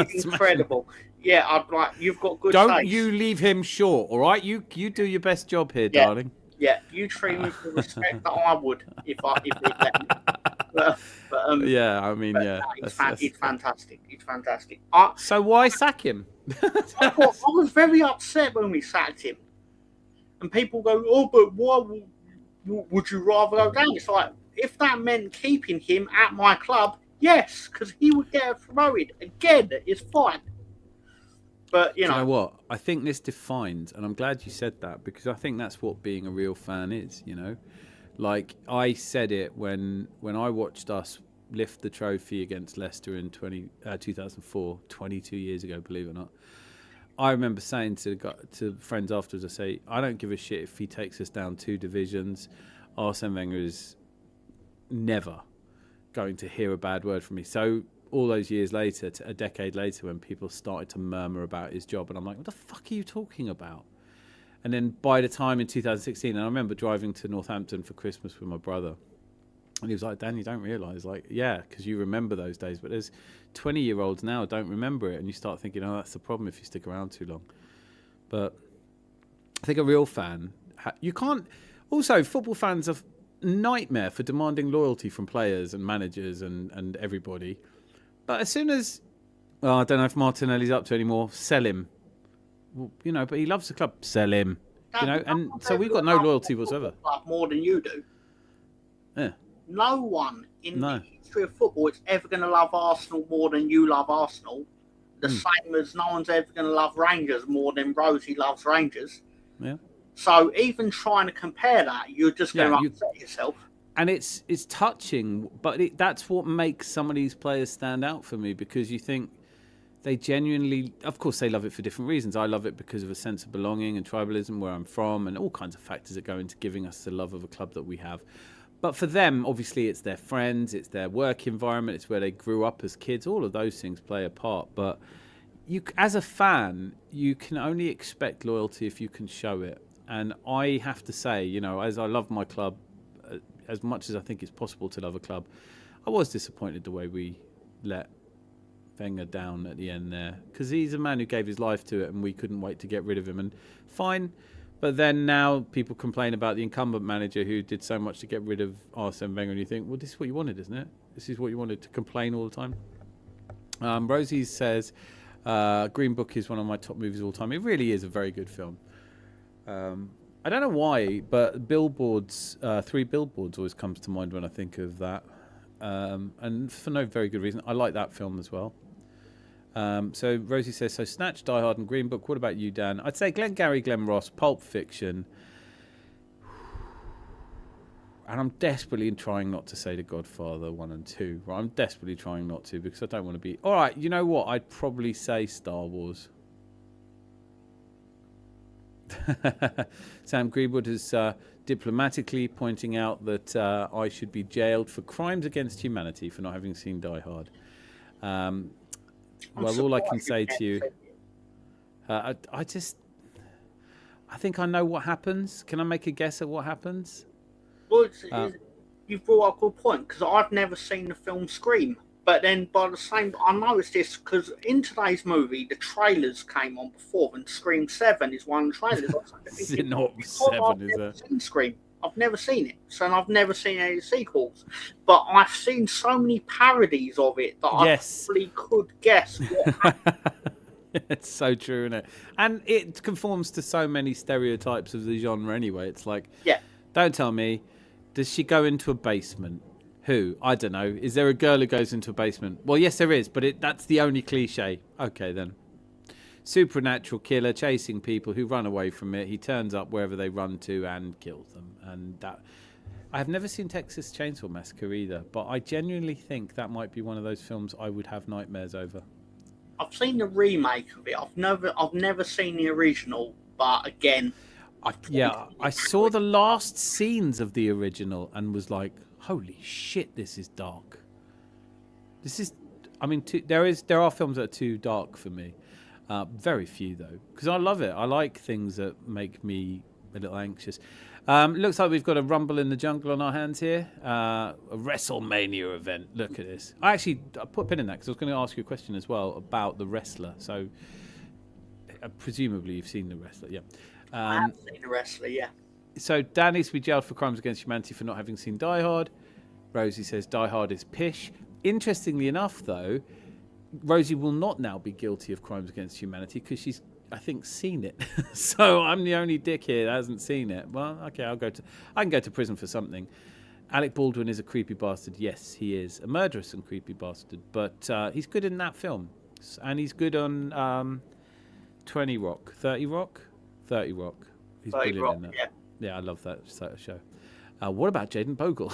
He's incredible. Yeah, I'd like. You've got good. Don't you leave him short, all right? You do your best job here, darling. Yeah, you treat me with the respect that I would if he'd let me. But, yeah, I mean, yeah. He's fantastic. He's fantastic. So why sack him? I was very upset when we sacked him. And people go, "Oh, but why would you rather go down?" It's like, if that meant keeping him at my club, yes, because he would get promoted. Again, it's fine. But, you know what? I think this defines, and I'm glad you said that, because I think that's what being a real fan is, you know? Like, I said it when I watched us lift the trophy against Leicester in 2004, 22 years ago, believe it or not. I remember saying to friends afterwards, I say, I don't give a shit if he takes us down 2 divisions. Arsene Wenger is never going to hear a bad word from me. So all those years later, a decade later, when people started to murmur about his job, and I'm like, what the fuck are you talking about? And then by the time in 2016, and I remember driving to Northampton for Christmas with my brother, and he was like, "Dan, you don't realise," like, yeah, because you remember those days, but there's 20-year-olds now don't remember it, and you start thinking, oh, that's the problem if you stick around too long. But I think a real fan, you can't. Also, football fans are nightmare for demanding loyalty from players and managers and everybody. But as soon as, I don't know if Martinelli's up to anymore, sell him. Well, you know, but he loves the club, sell him. You know, and so we've got no loyalty whatsoever. More than you do. Yeah. No one in the history of football is ever going to love Arsenal more than you love Arsenal. The same as no one's ever going to love Rangers more than Rosie loves Rangers. Yeah. So even trying to compare that, you're just going to upset yourself. And it's touching, but that's what makes some of these players stand out for me, because you think they genuinely, of course, they love it for different reasons. I love it because of a sense of belonging and tribalism, where I'm from, and all kinds of factors that go into giving us the love of a club that we have. But for them, obviously, it's their friends, it's their work environment, it's where they grew up as kids. All of those things play a part. But you, as a fan, you can only expect loyalty if you can show it. And I have to say, you know, as I love my club, as much as I think it's possible to love a club, I was disappointed the way we let Wenger down at the end there, because he's a man who gave his life to it, and we couldn't wait to get rid of him. And fine, but then now people complain about the incumbent manager who did so much to get rid of Arsene Wenger, and you think, well, this is what you wanted, isn't it? This is what you wanted, to complain all the time. Rosie says Green Book is one of my top movies of all time. It really is a very good film. I don't know why, but billboards, 3 Billboards always comes to mind when I think of that. And for no very good reason. I like that film as well. So Rosie says, so Snatch, Die Hard and Green Book. What about you, Dan? I'd say Glengarry Glen Ross, Pulp Fiction. And I'm desperately trying not to say The Godfather 1 and 2. Right? I'm desperately trying not to, because I don't want to be... All right, you know what? I'd probably say Star Wars. Sam Greenwood has diplomatically pointing out that I should be jailed for crimes against humanity for not having seen Die Hard. Well, all I can say to you, I think I know what happens. Can I make a guess at what happens? Well, you've brought up a good point, because I've never seen the film Scream. But then, by the same, I noticed this because in today's movie, the trailers came on before, and Scream 7 is one of the trailers. Is it not 7? Is it? Seen Scream. I've never seen it, so I've never seen any sequels. But I've seen so many parodies of it that I probably could guess what happened. It's so true, isn't it? And it conforms to so many stereotypes of the genre anyway. It's like, don't tell me, does she go into a basement? Who? I don't know. Is there a girl who goes into a basement? Well, yes, there is, but that's the only cliche. Okay, then. Supernatural killer chasing people who run away from it. He turns up wherever they run to and kills them. And that... I have never seen Texas Chainsaw Massacre either, but I genuinely think that might be one of those films I would have nightmares over. I've seen the remake of it. I've never seen the original, but again... I saw the last scenes of the original and was like, holy shit, this is dark. This is, I mean, there are films that are too dark for me. Very few though, because I love it. I like things that make me a little anxious. Looks like we've got a Rumble in the Jungle on our hands here. A WrestleMania event. Look at this. I put a pin in that because I was going to ask you a question as well about the wrestler. So presumably you've seen the wrestler, yeah. I have seen the wrestler, yeah. So Dan needs to be jailed for crimes against humanity for not having seen Die Hard. Rosie says Die Hard is pish. Interestingly enough, though, Rosie will not now be guilty of crimes against humanity because she's, I think, seen it. So I'm the only dick here that hasn't seen it. Well, okay, I can go to prison for something. Alec Baldwin is a creepy bastard. Yes, he is a murderous and creepy bastard, but he's good in that film, and he's good on 30 Rock. He's brilliant in that. Yeah, I love that show. What about Jaden Bogle?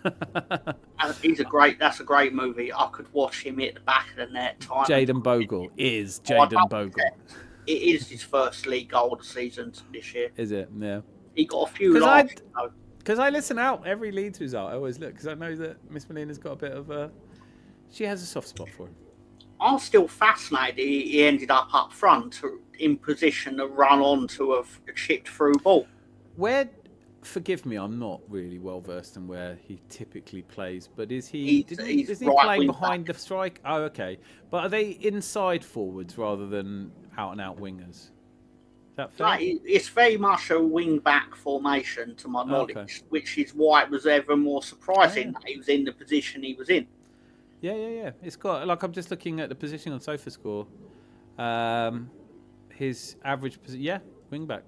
That's a great movie. I could watch him hit the back of the net. Jaden Bogle is Jaden Bogle. It is his first league goal of the season this year. Is it? Yeah. He got a few laughs. Because I listen out every Leeds result. I always look because I know that Miss Molina's got a bit of a... She has a soft spot for him. I'm still fascinated he ended up front in position to run onto a chipped through ball. Forgive me, I'm not really well versed in where he typically plays, but is he playing behind the strike? Oh, okay. But are they inside forwards rather than out and out wingers? Is that fair? It's very much a wing back formation to my knowledge, which is why it was ever more surprising that he was in the position he was in. Yeah. It's got, like, I'm just looking at the position on SofaScore. His average position, wing back.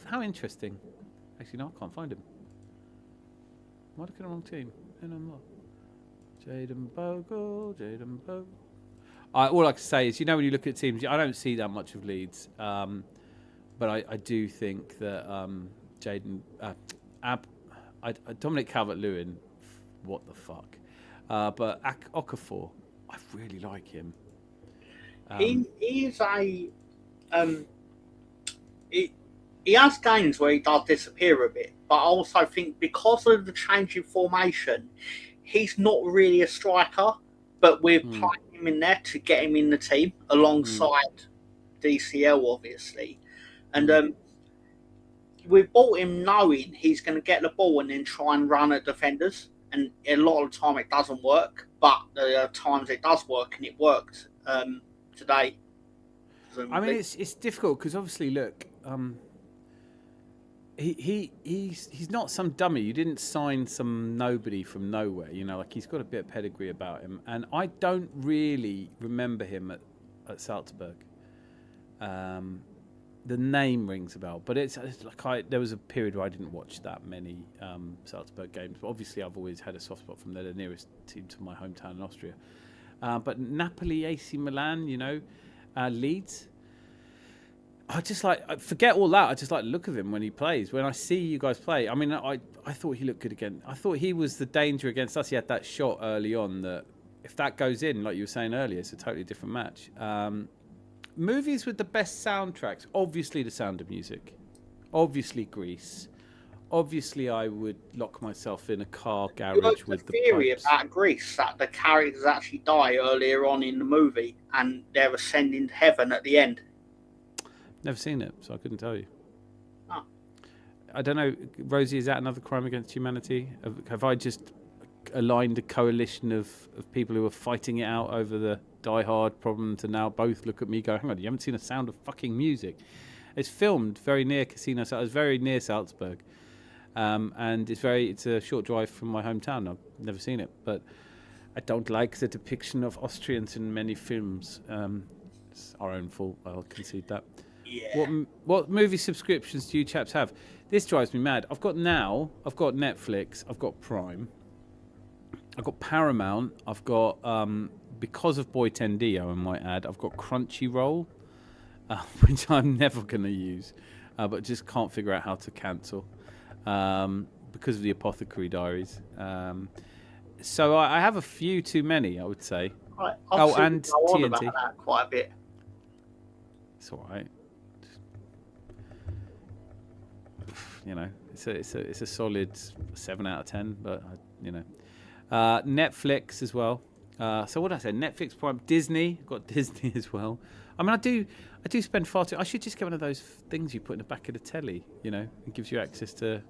How interesting. Actually, no, I can't find him. Am I looking at the wrong team? And I'm not. Jaden Bogle. All I can say is, when you look at teams, I don't see that much of Leeds. But I do think that Dominic Calvert-Lewin, what the fuck? But Okafor, I really like him. He is a... He has games where he does disappear a bit, but I also think because of the change in formation, he's not really a striker, but we're playing him in there to get him in the team alongside DCL, obviously. And we've bought him knowing he's going to get the ball and then try and run at defenders. And a lot of the time it doesn't work, but there are times it does work, and it worked today. I mean, it's difficult because obviously, look... He's not some dummy. You didn't sign some nobody from nowhere. He's got a bit of pedigree about him, and I don't really remember him at Salzburg. The name rings a bell, but it's like there was a period where I didn't watch that many Salzburg games. But obviously, I've always had a soft spot from the nearest team to my hometown in Austria. But Napoli, AC Milan, Leeds. I just forget all that. I just like the look of him when he plays. When I see you guys play, I mean, I thought he looked good again. I thought he was the danger against us. He had that shot early on that if that goes in, like you were saying earlier, it's a totally different match. Movies with the best soundtracks, obviously The Sound of Music. Obviously, Grease. Obviously, I would lock myself in a car You heard garage the with the theory pipes. about Greece that the characters actually die earlier on in the movie and they're ascending to heaven at the end. Never seen it, so I couldn't tell you. Oh. I don't know, Rosie. Is that another crime against humanity? Have I just aligned a coalition of people who are fighting it out over the Die Hard problem to now both look at me, go, "Hang on, you haven't seen a Sound of fucking Music?" It's filmed very near Casino. So it's very near Salzburg. And it's a short drive from my hometown. I've never seen it, but I don't like the depiction of Austrians in many films. It's our own fault. I'll concede that. Yeah. What movie subscriptions do you chaps have? This drives me mad. I've got Netflix, I've got Prime, I've got Paramount, I've got because of Boy 10D, I might add, I've got Crunchyroll, which I'm never going to use, but just can't figure out how to cancel. Because of the Apothecary Diaries. So I have a few too many, I would say. Right, and TNT. About that quite a bit. It's all right. You know, it's a solid 7 out of 10. But Netflix as well. So what did I say? Netflix, Prime, Disney. I've got Disney as well. I mean, I do spend far too. I should just get one of those things you put in the back of the telly. You know, it gives you access to.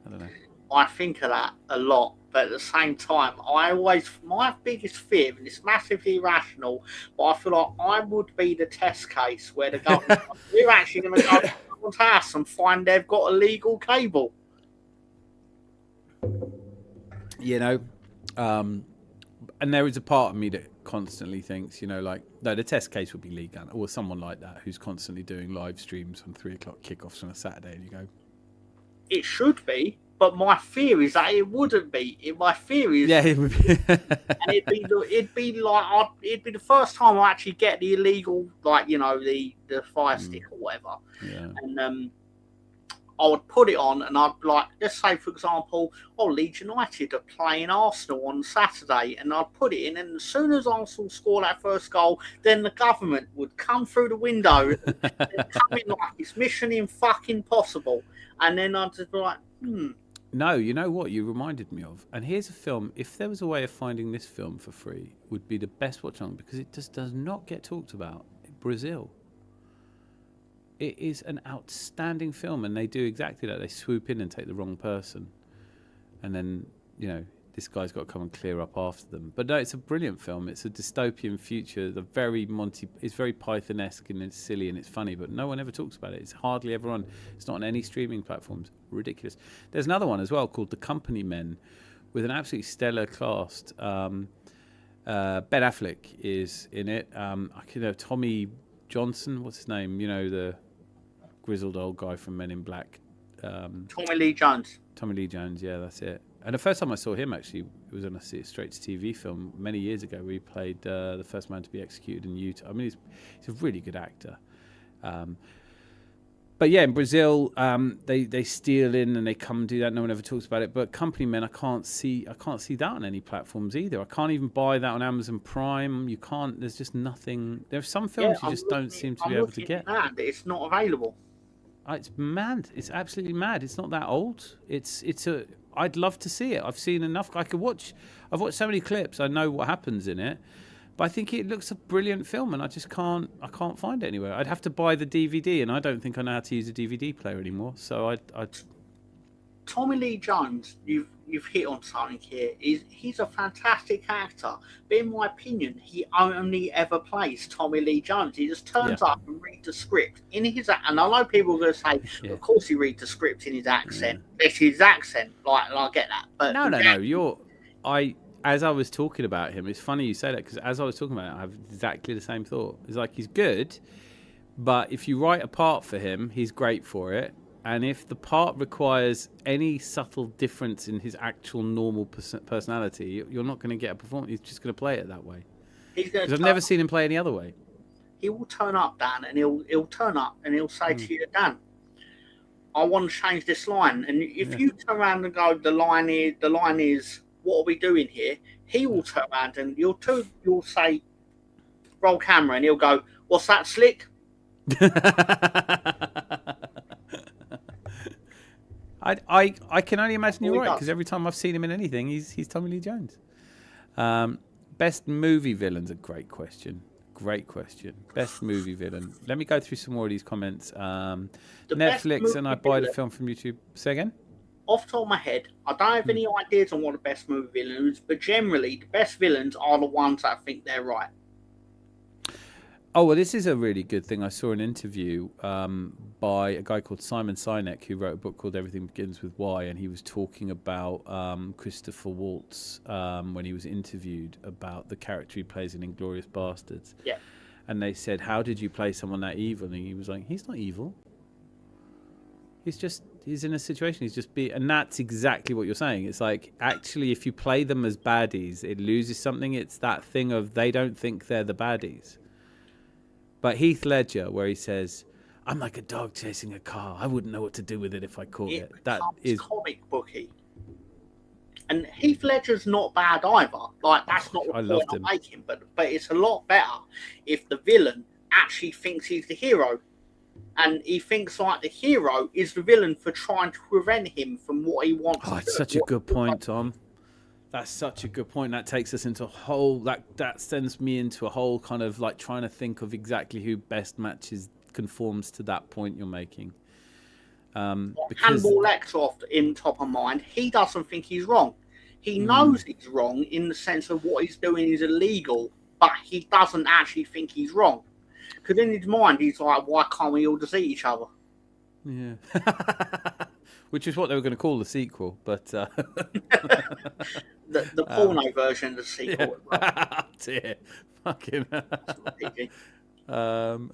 I don't know. I think of that a lot, but at the same time, my biggest fear, and it's massively irrational, but I feel like I would be the test case where the government, we're actually going to go to someone's house and find they've got illegal cable. You know, and there is a part of me that constantly thinks, you know, like, no, the test case would be Lee Gunn or someone like that who's constantly doing live streams on 3:00 kickoffs on a Saturday, and you go, it should be, but my fear is that it wouldn't be. My fear is, yeah, it would be. and it'd be the first time I actually get the illegal, like, you know, the fire stick or whatever, Yeah. and I would put it on, and I'd like, let's say, for example, Leeds United are playing Arsenal on Saturday, and I'd put it in, and as soon as Arsenal score that first goal, then the government would come through the window and come in like it's mission impossible, and then I'd just be like, No, you know what you reminded me of? And here's a film, if there was a way of finding this film for free, would be the best watch on, because it just does not get talked about. Brazil. It is an outstanding film, and they do exactly that. They swoop in and take the wrong person, and then, you know, this guy's got to come and clear up after them. But no, it's a brilliant film. It's a dystopian future. It's very Python-esque, and it's silly and it's funny, but no one ever talks about it. It's hardly ever on. It's not on any streaming platforms. Ridiculous. There's another one as well called The Company Men, with an absolutely stellar cast. Ben Affleck is in it. Tommy Johnson, what's his name? You know, the grizzled old guy from Men in Black. Tommy Lee Jones. Tommy Lee Jones, yeah, that's it. And the first time I saw him, actually, it was on a straight-to-TV film many years ago, where he played the first man to be executed in Utah. I mean, he's a really good actor. But yeah, in Brazil, they steal in and they come and do that. No one ever talks about it. But Company Men, I can't see that on any platforms either. I can't even buy that on Amazon Prime. You can't. There's just nothing. There are some films you just don't seem to be able to get. It's not available. It's mad. It's absolutely mad. It's not that old. I'd love to see it. I've seen enough. I've watched so many clips. I know what happens in it. But I think it looks a brilliant film, and I just can't find it anywhere. I'd have to buy the DVD, and I don't think I know how to use a DVD player anymore. So I'd Tommy Lee Jones, you've hit on something here. He's a fantastic actor, but in my opinion, he only ever plays Tommy Lee Jones. He just turns up and reads the script in his, and I know people are going to say, of course he reads the script in his accent. It's his accent, like, and I get that. But no. As I was talking about him, it's funny you say that, because as I was talking about it, I have exactly the same thought. It's like, he's good, but if you write a part for him, he's great for it. And if the part requires any subtle difference in his actual normal personality, you're not going to get a performance. He's just going to play it that way. Because I've never seen him play any other way. He will turn up, Dan, and he'll turn up and he'll say to you, Dan, I want to change this line. And if you turn around and go, the line is, what are we doing here? He will turn around and you'll say, roll camera, and he'll go, what's that, Slick? I can only imagine you're He right, does. because every time I've seen him in anything, he's Tommy Lee Jones. Best movie villain's a great question. Great question. Best movie villain. Let me go through some more of these comments. The best Netflix and I movie buy the villain- film from YouTube. Say again? Off the top of my head, I don't have any ideas on what the best movie villain is, but generally, the best villains are the ones that think they're right. Oh, well, this is a really good thing. I saw an interview by a guy called Simon Sinek, who wrote a book called Everything Begins with Why, and he was talking about Christopher Waltz when he was interviewed about the character he plays in Inglourious Bastards. Yeah. And they said, how did you play someone that evil? And he was like, he's not evil. He's in a situation, and that's exactly what you're saying. It's like, actually, if you play them as baddies, it loses something. It's that thing of they don't think they're the baddies. But Heath Ledger, where he says, I'm like a dog chasing a car. I wouldn't know what to do with it if I caught it. That is comic booky. And Heath Ledger's not bad either. Like, that's not the point I'm making. But it's a lot better if the villain actually thinks he's the hero. And he thinks like the hero is the villain for trying to prevent him from what he wants to do. It's such a good point, Tom. That's such a good point. That takes us into a whole... That sends me into a whole kind of like trying to think of exactly who best conforms to that point you're making. Hannibal Lecter in top of mind, he doesn't think he's wrong. He knows he's wrong in the sense of what he's doing is illegal, but he doesn't actually think he's wrong. Because in his mind, he's like, why can't we all just eat each other? Yeah. Which is what they were going to call the sequel, but... the porno version of the sequel. Yeah. Dear. Fucking... trying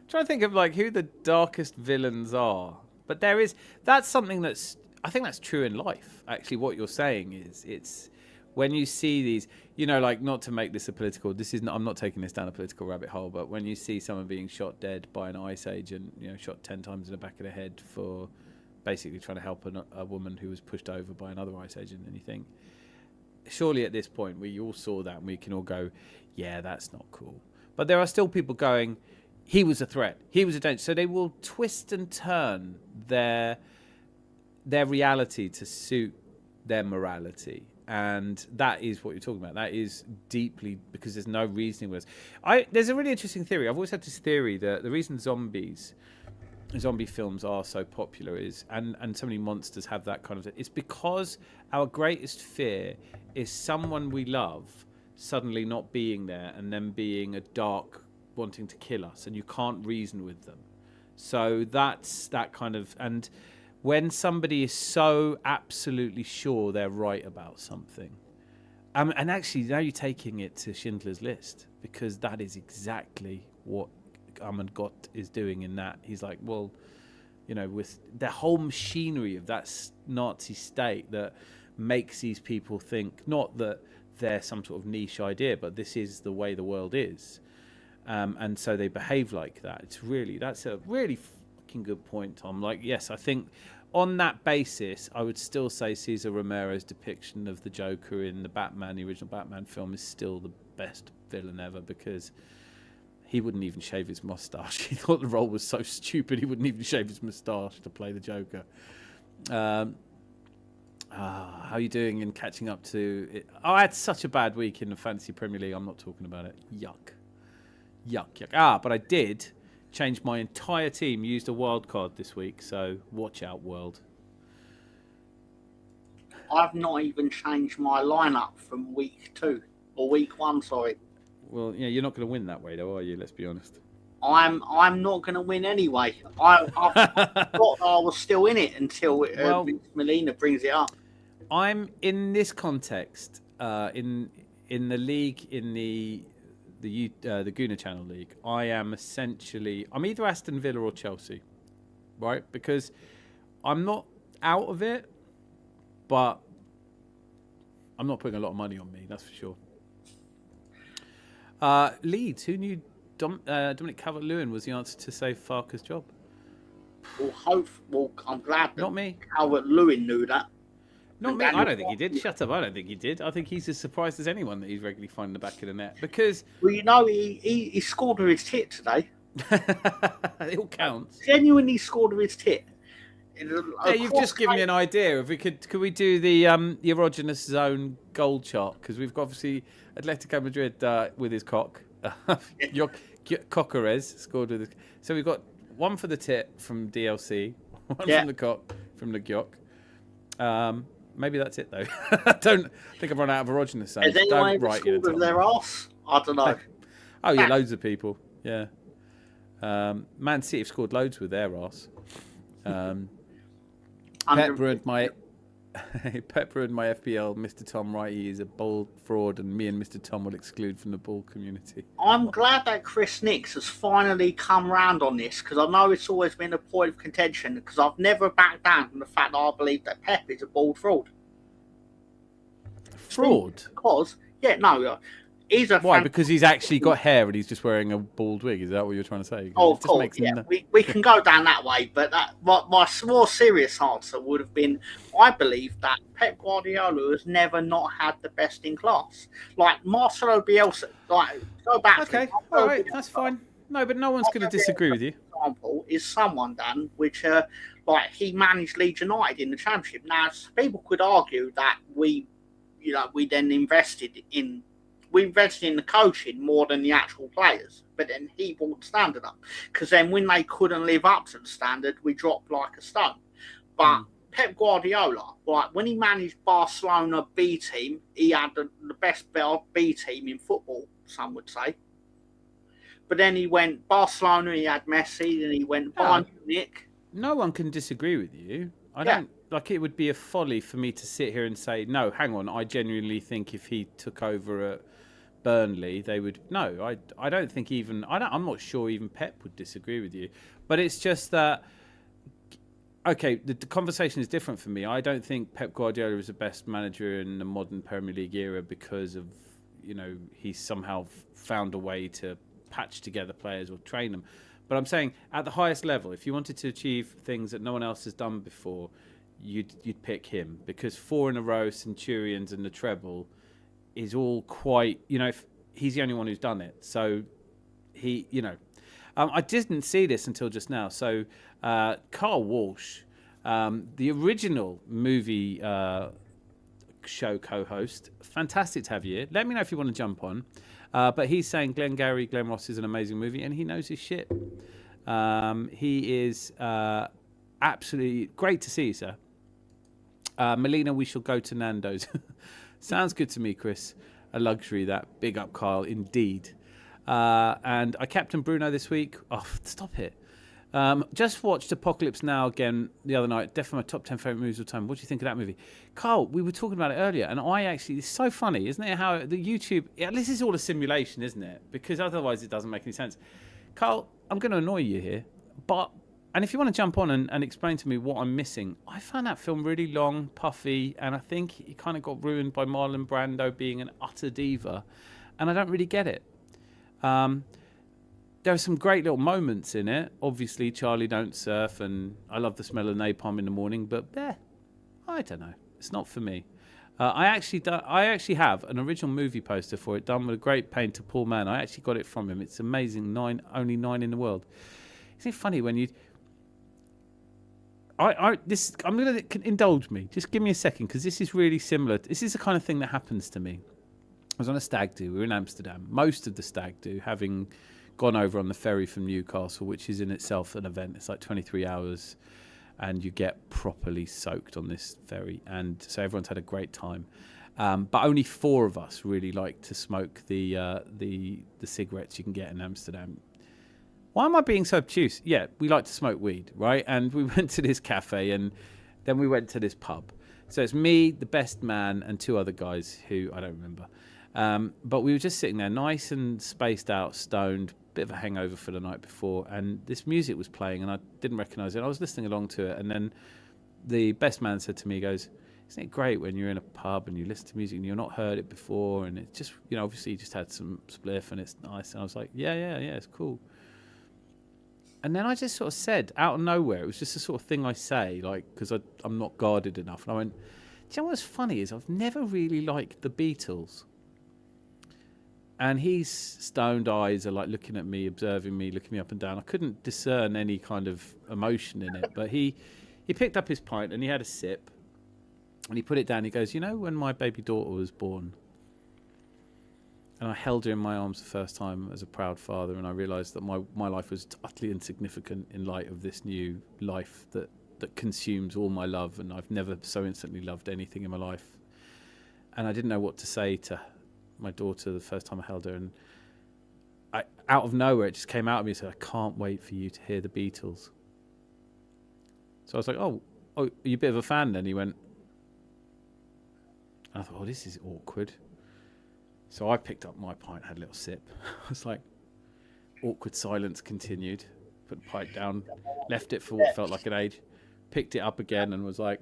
to think of like who the darkest villains are. But that's something that's... I think that's true in life, actually. What you're saying is it's... When you see these, like, not to make this a political, I'm not taking this down a political rabbit hole, but when you see someone being shot dead by an ice agent, shot 10 times in the back of the head for basically trying to help a woman who was pushed over by another ice agent, and you think, surely at this point we all saw that and we can all go, yeah, that's not cool. But there are still people going, he was a threat, he was a danger. So they will twist and turn their reality to suit their morality. And that is what you're talking about. That is deeply, because there's no reasoning with us. There's a really interesting theory. I've always had this theory that the reason zombie films are so popular is, and so many monsters have that kind of, it's because our greatest fear is someone we love suddenly not being there and then being a dark, wanting to kill us, and you can't reason with them. So that's that kind of, and when somebody is so absolutely sure they're right about something, and actually now you're taking it to Schindler's List, because that is exactly what Armand Gott is doing in that. He's like, well, with the whole machinery of that Nazi state that makes these people think, not that they're some sort of niche idea, but this is the way the world is. And so they behave like that. That's a really fucking good point, Tom. Like, yes, I think on that basis, I would still say Cesar Romero's depiction of the Joker in the original Batman film, is still the best villain ever, because he wouldn't even shave his mustache. He thought the role was so stupid, he wouldn't even shave his mustache to play the Joker. How are you doing in catching up to it? I had such a bad week in the Fantasy Premier League. I'm not talking about it. Yuck. But I did change my entire team, used a wild card this week, so watch out, world. I've not even changed my lineup from week 2 or week 1, sorry. Well, yeah, you're not going to win that way, though, are you? Let's be honest. I'm not going to win anyway. I thought I was still in it until Melina brings it up. I'm in this context, in the league, in the Guna Channel League. I'm either Aston Villa or Chelsea, right? Because I'm not out of it, but I'm not putting a lot of money on me, that's for sure. Leeds, who knew Dominic Calvert-Lewin was the answer to save Farke's job? Well, I'm glad that not me. Calvert-Lewin knew that. Not me. I don't think he did. Shut up. I don't think he did. I think he's as surprised as anyone that he's regularly finding the back of the net. Because... Well, he scored with his tit today. It all counts. Genuinely scored with his tit. Yeah, you've just given me an idea. If we could we do the erogenous zone goal chart? Because we've got obviously Atletico Madrid with his cock. Coquerez scored with his. So we've got one for the tit from DLC, one from the cock from the gyok. Maybe that's it though. I don't think I've run out of erogenous zones. Has anyone ever scored with their ass? I don't know. Oh yeah, loads of people. Yeah. Man City have scored loads with their ass. Pep ruined my FPL. Mr. Tom Wrighty is a ball fraud, and me and Mr. Tom will exclude from the ball community. I'm glad that Chris Nix has finally come round on this, because I know it's always been a point of contention, because I've never backed down from the fact that I believe that Pep is a bald fraud. Fraud? Because, he's a... Why? Because he's actually got hair and he's just wearing a bald wig. Is that what you're trying to say? Oh, of course, yeah. We can go down that way, but my more serious answer would have been, I believe that Pep Guardiola has never not had the best in class. Like Marcelo Bielsa, go back. Okay, all right, that's fine. No, but no one's going to disagree with you. Example is someone, Dan, which he managed Leeds United in the Championship. Now, people could argue that we then invested in the coaching more than the actual players, but then he brought the standard up, because then when they couldn't live up to the standard, we dropped like a stone. But Pep Guardiola, when he managed Barcelona B team, he had the best B team in football, some would say. But then he went Barcelona, he had Messi, and he went Bayern Munich. No one can disagree with you. I don't. Like, it would be a folly for me to sit here and say, no, hang on, I genuinely think if he took over at Burnley, they would... No, I don't think even... I'm not sure even Pep would disagree with you. But it's just that... Okay, the conversation is different for me. I don't think Pep Guardiola is the best manager in the modern Premier League era because of, he's somehow found a way to patch together players or train them. But I'm saying, at the highest level, if you wanted to achieve things that no one else has done before... You'd pick him, because 4 in a row, Centurions and the treble is all quite, if he's the only one who's done it. So he, I didn't see this until just now. So Carl Walsh, the original movie show co-host, fantastic to have you here. Let me know if you want to jump on. But he's saying Glenn Ross is an amazing movie, and he knows his shit. He is absolutely great to see you, sir. Melina, we shall go to Nando's. Sounds good to me, Chris. A luxury, that. Big up, Kyle, indeed. And I captained Bruno this week. Oh, stop it. Just watched Apocalypse Now again the other night. Definitely my top 10 favourite movies of all time. What do you think of that movie? Carl, we were talking about it earlier, and it's so funny, isn't it, how the YouTube... this is all a simulation, isn't it? Because otherwise it doesn't make any sense. Carl, I'm going to annoy you here, but... And if you want to jump on and explain to me what I'm missing, I found that film really long, puffy, and I think it kind of got ruined by Marlon Brando being an utter diva, and I don't really get it. There are some great little moments in it. Obviously, Charlie Don't Surf, and I love the smell of napalm in the morning, but I don't know. It's not for me. I actually have an original movie poster for it, done with a great painter, Paul Mann. I actually got it from him. It's amazing. Only 9 in the world. Isn't it funny when you... I'm going to indulge me. Just give me a second, because this is really similar. This is the kind of thing that happens to me. I was on a stag do. We were in Amsterdam. Most of the stag do, having gone over on the ferry from Newcastle, which is in itself an event. It's like 23 hours, and you get properly soaked on this ferry. And so everyone's had a great time. But only 4 of us really like to smoke the cigarettes you can get in Amsterdam. Why am I being so obtuse? Yeah, we like to smoke weed, right? And we went to this cafe, and then we went to this pub. So it's me, the best man, and 2 other guys who I don't remember. But we were just sitting there, nice and spaced out, stoned, bit of a hangover for the night before, and this music was playing, and I didn't recognise it. I was listening along to it, and then the best man said to me, he goes, isn't it great when you're in a pub and you listen to music and you've not heard it before, and it's just, obviously you just had some spliff and it's nice. And I was like, yeah, it's cool. And then I just sort of said, out of nowhere, it was just the sort of thing I say, like, because I'm not guarded enough. And I went, do you know what's funny is I've never really liked the Beatles. And his stoned eyes are like looking at me, observing me, looking me up and down. I couldn't discern any kind of emotion in it. But he He picked up his pint and he had a sip, and he put it down. He goes, "You know, when my baby daughter was born, and I held her in my arms the first time as a proud father, and I realised that my life was utterly insignificant in light of this new life that consumes all my love, and I've never so instantly loved anything in my life. And I didn't know what to say to my daughter the first time I held her, and out of nowhere, it just came out of me and said, I can't wait for you to hear the Beatles. So I was like, oh, are you a bit of a fan then? He went, and I thought, oh, this is awkward. So I picked up my pint, had a little sip. I was like, awkward silence continued. Put the pint down, left it for what felt like an age, picked it up again and was like,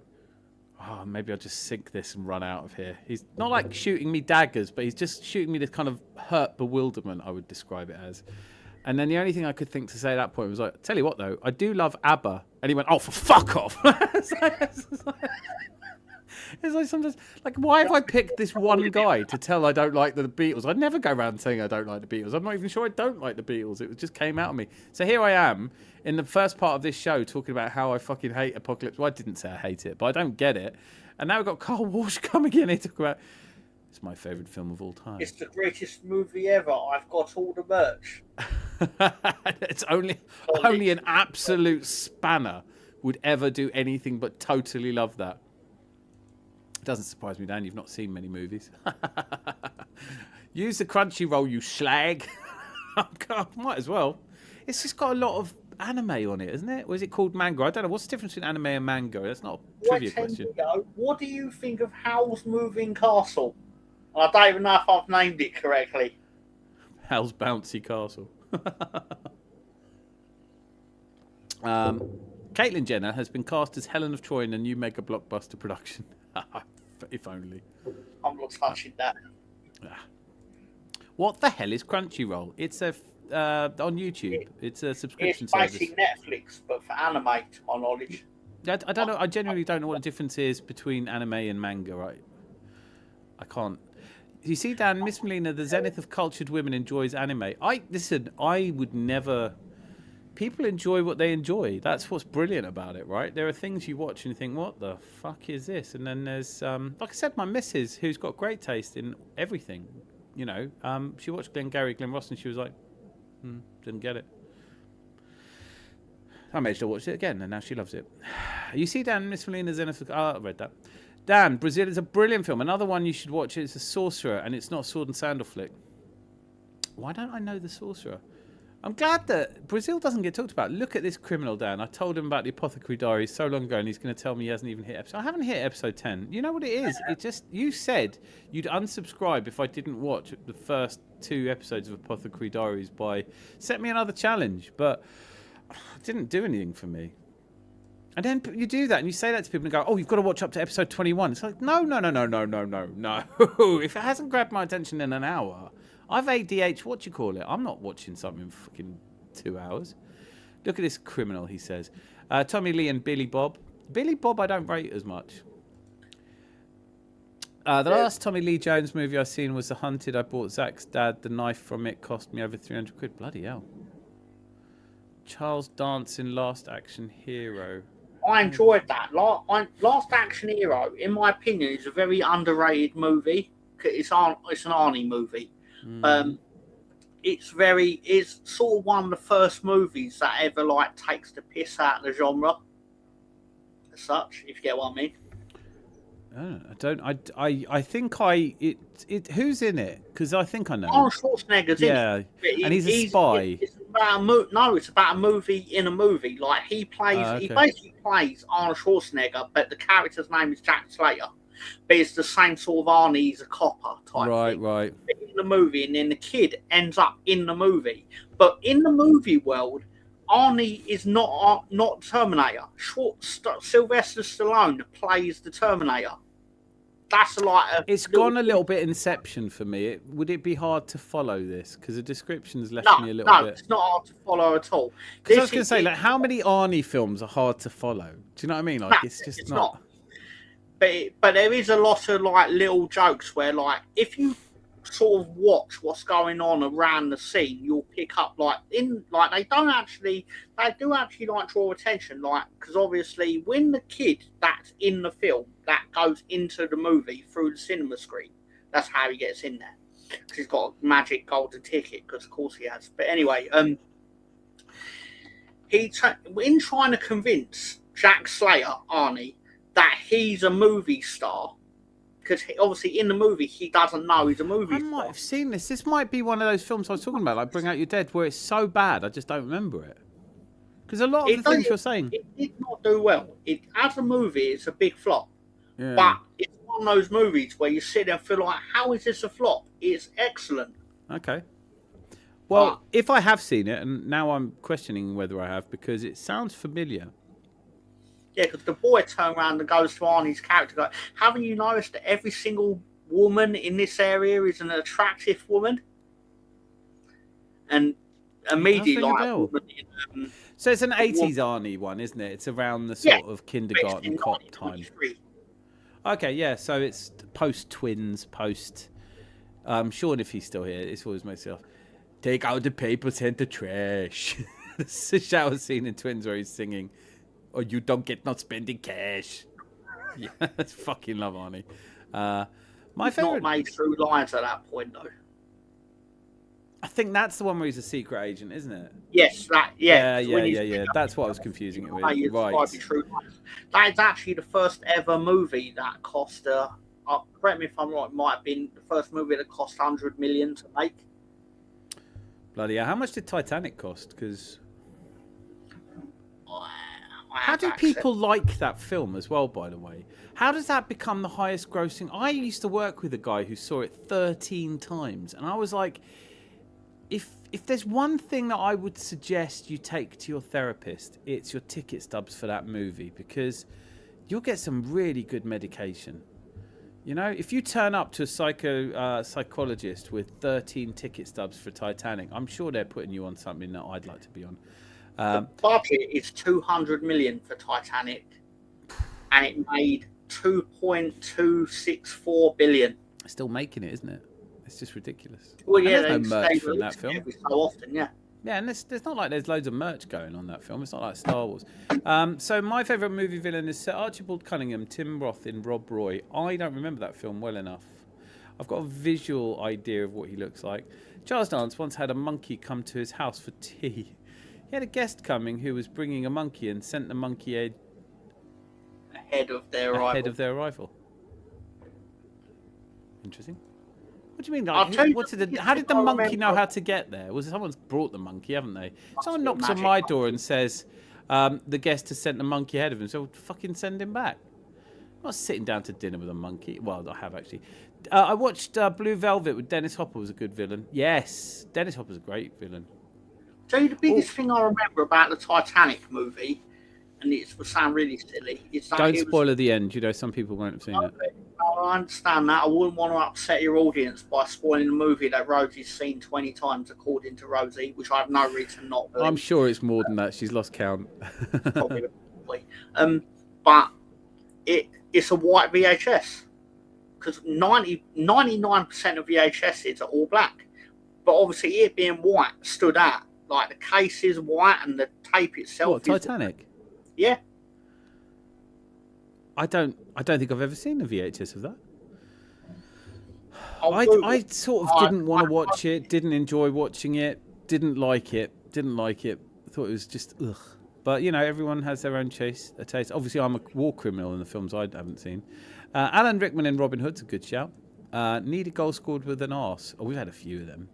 oh, maybe I'll just sink this and run out of here. He's not like shooting me daggers, but he's just shooting me this kind of hurt bewilderment, I would describe it as. And then the only thing I could think to say at that point was like, tell you what though, I do love ABBA. And he went, oh, for fuck off. It's like sometimes, like, why have I picked this one guy to tell I don't like the Beatles? I'd never go around saying I don't like the Beatles. I'm not even sure I don't like the Beatles. It just came out of me. So here I am in the first part of this show talking about how I fucking hate Apocalypse. Well, I didn't say I hate it, but I don't get it. And now we've got Carl Walsh coming in here talking about it's my favourite film of all time. It's the greatest movie ever. I've got all the merch. It's only an absolute spanner would ever do anything but totally love that. Doesn't surprise me, Dan. You've not seen many movies. Use the Crunchyroll, you slag. Might as well. It's just got a lot of anime on it, isn't it? Or is it called manga? I don't know. What's the difference between anime and manga? That's not a trivia question. What do you think of Howl's Moving Castle? I don't even know if I've named it correctly. Howl's Bouncy Castle. Caitlyn Jenner has been cast as Helen of Troy in a new mega blockbuster production. If only. I'm not touching that. What the hell is Crunchyroll? It's a on YouTube. It's a subscription service. It's basically Netflix, but for anime, to my knowledge. I don't know. I genuinely don't know what the difference is between anime and manga. Right? I can't. You see, Dan, Miss Melina, the zenith of cultured women enjoys anime. I would never. People enjoy what they enjoy. That's what's brilliant about it, right? There are things you watch and you think, what the fuck is this? And then there's, like I said, my missus, who's got great taste in everything, you know. She watched Glen Ross, and she was like, didn't get it. I made her watch it again, and now she loves it. You see, Dan, Miss Melina's in I read that. Dan, Brazil is a brilliant film. Another one you should watch is The Sorcerer, and it's not a sword and sandal flick. Why don't I know The Sorcerer? I'm glad that Brazil doesn't get talked about. Look at this criminal, Dan. I told him about the Apothecary Diaries so long ago, and he's going to tell me he hasn't even hit episode. I haven't hit episode 10. You know what it is? It just, you said you'd unsubscribe if I didn't watch the first 2 episodes of Apothecary Diaries by set me another challenge, but it didn't do anything for me. And then you do that, and you say that to people and go, oh, you've got to watch up to episode 21. It's like, no. If it hasn't grabbed my attention in an hour, I've ADH, I'm not watching something in fucking 2 hours. Look at this criminal, he says. Tommy Lee and Billy Bob. Billy Bob I don't rate as much. The last Tommy Lee Jones movie I've seen was The Hunted. I bought Zach's dad. The knife from it cost me over 300 quid. Bloody hell. Charles Dance in Last Action Hero. I enjoyed that. Last Action Hero, in my opinion, is a very underrated movie. It's an Arnie movie. It's sort of one of the first movies that ever takes the piss out of the genre as such, if you get what I mean. I think who's in it? Because I think I know. Arnold Schwarzenegger's in it. And he's a spy. It's about a movie in a movie. Like he basically plays Arnold Schwarzenegger, but the character's name is Jack Slater. But it's the same sort of Arnie, he's a copper type thing. Right. In the movie, and then the kid ends up in the movie. But in the movie world, Arnie is not Terminator. Sylvester Stallone plays the Terminator. That's it's gone a little bit Inception for me. Would it be hard to follow this? Because the description's left me a little bit. No, it's not hard to follow at all. Because I was going to say, how many Arnie films are hard to follow? Do you know what I mean? It's not. But there is a lot of little jokes where if you sort of watch what's going on around the scene, you'll pick up they do actually like draw attention, like, because obviously when the kid that's in the film that goes into the movie through the cinema screen, that's how he gets in there, because he's got a magic golden ticket, because of course he has. But anyway, in trying to convince Jack Slater, Arnie, that he's a movie star, because obviously in the movie he doesn't know he's a movie star. I might have seen this. This might be one of those films I was talking about, like Bring Out Your Dead, where it's so bad I just don't remember it. Because a lot of the things you're saying, it did not do well. As a movie, it's a big flop. yeah. But it's one of those movies where you sit there and feel like, how is this a flop? It's excellent. Okay. Well, if I have seen it, and now I'm questioning whether I have, because it sounds familiar. Yeah, because the boy turns around and goes to Arnie's character, like, haven't you noticed that every single woman in this area is an attractive woman? And immediately, like, so it's an 80s Arnie one, isn't it? It's around the sort of kindergarten cop time. Okay, yeah, so it's post-Twins, Sean, if he's still here, it's always myself. Take out the papers and the trash. It's a shower scene in Twins where he's singing, or you don't get not spending cash. Yeah, that's fucking love Arnie. My favorite. Not made through lines at that point, though. I think that's the one where he's a secret agent, isn't it? Yes, Yeah. That's what I was confusing it with. Right. That is actually the first ever movie that cost. Correct me if I'm wrong. It might have been the first movie that cost $100 million to make. Bloody hell! How much did Titanic cost? Because how do people like that film as well? By the way, how does that become the highest grossing? I used to work with a guy who saw it 13 times, and I was like, if there's one thing that I would suggest you take to your therapist, it's your ticket stubs for that movie, because you'll get some really good medication. You know, if you turn up to a psychologist with 13 ticket stubs for Titanic, I'm sure they're putting you on something that I'd like to be on. The budget is $200 million for Titanic, and it made $2.264 billion. Still making it, isn't it? It's just ridiculous. Well, yeah, there's no merch from that film. Every so often, yeah. Yeah, and there's not like there's loads of merch going on that film. It's not like Star Wars. So my favourite movie villain is Sir Archibald Cunningham, Tim Roth in Rob Roy. I don't remember that film well enough. I've got a visual idea of what he looks like. Charles Dance once had a monkey come to his house for tea. He had a guest coming who was bringing a monkey and sent the monkey ahead of their arrival. Interesting. What do you mean? Like, how did the monkey know how to get there? Was it someone's brought the monkey, haven't they? Someone knocks on my door and says the guest has sent the monkey ahead of him, so fucking send him back. I'm not sitting down to dinner with a monkey. Well, I have actually. I watched Blue Velvet with Dennis Hopper. Was a good villain. Yes, Dennis Hopper's a great villain. So the biggest thing I remember about the Titanic movie, and it will sound really silly, is that don't spoil the end. You know, some people won't have seen it. I understand that. I wouldn't want to upset your audience by spoiling a movie that Rosie's seen 20 times, according to Rosie, which I have no reason not to. I'm sure it's more than that. She's lost count. Probably. But it's a white VHS, because 99% of VHSs are all black. But obviously, it being white stood out. Like, the case is white and the tape itself is Titanic? White. Yeah. I don't think I've ever seen a VHS of that. I sort of didn't want to watch it, didn't enjoy watching it, didn't like it. I thought it was just ugh. But, you know, everyone has their own taste. Obviously, I'm a war criminal in the films I haven't seen. Alan Rickman in Robin Hood's a good shout. Need a goal scored with an arse. Oh, we've had a few of them.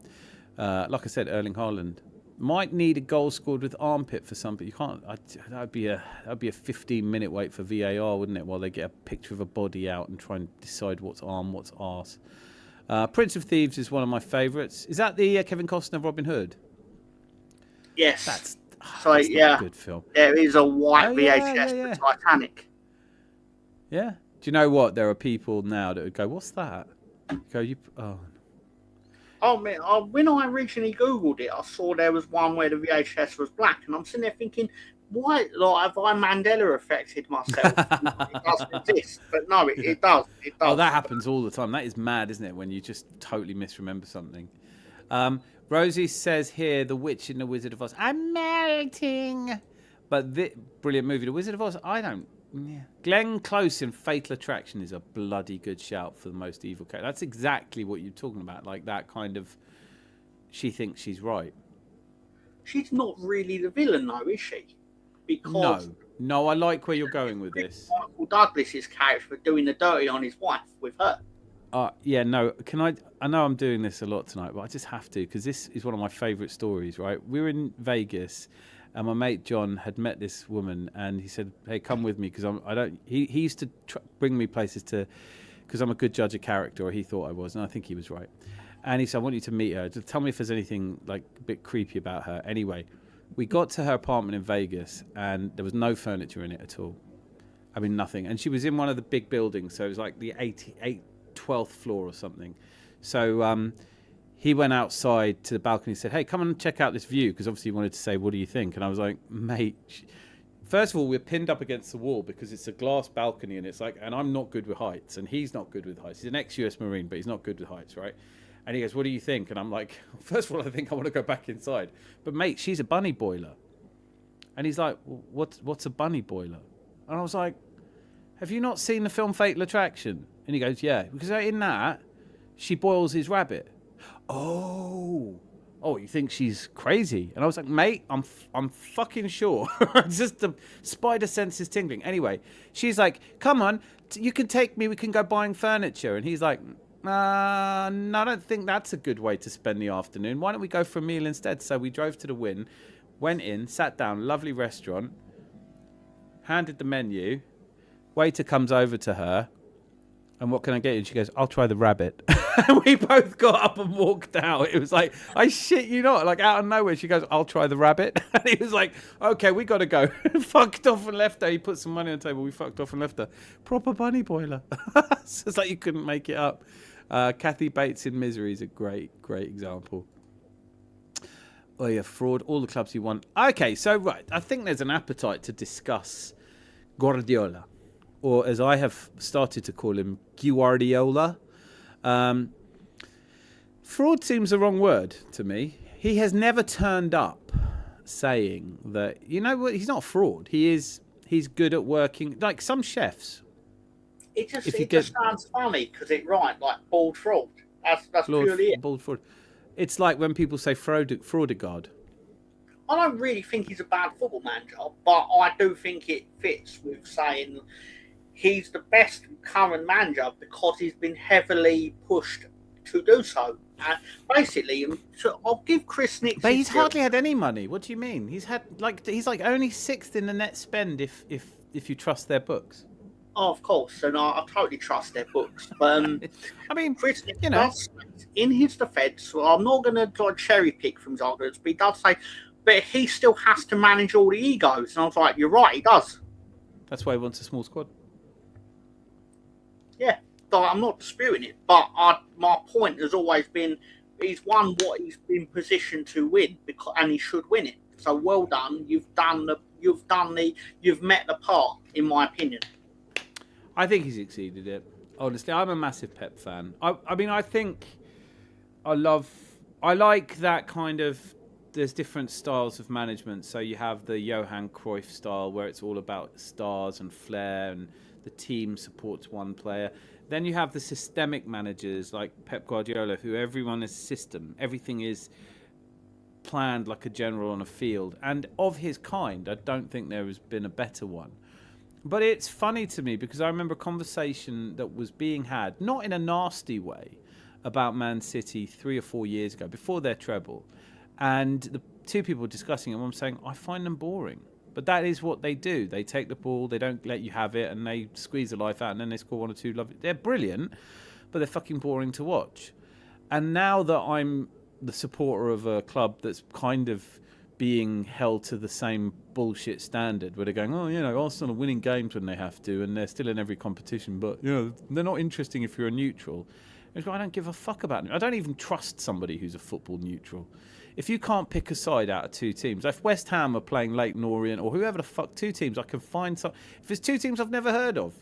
Like I said, Erling Haaland. Might need a goal scored with armpit for something. You can't. That'd be a 15-minute wait for VAR, wouldn't it? While they get a picture of a body out and try and decide what's arm, what's arse. Prince of Thieves is one of my favourites. Is that the Kevin Costner Robin Hood? Yes. That's a good film. There is a white VHS for Titanic. Yeah. Do you know what? There are people now that would go, "What's that?" Oh man! When I originally Googled it, I saw there was one where the VHS was black, and I'm sitting there thinking, why, like, have I Mandela affected myself? It doesn't exist, but no, it does. It does. Oh, that happens all the time. That is mad, isn't it? When you just totally misremember something. Rosie says here, The Witch in The Wizard of Oz. I'm melting. But the brilliant movie, The Wizard of Oz, I don't. Yeah. Glenn Close in Fatal Attraction is a bloody good shout for the most evil character. That's exactly what you're talking about. Like that kind of. She thinks she's right. She's not really the villain, though, is she? Because no, I like where you're going with this. Michael Douglas's character for doing the dirty on his wife with her. Yeah, no. Can I know I'm doing this a lot tonight, but I just have to because this is one of my favourite stories. Right, we were in Vegas, and my mate John had met this woman, and he said, "Hey, come with me," because I don't. He used to bring me places to, because I'm a good judge of character, or he thought I was, and I think he was right. And he said, "I want you to meet her. Just tell me if there's anything like a bit creepy about her." Anyway, we got to her apartment in Vegas, and there was no furniture in it at all. I mean, nothing. And she was in one of the big buildings, so it was like the 12th floor or something. So he went outside to the balcony and said, "Hey, come and check out this view," because obviously he wanted to say, "What do you think?" And I was like, "Mate, first of all, we're pinned up against the wall because it's a glass balcony, and it's like, and I'm not good with heights, and he's not good with heights. He's an ex-US Marine, but he's not good with heights, right?" And he goes, "What do you think?" And I'm like, "First of all, I think I want to go back inside. But mate, she's a bunny boiler." And he's like, "What's a bunny boiler?" And I was like, "Have you not seen the film Fatal Attraction?" And he goes, "Yeah." Because in that, she boils his rabbit. Oh, you think she's crazy? And I was like, "Mate, I'm fucking sure." Just the spider sense is tingling. Anyway, she's like, "Come on, you can take me. We can go buying furniture." And he's like, "No, I don't think that's a good way to spend the afternoon. Why don't we go for a meal instead?" So we drove to the Wynn, went in, sat down, lovely restaurant, handed the menu. Waiter comes over to her, and "What can I get you?" And she goes, "I'll try the rabbit." We both got up and walked out. It was like, I shit you not, like out of nowhere, she goes, "I'll try the rabbit." And he was like, "Okay, we got to go." Fucked off and left her. He put some money on the table. We fucked off and left her. Proper bunny boiler. So it's like you couldn't make it up. Kathy Bates in Misery is a great example. Oh yeah, fraud. All the clubs you want. Okay, so right, I think there's an appetite to discuss Guardiola, or as I have started to call him, Guardiola. Fraud seems the wrong word to me. He has never turned up saying that, you know what, he's not a fraud. He's good at working, like some chefs. It just sounds funny because it rhymes like bald fraud. That's purely it. Bald fraud. It's like when people say fraudegard. I don't really think he's a bad football manager, but I do think it fits with saying he's the best current manager because he's been heavily pushed to do so. And basically, so I'll give Chris Nixon. But he's hardly had any money. What do you mean? He's like only sixth in the net spend if you trust their books. Oh, of course, and I totally trust their books. But I mean, Chris Nixon does, in his defence, so I'm not going to cherry pick from his arguments, but he does say, but he still has to manage all the egos. And I was like, you're right, he does. That's why he wants a small squad. Yeah, I'm not disputing it, but my point has always been he's won what he's been positioned to win, and he should win it. So well done, you've met the part, in my opinion. I think he's exceeded it. Honestly, I'm a massive Pep fan. I mean, I think I like that kind of. There's different styles of management. So you have the Johan Cruyff style where it's all about stars and flair and the team supports one player. Then you have the systemic managers like Pep Guardiola, who everyone is system. Everything is planned like a general on a field. And of his kind, I don't think there has been a better one. But it's funny to me because I remember a conversation that was being had, not in a nasty way, about Man City 3 or 4 years ago, before their treble. And the two people discussing it, I'm saying, I find them boring. But that is what they do. They take the ball, they don't let you have it, and they squeeze the life out, and then they score 1 or 2 lovely. They're brilliant, but they're fucking boring to watch. And now that I'm the supporter of a club that's kind of being held to the same bullshit standard, where they're going, oh, you know, Arsenal are winning games when they have to, and they're still in every competition, but, you know, they're not interesting if you're a neutral. I don't give a fuck about him. I don't even trust somebody who's a football neutral. If you can't pick a side out of two teams, if West Ham are playing Leyton Orient or whoever the fuck, two teams, I can find some. If it's two teams I've never heard of,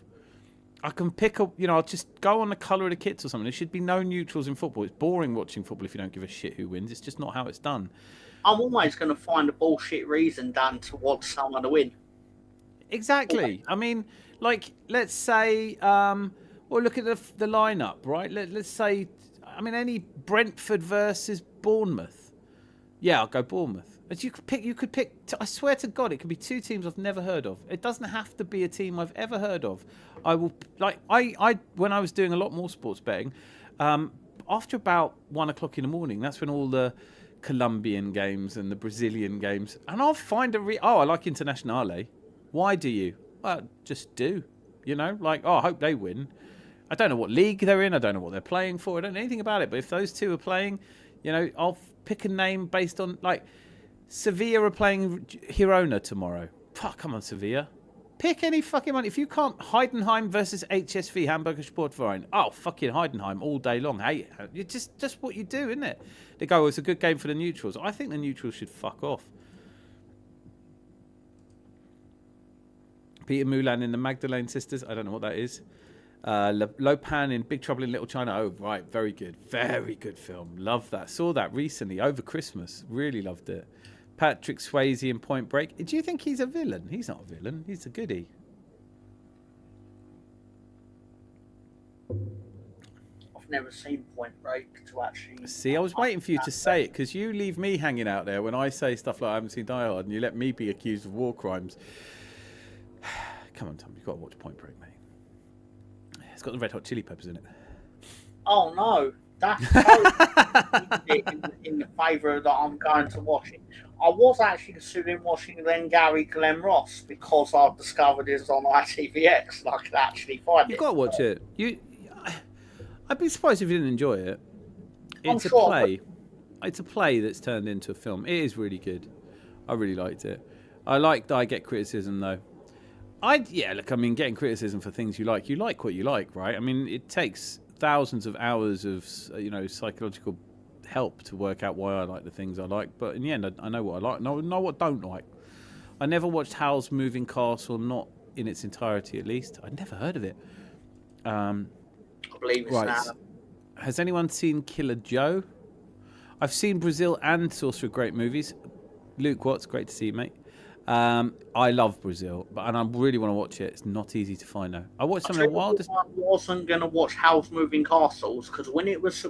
I can pick up, I'll just go on the colour of the kits or something. There should be no neutrals in football. It's boring watching football if you don't give a shit who wins. It's just not how it's done. I'm always going to find a bullshit reason done to want someone to win. Exactly. I mean, like, let's say, well, look at the lineup, right? Let's say, any Brentford versus Bournemouth. Yeah, I'll go Bournemouth. But you could pick. I swear to God, it could be two teams I've never heard of. It doesn't have to be a team I've ever heard of. I will I when I was doing a lot more sports betting, after about 1 o'clock in the morning, that's when all the Colombian games and the Brazilian games, and I'll find I like Internazionale. Why do you? Well, just do. I hope they win. I don't know what league they're in. I don't know what they're playing for. I don't know anything about it. But if those two are playing, I'll pick a name based on, like, Sevilla are playing Girona tomorrow. Fuck, come on, Sevilla. Pick any fucking one. If you can't, Heidenheim versus HSV, Hamburger Sportverein. Oh, fucking Heidenheim all day long. Hey, it's just what you do, isn't it? They go, it's a good game for the neutrals. I think the neutrals should fuck off. Peter Mulan in the Magdalene Sisters. I don't know what that is. Lopan in Big Trouble in Little China. Oh, right. Very good. Very good film. Love that. Saw that recently over Christmas. Really loved it. Patrick Swayze in Point Break. Do you think he's a villain? He's not a villain. He's a goodie. I've never seen Point Break to actually... See, I was waiting for you to say it because you leave me hanging out there when I say stuff like I haven't seen Die Hard and you let me be accused of war crimes. Come on, Tom. You've got to watch Point Break, mate. It's got the Red Hot Chili Peppers in it. Oh, no. That's totally in the favour that I'm going to watch it. I was actually considering watching Glengarry Glen Ross because I've discovered it's on ITVX and I could actually find it. You've got to watch it. I'd be surprised if you didn't enjoy it. It's a play. It's a play that's turned into a film. It is really good. I really liked it. I get criticism, though. Getting criticism for things you like what you like, right? It takes thousands of hours of, psychological help to work out why I like the things I like. But in the end, I know what I like and I know what I don't like. I never watched Howl's Moving Castle, not in its entirety at least. I'd never heard of it. I believe it's now. Has anyone seen Killer Joe? I've seen Brazil and Sorcerer, great movies. Luke Watts, great to see you, mate. I love Brazil, and I really want to watch it. It's not easy to find now. I watched some of the wildest. I wasn't going to watch Howl's Moving Castles because when it was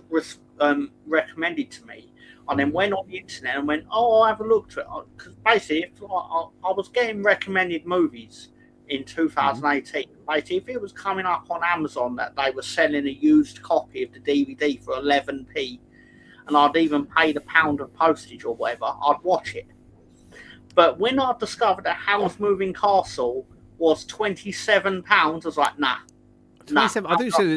recommended to me, I then went on the internet and went, I'll have a look to it. Because basically, I was getting recommended movies in 2018. Basically, if it was coming up on Amazon that they were selling a used copy of the DVD for 11p, and I'd even paid £1 of postage or whatever, I'd watch it. But when I discovered that Howl's Moving Castle was £27, I was like, nah. 27.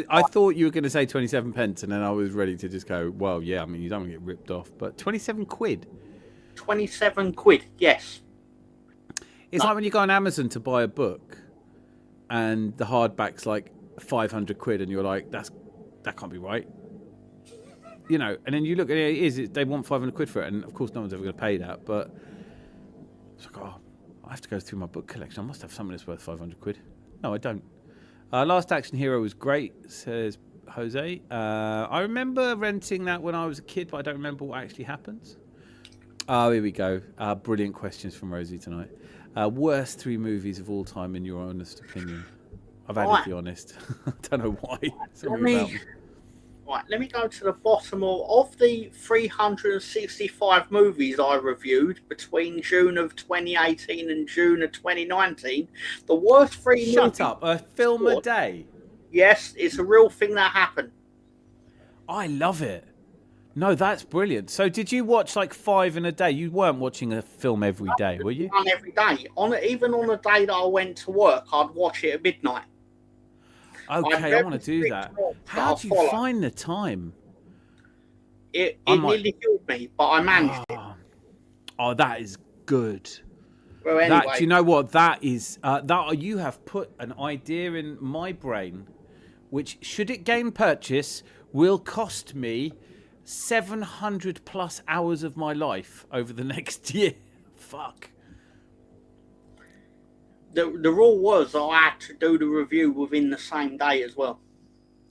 I thought you were going to say 27 pence, and then I was ready to just go, well, yeah, you don't want to get ripped off. But 27 quid? 27 quid, yes. It's like when you go on Amazon to buy a book, and the hardback's like 500 quid, and you're like, that can't be right. And then you look at it, they want 500 quid for it, and of course no one's ever going to pay that, but... It's like, I have to go through my book collection. I must have something that's worth 500 quid. No, I don't. Last Action Hero was great, says Jose. I remember renting that when I was a kid, but I don't remember what actually happens. Oh, here we go. Brilliant questions from Rosie tonight. Worst 3 movies of all time, in your honest opinion? I've added the honest. I don't know why. Let me go to the bottom of the 365 movies I reviewed between June of 2018 and June of 2019. The worst 3 movies... Shut up. A film a day? Yes, it's a real thing that happened. I love it. No, that's brilliant. So did you watch like 5 in a day? You weren't watching a film every day, were you? One every day. Even on a day that I went to work, I'd watch it at midnight. Okay, I want to do that. How do you find the time? It nearly killed me, but I managed it. Oh, that is good. Well, anyway. Do you know what? That is... you have put an idea in my brain, which, should it gain purchase, will cost me 700 plus hours of my life over the next year. Fuck. The rule was I had to do the review within the same day as well.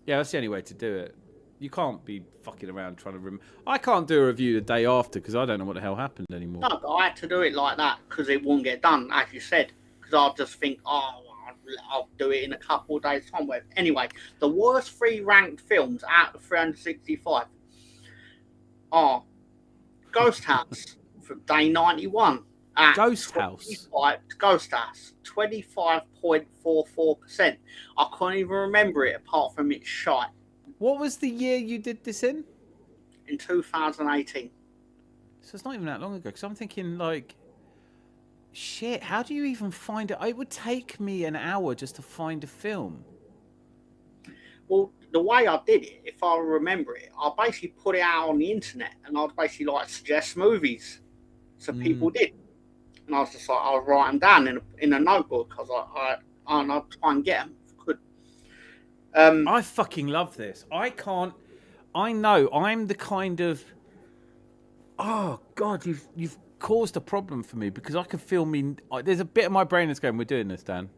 Yeah, that's the only way to do it. You can't be fucking around trying to... I can't do a review the day after because I don't know what the hell happened anymore. No, but I had to do it like that because it wouldn't get done, as you said. Because I'll just think, I'll do it in a couple of days' time. Anyway, the worst 3 ranked films out of 365 are Ghost House from day 91. Ghost House? Ghost House, 25.44%. I can't even remember it apart from its shite. What was the year you did this in? In 2018. So it's not even that long ago. Because I'm thinking, like, shit, how do you even find it? It would take me an hour just to find a film. Well, the way I did it, if I remember it, I basically put it out on the internet and I'd basically like suggest movies. So people did. And I was just like, I'll write them down in a notebook because I'd try and get them if I could. I fucking love this. I know I'm the kind of... Oh, God, you've caused a problem for me because I can feel me... There's a bit of my brain that's going, we're doing this, Dan.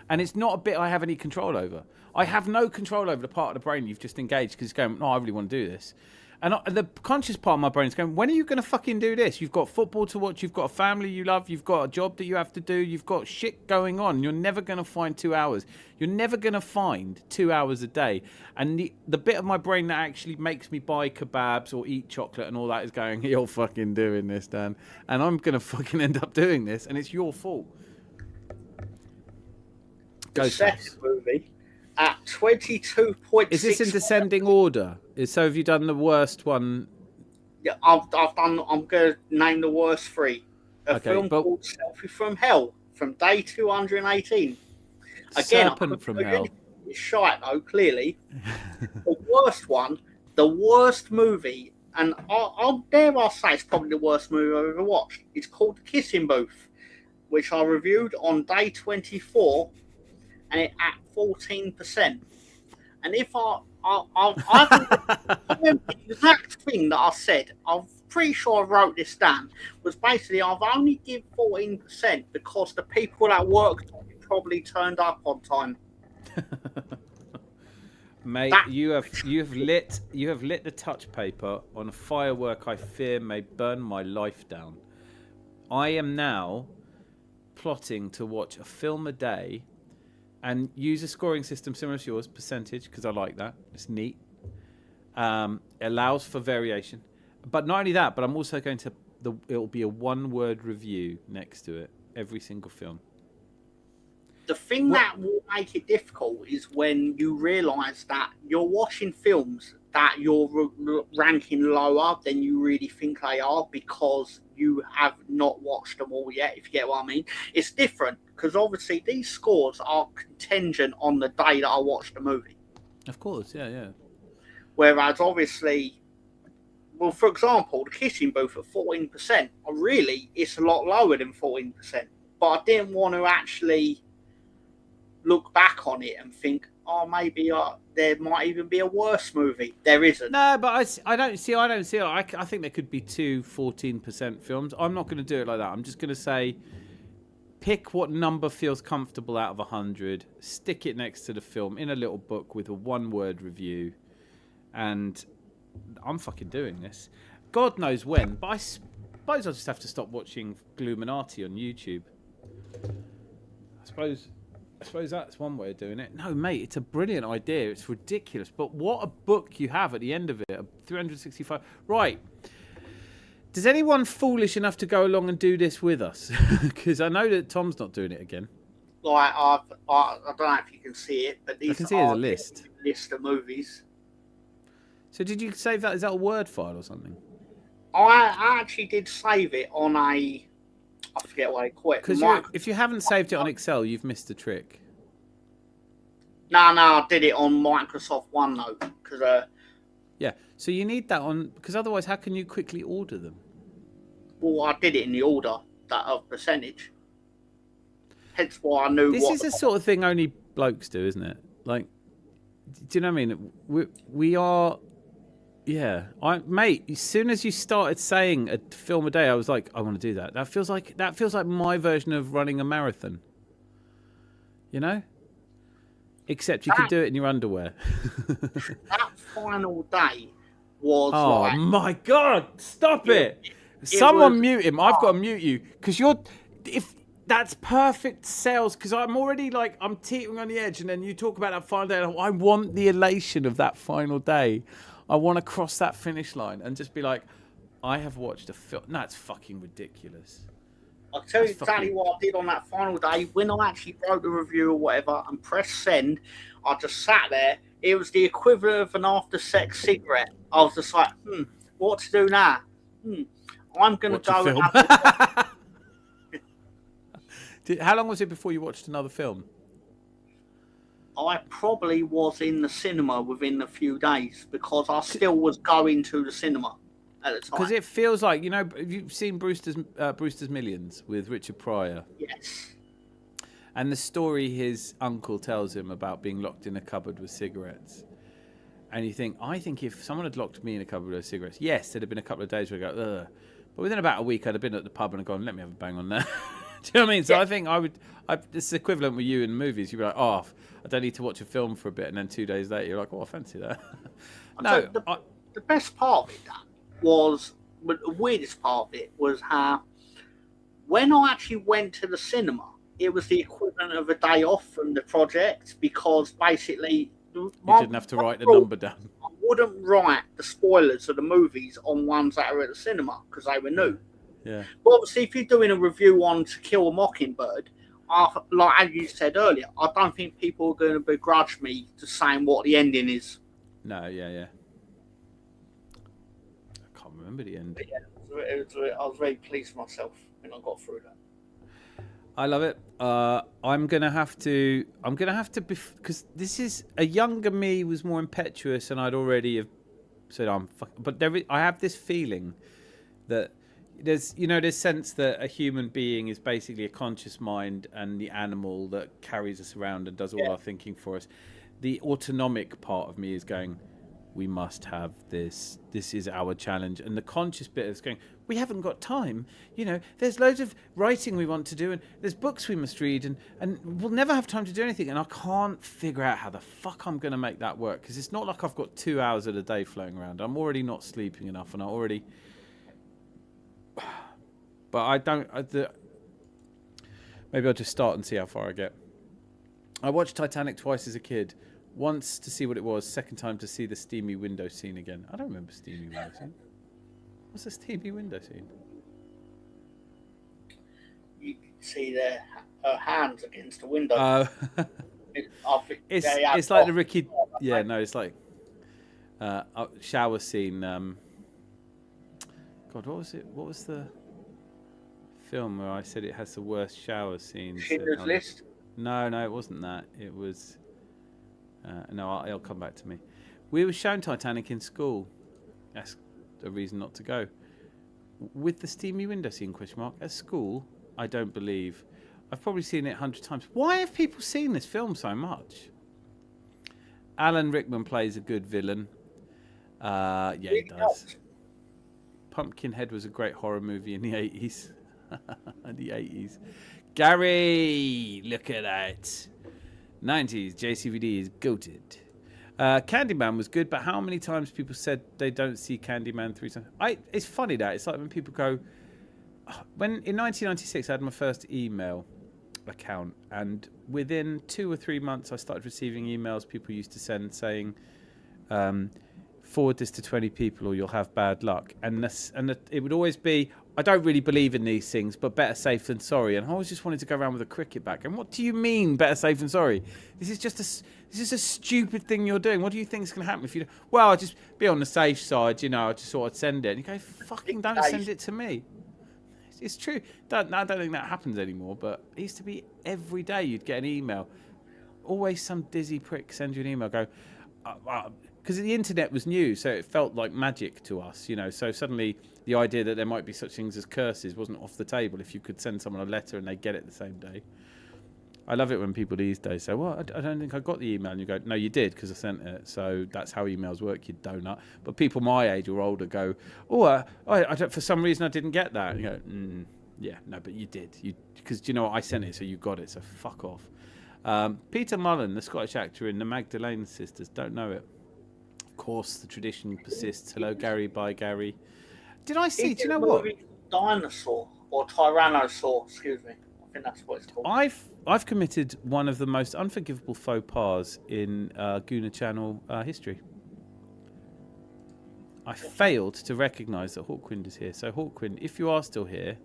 And it's not a bit I have any control over. I have no control over the part of the brain you've just engaged because it's going, no, I really want to do this. And the conscious part of my brain is going, when are you going to fucking do this? You've got football to watch. You've got a family you love. You've got a job that you have to do. You've got shit going on. You're never going to find 2 hours. You're never going to find 2 hours a day. And the bit of my brain that actually makes me buy kebabs or eat chocolate and all that is going, you're fucking doing this, Dan. And I'm going to fucking end up doing this. And it's your fault. The second movie at 22.6. Is this in descending order? So have you done the worst one? Yeah, I've done. I'm going to name the worst 3. A film called Selfie from Hell from day 218. Again, Serpent from Hell. It's shite though, clearly. The worst one, the worst movie, and I'll dare I say it's probably the worst movie I've ever watched. It's called The Kissing Booth, which I reviewed on day 24. And it at 14%. And if I remember the exact thing that I said, I'm pretty sure I wrote this down, was basically I've only give 14% because the people that worked on it probably turned up on time. Mate, you have lit the touch paper on a firework I fear may burn my life down. I am now plotting to watch a film a day and use a scoring system similar to yours, percentage, because I like that. It's neat. It allows for variation. But not only that, but I'm also going to... It'll be a one-word review next to it, every single film. The thing that will make it difficult is when you realise that you're watching films that you're ranking lower than you really think they are because you have not watched them all yet, if you get what I mean. It's different because obviously these scores are contingent on the day that I watched the movie. Of course, yeah. Whereas obviously, well, for example, The Kissing Booth at 14%, really, it's a lot lower than 14%. But I didn't want to actually look back on it and think, oh, maybe there might even be a worse movie. There isn't. No, but I don't see it. I think there could be 2 14% films. I'm not going to do it like that. I'm just going to say, pick what number feels comfortable out of 100, stick it next to the film in a little book with a one-word review, and I'm fucking doing this. God knows when, but I suppose I'll just have to stop watching Gluminati on YouTube. I suppose that's one way of doing it. No, mate, it's a brilliant idea. It's ridiculous. But what a book you have at the end of it. 365. Right. Does anyone foolish enough to go along and do this with us? Because I know that Tom's not doing it again. Like, I don't know if you can see it, but these I can see it as a list of movies. So did you save that? Is that a Word file or something? I actually did save it on a... I forget what I call it. Because if you haven't saved it on Excel, you've missed a trick. No, I did it on Microsoft OneNote. Yeah, so you need that on... Because otherwise, how can you quickly order them? Well, I did it in the order of percentage. Hence why I knew This is the sort of thing only blokes do, isn't it? Like, do you know what I mean? We are Yeah, mate. As soon as you started saying a film a day, I was like, I want to do that. That feels like my version of running a marathon. You know, except you can That do it in your underwear. that final day was Oh like my god! Stop it, it! it was. Someone mute him. I've got to mute you because you're. If that's perfect sales, because I'm already like I'm teetering on the edge, and then you talk about that final day. And I want the elation of that final day. I want to cross that finish line and just be like, I have watched a film. No, it's fucking ridiculous. I'll tell you That's exactly fucking. what I did on that final day. When I actually wrote the review or whatever and pressed send, I just sat there. It was the equivalent of an after-sex cigarette. I was just like, what to do now? I'm going to Watch a go and film. have How long was it before you watched another film? I probably was in the cinema within a few days because I still was going to the cinema at the Because time. it feels like, have you seen Brewster's Millions with Richard Pryor? Yes. And the story his uncle tells him about being locked in a cupboard with cigarettes. And you think, I think if someone had locked me in a cupboard with cigarettes, yes, there'd have been a couple of days where I go, ugh. But within about a week, I'd have been at the pub and gone, let me have a bang on that. Do you know what I mean? So Yeah. I think this is equivalent with you in movies. You'd be like, oh, I don't need to watch a film for a bit. And then 2 days later, you're like, oh, I fancy that. So the best part of it was, but the weirdest part of it was how when I actually went to the cinema, it was the equivalent of a day off from the project because basically you didn't have to write the number down. I wouldn't write the spoilers of the movies on ones that are at the cinema because they were new. Yeah. But obviously, if you're doing a review on To Kill a Mockingbird, like as you said earlier, I don't think people are going to begrudge me to saying what the ending is. No, yeah. I can't remember the end. But yeah, I was very pleased with myself when I got through that. I love it. I'm gonna have to because this is a younger me was more impetuous, and I'd already have said but I have this feeling that there's this sense that a human being is basically a conscious mind and the animal that carries us around and does all our thinking for us. The autonomic part of me is going, we must have this. This is our challenge. And the conscious bit is going, we haven't got time. There's loads of writing we want to do, and there's books we must read, and we'll never have time to do anything. And I can't figure out how the fuck I'm going to make that work, because it's not like I've got 2 hours of the day floating around. I'm already not sleeping enough, and but I don't. Maybe I'll just start and see how far I get. I watched Titanic twice as a kid. Once to see what it was, second time to see the steamy window scene again. I don't remember steamy window scene. What's a steamy window scene? You can see their hands against the window. It's like the Ricky. Yeah, no, it's like shower scene. God, what was it? What was the film where I said it has the worst shower scenes? Schindler's List? No, it wasn't that. It was. No, it'll come back to me. We were shown Titanic in school. That's a reason not to go. With the steamy window scene, ? At school, I don't believe. I've probably seen it 100 times. Why have people seen this film so much? Alan Rickman plays a good villain. Yeah, he does. Pumpkinhead was a great horror movie in the 80s. The 80s. Gary, look at that. 90s, JCVD is goated. Candyman was good, but how many times people said they don't see Candyman 3 times? It's funny that. It's like when people go... in 1996, I had my first email account, and within 2 or 3 months, I started receiving emails people used to send saying, forward this to 20 people or you'll have bad luck. And it would always be, I don't really believe in these things, but better safe than sorry. And I always just wanted to go around with a cricket bat. And what do you mean, better safe than sorry? This is a stupid thing you're doing. What do you think is going to happen if you? Well, I'll just be on the safe side. I just thought I'd send it. And you go, fucking don't send it to me. It's true. I don't think that happens anymore. But it used to be every day you'd get an email. Always some dizzy prick send you an email. Go. Because the internet was new, so it felt like magic to us, So suddenly the idea that there might be such things as curses wasn't off the table if you could send someone a letter and they get it the same day. I love it when people these days say, well, I don't think I got the email. And you go, no, you did, because I sent it. So that's how emails work, you donut. But people my age or older go, oh, I don't, for some reason I didn't get that. And you go, yeah, no, but you did. Because you know what? I sent it, so you got it. So fuck off. Peter Mullen, the Scottish actor in The Magdalene Sisters, don't know it. Of course, the tradition persists. Hello, Gary, bye, Gary. Did I see? Do you know what? Dinosaur or Tyrannosaur, excuse me. I think that's what it's called. I've committed one of the most unforgivable faux pas in Gooner Channel history. I failed to recognise that Hawkwind is here. So Hawkwind, if you are still here,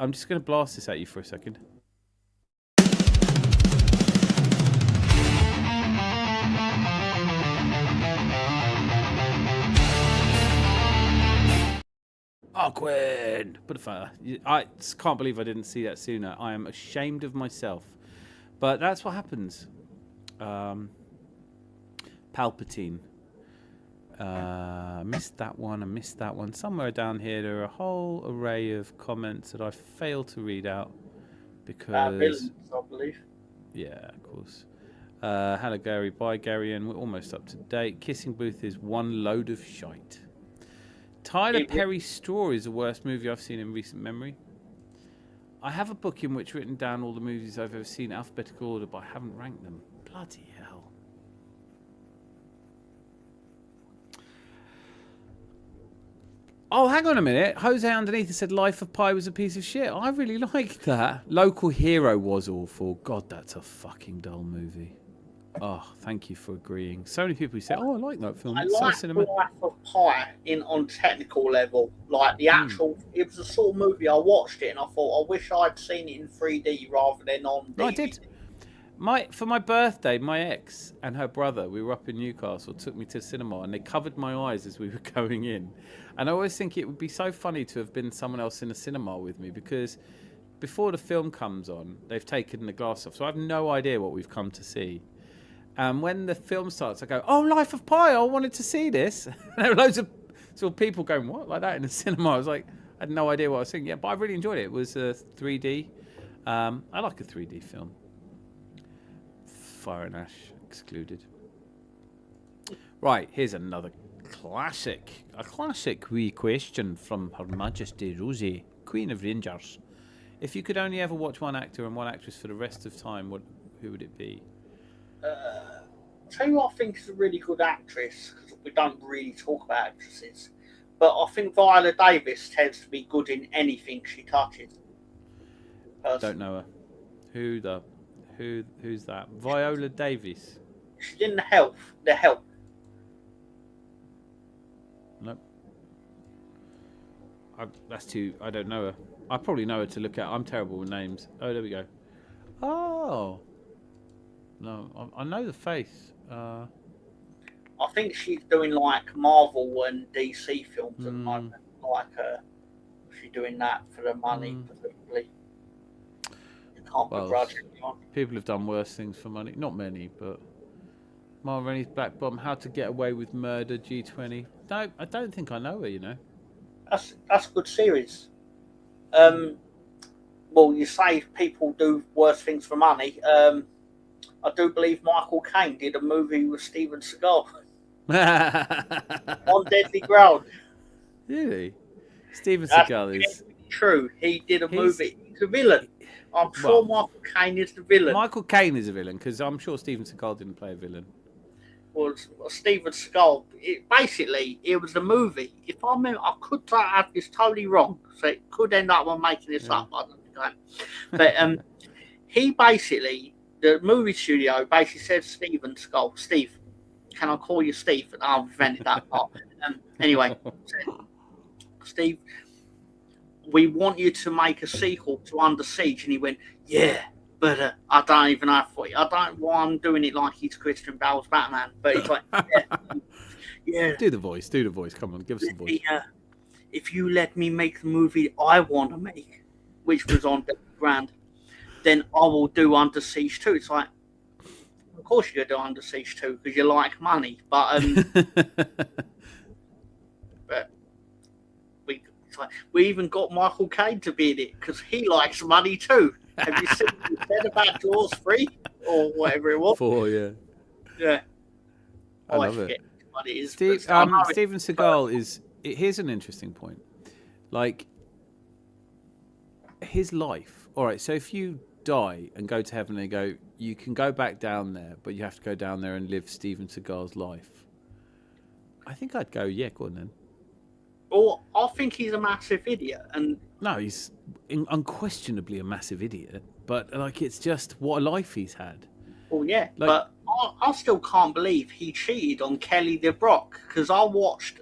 I'm just going to blast this at you for a second. Hawkwind! Put a fire. I can't believe I didn't see that sooner. I am ashamed of myself. But that's what happens. Palpatine. I missed that one. Somewhere down here there are a whole array of comments that I failed to read out because villains, I believe. Yeah, of course. Hello Gary, bye Gary, and we're almost up to date. Kissing Booth is one load of shite. Tyler Perry's Straw is the worst movie I've seen in recent memory. I have a book in which written down all the movies I've ever seen in alphabetical order, but I haven't ranked them. Bloody hell. Oh, hang on a minute. Jose underneath said Life of Pi was a piece of shit. I really liked that. Local Hero was awful. God, that's a fucking dull movie. Oh, thank you for agreeing. So many people say, "Oh, I like that film." I like Life of Pi on technical level, like the actual. It was the sort of movie I watched it and I thought, I wish I'd seen it in 3D rather than on DVD. No, I did. For my birthday, my ex and her brother, we were up in Newcastle, took me to the cinema, and they covered my eyes as we were going in. And I always think it would be so funny to have been someone else in the cinema with me, because before the film comes on, they've taken the glass off, so I have no idea what we've come to see. And when the film starts, I go, "Oh, Life of Pi! I wanted to see this." And there were loads of sort of people going, "What?" like that in the cinema. I was like, I had no idea what I was seeing. Yeah, but I really enjoyed it. It was 3D. I like a 3D film. Fire and Ash excluded. Right, here's another classic. A classic wee question from Her Majesty Rosie, Queen of Rangers. If you could only ever watch one actor and one actress for the rest of time, who would it be? Tell you what I think is a really good actress, because we don't really talk about actresses, but I think Viola Davis tends to be good in anything she touches. Don't know her. Who's that? Viola Davis. She's in The Help. Nope. I don't know her. I probably know her to look at. I'm terrible with names. Oh, there we go. Oh. No, I know the face. I think she's doing like Marvel and DC films at the moment. Like she's doing that for the money, presumably. You can't begrudge anyone. People have done worse things for money. Not many, but Ma Rainey's Black Bomb, How to Get Away with Murder, G20. No, I don't think I know her. You know. That's a good series. Well, you say people do worse things for money. I do believe Michael Caine did a movie with Steven Seagal on Deadly Ground. Really? Steven Seagal is true. He did a movie. He's a villain. I'm sure Michael Caine is the villain. Michael Caine is a villain, because I'm sure Steven Seagal didn't play a villain. Well, Steven Seagal. It was a movie. If I remember, I could have this totally wrong, so it could end up on making this up. I don't think I am. But he basically. The movie studio basically said Steven Seagal, Steve, can I call you Steve? And I've invented that part. Anyway, said, Steve, we want you to make a sequel to Under Siege. And he went, yeah, but I don't even know I don't know why I'm doing it like he's Christian Bale's Batman. But he's like, yeah. Do the voice. Come on, give us the voice. If you let me make the movie I want to make, which was on the Grand, then I will do Under Siege 2. It's like, of course you're going to do Under Siege 2 because you like money. But but we even got Michael Caine to be in it because he likes money too. Have you seen what he said about Jaws 3 or whatever it was? 4, yeah. Yeah. I love forget it. what it is. Steven Seagal is. Here's an interesting point. Like, his life. All right, so if you die and go to heaven, they go, you can go back down there, but you have to go down there and live Steven Seagal's life. I think I'd go, yeah, go on then. Well, I think he's a massive idiot, and no, he's unquestionably a massive idiot. But like, it's just what a life he's had. Well, yeah, like, but I still can't believe he cheated on Kelly DeBrock, because I watched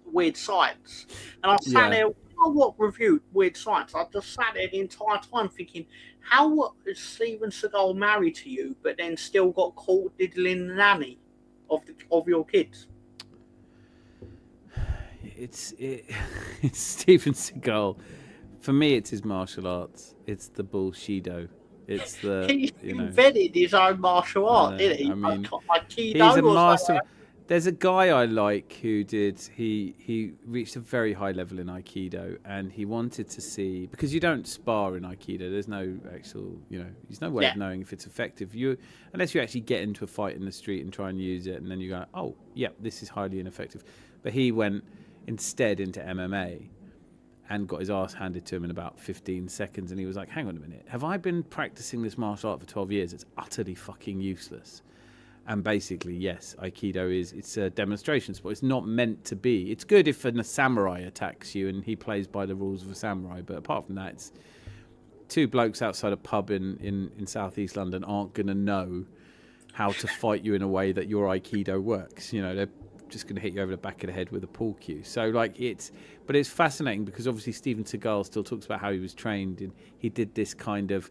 Weird Science, and I sat there. I reviewed Weird Science. I just sat there the entire time thinking, how is Steven Seagal married to you, but then still got caught diddling the nanny of your kids? It's Steven Seagal. For me, it's his martial arts. It's the bullshido. It's the he invented his own martial art, didn't he? I mean, he's a master. There's a guy I like who did. He reached a very high level in Aikido, and he wanted to see, because you don't spar in Aikido. There's no actual, there's no way of knowing if it's effective. Unless you actually get into a fight in the street and try and use it, and then you go, oh yeah, this is highly ineffective. But he went instead into MMA and got his ass handed to him in about 15 seconds, and he was like, hang on a minute, have I been practicing this martial art for 12 years? It's utterly fucking useless. And basically, yes, Aikido it's a demonstration sport. It's not meant to be. It's good if a samurai attacks you and he plays by the rules of a samurai, but apart from that, it's two blokes outside a pub in southeast London aren't going to know how to fight you in a way that your Aikido works. They're just going to hit you over the back of the head with a pool cue. So like it's fascinating, because obviously Steven Seagal still talks about how he was trained, and he did this kind of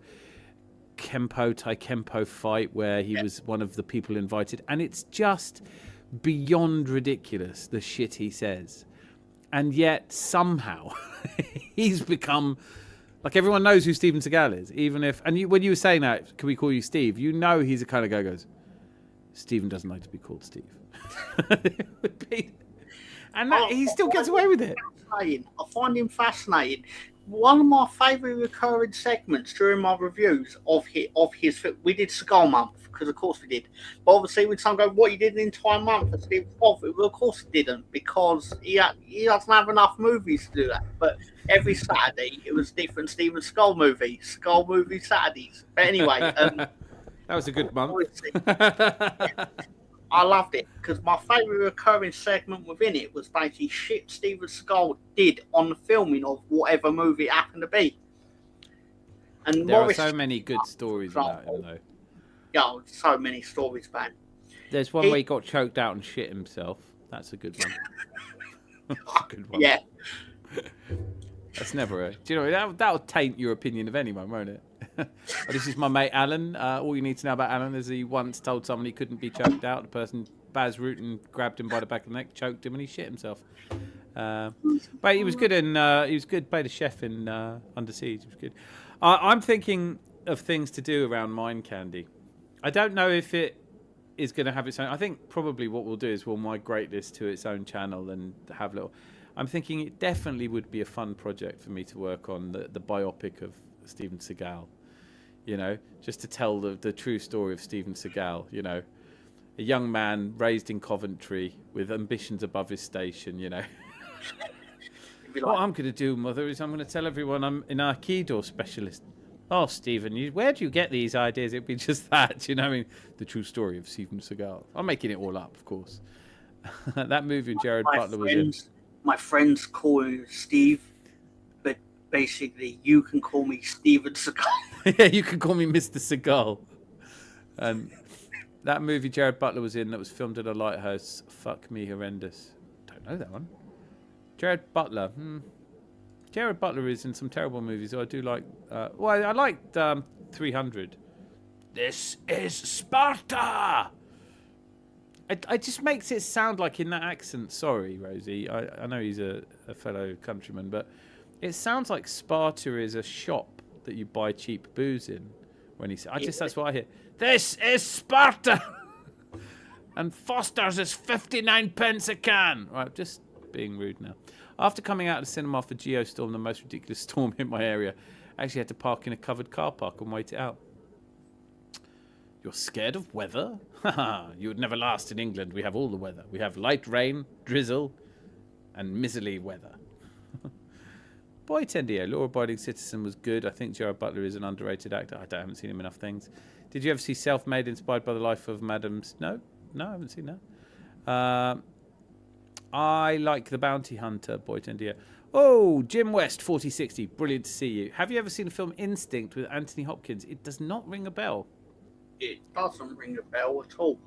Taekempo fight where he was one of the people invited, and it's just beyond ridiculous the shit he says, and yet somehow he's become like, everyone knows who Steven Seagal is, even if, and when you were saying that, can we call you Steve, he's the kind of guy who goes, Steven doesn't like to be called Steve. And he still gets away with it. I find him fascinating. One of my favourite recurring segments during my reviews of his we did Seagal Month, because of course we did. But obviously when someone goes, what, you did an entire month? Well, of course he didn't, because he doesn't have enough movies to do that. But every Saturday it was different Steven Seagal movie Saturdays. But anyway, that was a good month. I loved it, because my favourite recurring segment within it was basically shit Steven Seagal did on the filming of whatever movie it happened to be. And there are so many good stories about him, though. Yeah, so many stories about him. There's one where he got choked out and shit himself. That's a good one. That's a good one. Yeah. That's never a... Do you know, that'll taint your opinion of anyone, won't it? This is my mate Alan. All you need to know about Alan is he once told someone he couldn't be choked out. The person, Baz Rutten, grabbed him by the back of the neck, choked him, and he shit himself. But he was good he was good. Played a chef in Under Siege. He was good. I'm thinking of things to do around Mindcandy. I don't know if it is going to have its own. I think probably what we'll do is we'll migrate this to its own channel and have little. I'm thinking it definitely would be a fun project for me to work on, the biopic of Steven Seagal. Just to tell the true story of Steven Seagal. A young man raised in Coventry with ambitions above his station. What I'm going to do, Mother, is I'm going to tell everyone I'm an Aikido specialist. Oh, Stephen, where do you get these ideas? It'd be just that, the true story of Steven Seagal. I'm making it all up, of course. That movie Jared Butler was in. My friends call me Steve, but basically you can call me Steven Seagal. Yeah, you can call me Mr. Seagal. And that movie Jared Butler was in that was filmed at a lighthouse, fuck me horrendous. Don't know that one. Jared Butler. Jared Butler is in some terrible movies. I do like. I liked 300. This is Sparta. It just makes it sound like in that accent. Sorry, Rosie. I know he's a fellow countryman, but it sounds like Sparta is a shop that you buy cheap booze in. When that's what I hear. This is Sparta, and Foster's is 59 pence a can. Right, just being rude now. After coming out of the cinema for Geostorm, the most ridiculous storm in my area, Actually had to park in a covered car park and wait it out. You're scared of weather? Haha, you would never last in England. We have all the weather. We have light rain, drizzle, and miserly weather. Boy, Tendio, law-abiding citizen was good. I think Gerard Butler is an underrated actor. I haven't seen him enough things. Did you ever see Self-Made, inspired by the life of Madame... No, I haven't seen that. I like The Bounty Hunter, Boy Tendio. Oh, Jim West, 4060. Brilliant to see you. Have you ever seen the film Instinct with Anthony Hopkins? It does not ring a bell. It doesn't ring a bell at all.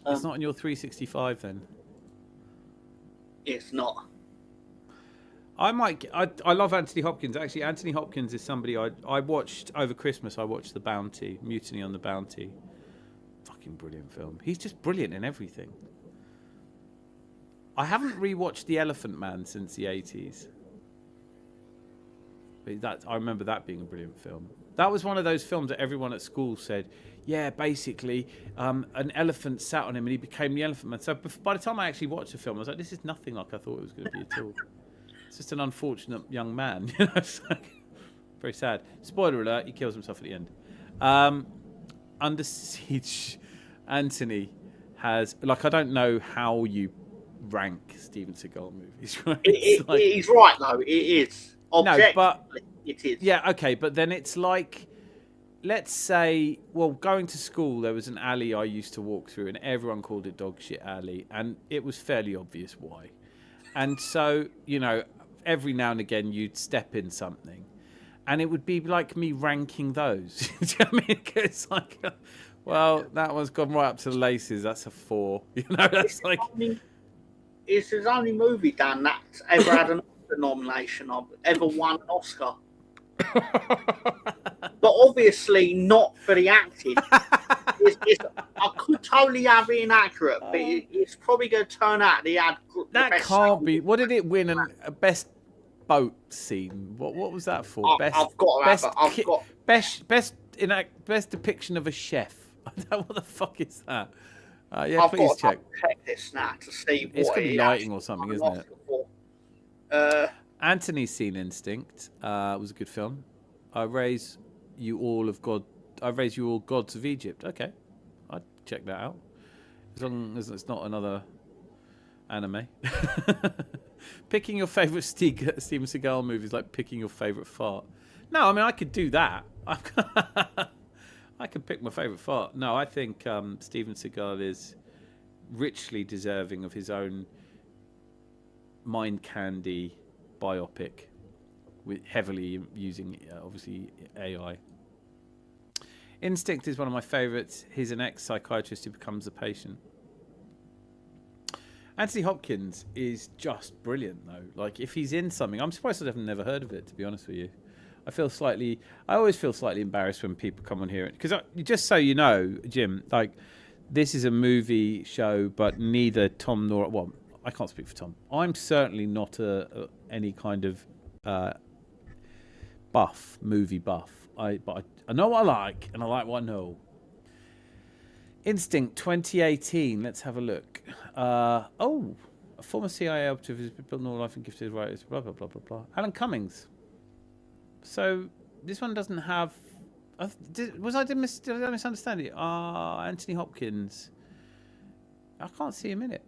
It's not on your 365 then? It's not. I love Anthony Hopkins. Actually, Anthony Hopkins is somebody I watched over Christmas. I watched The Bounty, Mutiny on the Bounty. Fucking brilliant film. He's just brilliant in everything. I haven't rewatched The Elephant Man since the 80s. But I remember that being a brilliant film. That was one of those films that everyone at school said, yeah, basically, an elephant sat on him and he became the Elephant Man. So by the time I actually watched the film, I was like, this is nothing like I thought it was going to be at all. It's just an unfortunate young man. You know, it's like, very sad. Spoiler alert, he kills himself at the end. Under Siege, Anthony has... Like, I don't know how you rank Steven Seagal movies. Right? He's right, though. It is. Objectively, no, but... It is. Yeah, okay, but then it's like... Let's say, well, going to school, there was an alley I used to walk through, and everyone called it Dog Shit Alley, and it was fairly obvious why. And so, you know, every now and again you'd step in something, and it would be like me ranking those. Do you know what I mean? It's like, well, that one's gone right up to the laces. That's a 4. You know, that's like... It's his only movie, Dan, that's ever had an Oscar nomination of, ever won an Oscar. But obviously not for the acting. I could totally have it inaccurate, but it's probably going to turn out they had. That can't be. What did it win? A best boat scene. What was that for? Best depiction of a chef. I don't know what the fuck is that. Yeah, please check. Check this now to see. It's going to be lighting or something, isn't it? Anthony's seen Instinct. Was a good film. I raise you all gods of Egypt. Okay, I'd check that out. As long as it's not another anime. Picking your favourite Steven Seagal movie is like picking your favourite fart. No, I mean, I could do that. I could pick my favourite fart. No, I think Steven Seagal is richly deserving of his own Mindcandy biopic, with heavily using obviously AI. Instinct is one of my favourites. He's an ex-psychiatrist who becomes a patient. Anthony Hopkins is just brilliant, though. Like, if he's in something, I'm surprised I've never heard of it, to be honest with you. I always feel slightly embarrassed when people come on here, because just so you know, Jim, like, this is a movie show, but neither Tom nor, well, I can't speak for Tom. I'm certainly not any kind of movie buff. But I know what I like, and I like what I know. Instinct 2018. Let's have a look. A former CIA operative who's built Northern Life and gifted writers. Blah blah blah blah blah. Alan Cummings. So this one doesn't have. Did I misunderstand it? Anthony Hopkins. I can't see him in it.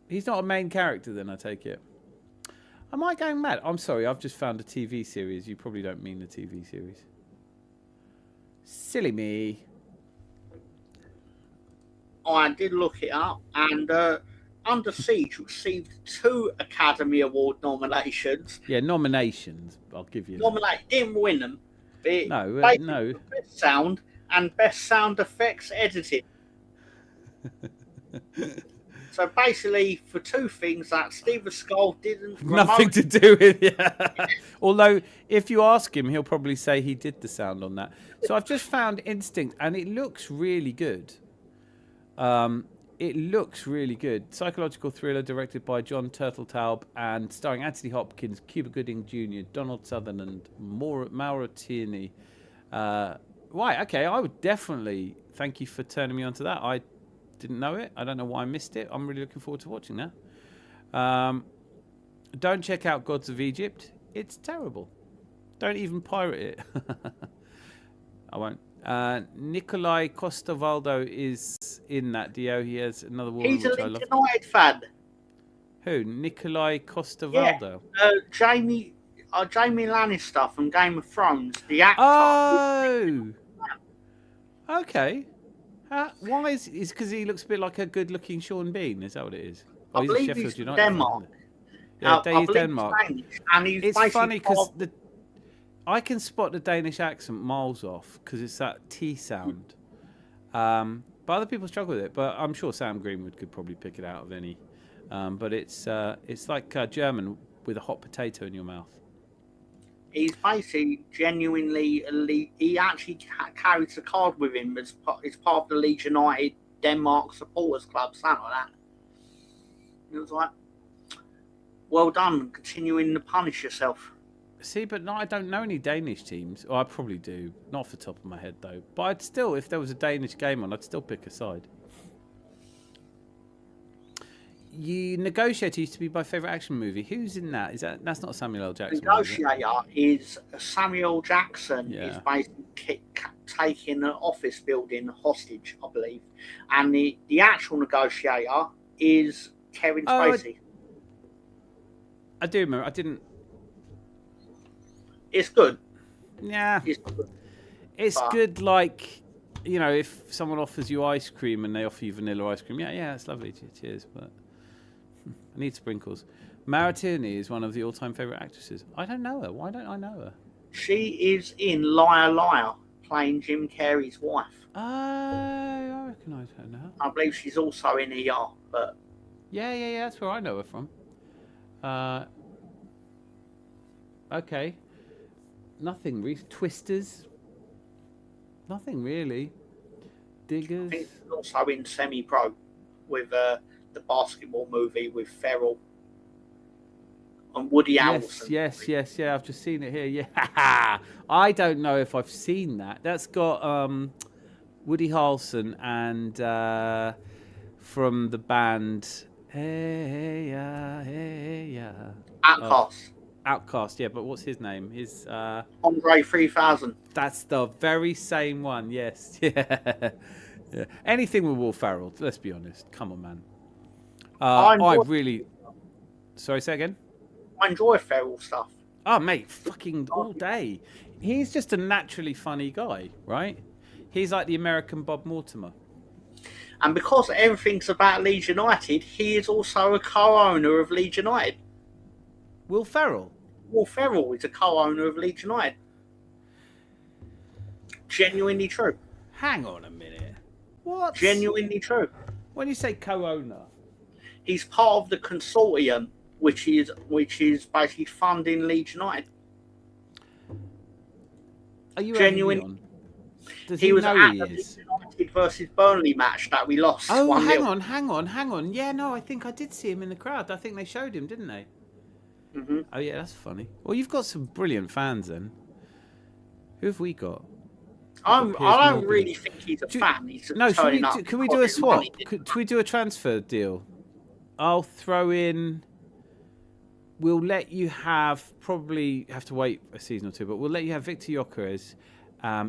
He's not a main character, then, I take it. Am I going mad? I'm sorry, I've just found a TV series. You probably don't mean the TV series. Silly me. I did look it up, and Under Siege received 2 Academy Award nominations. Yeah, nominations. I'll give you. Didn't win them. No. Best sound and best sound effects editing. So basically, for 2 things that Steven Seagal didn't... Nothing to do with it. Yeah. Although, if you ask him, he'll probably say he did the sound on that. So I've just found Instinct, and it looks really good. It looks really good. Psychological thriller directed by John Turteltaub and starring Anthony Hopkins, Cuba Gooding Jr., Donald Sutherland, Maura Tierney. Right, okay, I would definitely... Thank you for turning me on to that. I didn't know it. I don't know why I missed it. I'm really looking forward to watching that. Don't check out Gods of Egypt. It's terrible. Don't even pirate it. I won't. Nikolai Costavaldo is in that Dio. He has another woman He's a which I Leeds love. United fan. Who? Nikolai Yeah, Costavaldo. Jamie Lannister from Game of Thrones, the actor. Oh, okay. Why is because he looks a bit like a good-looking Sean Bean? Is that what it is? Oh, I he's a believe he's Sheffield from United fan, Denmark. isn't he? Yeah, I he's believe Denmark. he's Danish, and he's It's basically funny because part- I can spot the Danish accent miles off because it's that T sound. But other people struggle with it. But I'm sure Sam Greenwood could probably pick it out of any. But it's like German with a hot potato in your mouth. he's basically genuinely elite. He actually carries the card with him as part of the Leeds United Denmark supporters club, something like that. It was like, well done, continuing to punish yourself. See, but no, I don't know any Danish teams. Or I probably do, not off the top of my head though. But I'd still, if there was a Danish game on, I'd still pick a side. You Negotiator used to be my favourite action movie. Who's in that? That's not Samuel L. Jackson? Negotiator is Samuel Jackson. Yeah. Is basically taking an office building hostage, I believe, and the actual negotiator is Kevin Spacey. I do remember. I didn't. It's good. Yeah. It's But- good. Like, you know, if someone offers you ice cream and they offer you vanilla ice cream, yeah, it's lovely. Cheers, but I need sprinkles. Maritini is one of the all-time favourite actresses. I don't know her. Why don't I know her? She is in Liar Liar, playing Jim Carrey's wife. I recognise her now. I believe she's also in ER, but Yeah. That's where I know her from. Okay. Nothing really. Twisters. Nothing really. Diggers. I think she's also in Semi-Pro with the basketball movie with Ferrell and Woody Harrelson. Yes. I've just seen it here. Yeah. I don't know if I've seen that. That's got Woody Harrelson and from the band Hey Ya. Outcast. Outcast, yeah, but what's his name? His Andre 3000. That's the very same one. Yes. Yeah. Anything with Will Ferrell, let's be honest. Come on, man. Sorry, say again? I enjoy Ferrell stuff. Oh, mate, fucking all day. He's just a naturally funny guy, right? He's like the American Bob Mortimer. And because everything's about Leeds United, he is also a co-owner of Leeds United. Will Ferrell? Will Ferrell is a co-owner of Leeds United. Genuinely true. Hang on a minute. What? Genuinely true. When you say co-owner? He's part of the consortium, which is basically funding Leeds United. Are you Genuine? on? Does He was know at he the is? Leeds United versus Burnley match that we lost. Oh, 1-0. hang on. Yeah, no, I think I did see him in the crowd. I think they showed him, didn't they? Mm-hmm. Oh, yeah, that's funny. Well, you've got some brilliant fans then. Who have we got? I Piers don't Morgan. really think he's a fan. He's No, turning up can we do a because swap? money. Should we do a transfer deal? I'll throw in. We'll let you probably have to wait a season or two, but we'll let you have Victor Gyökeres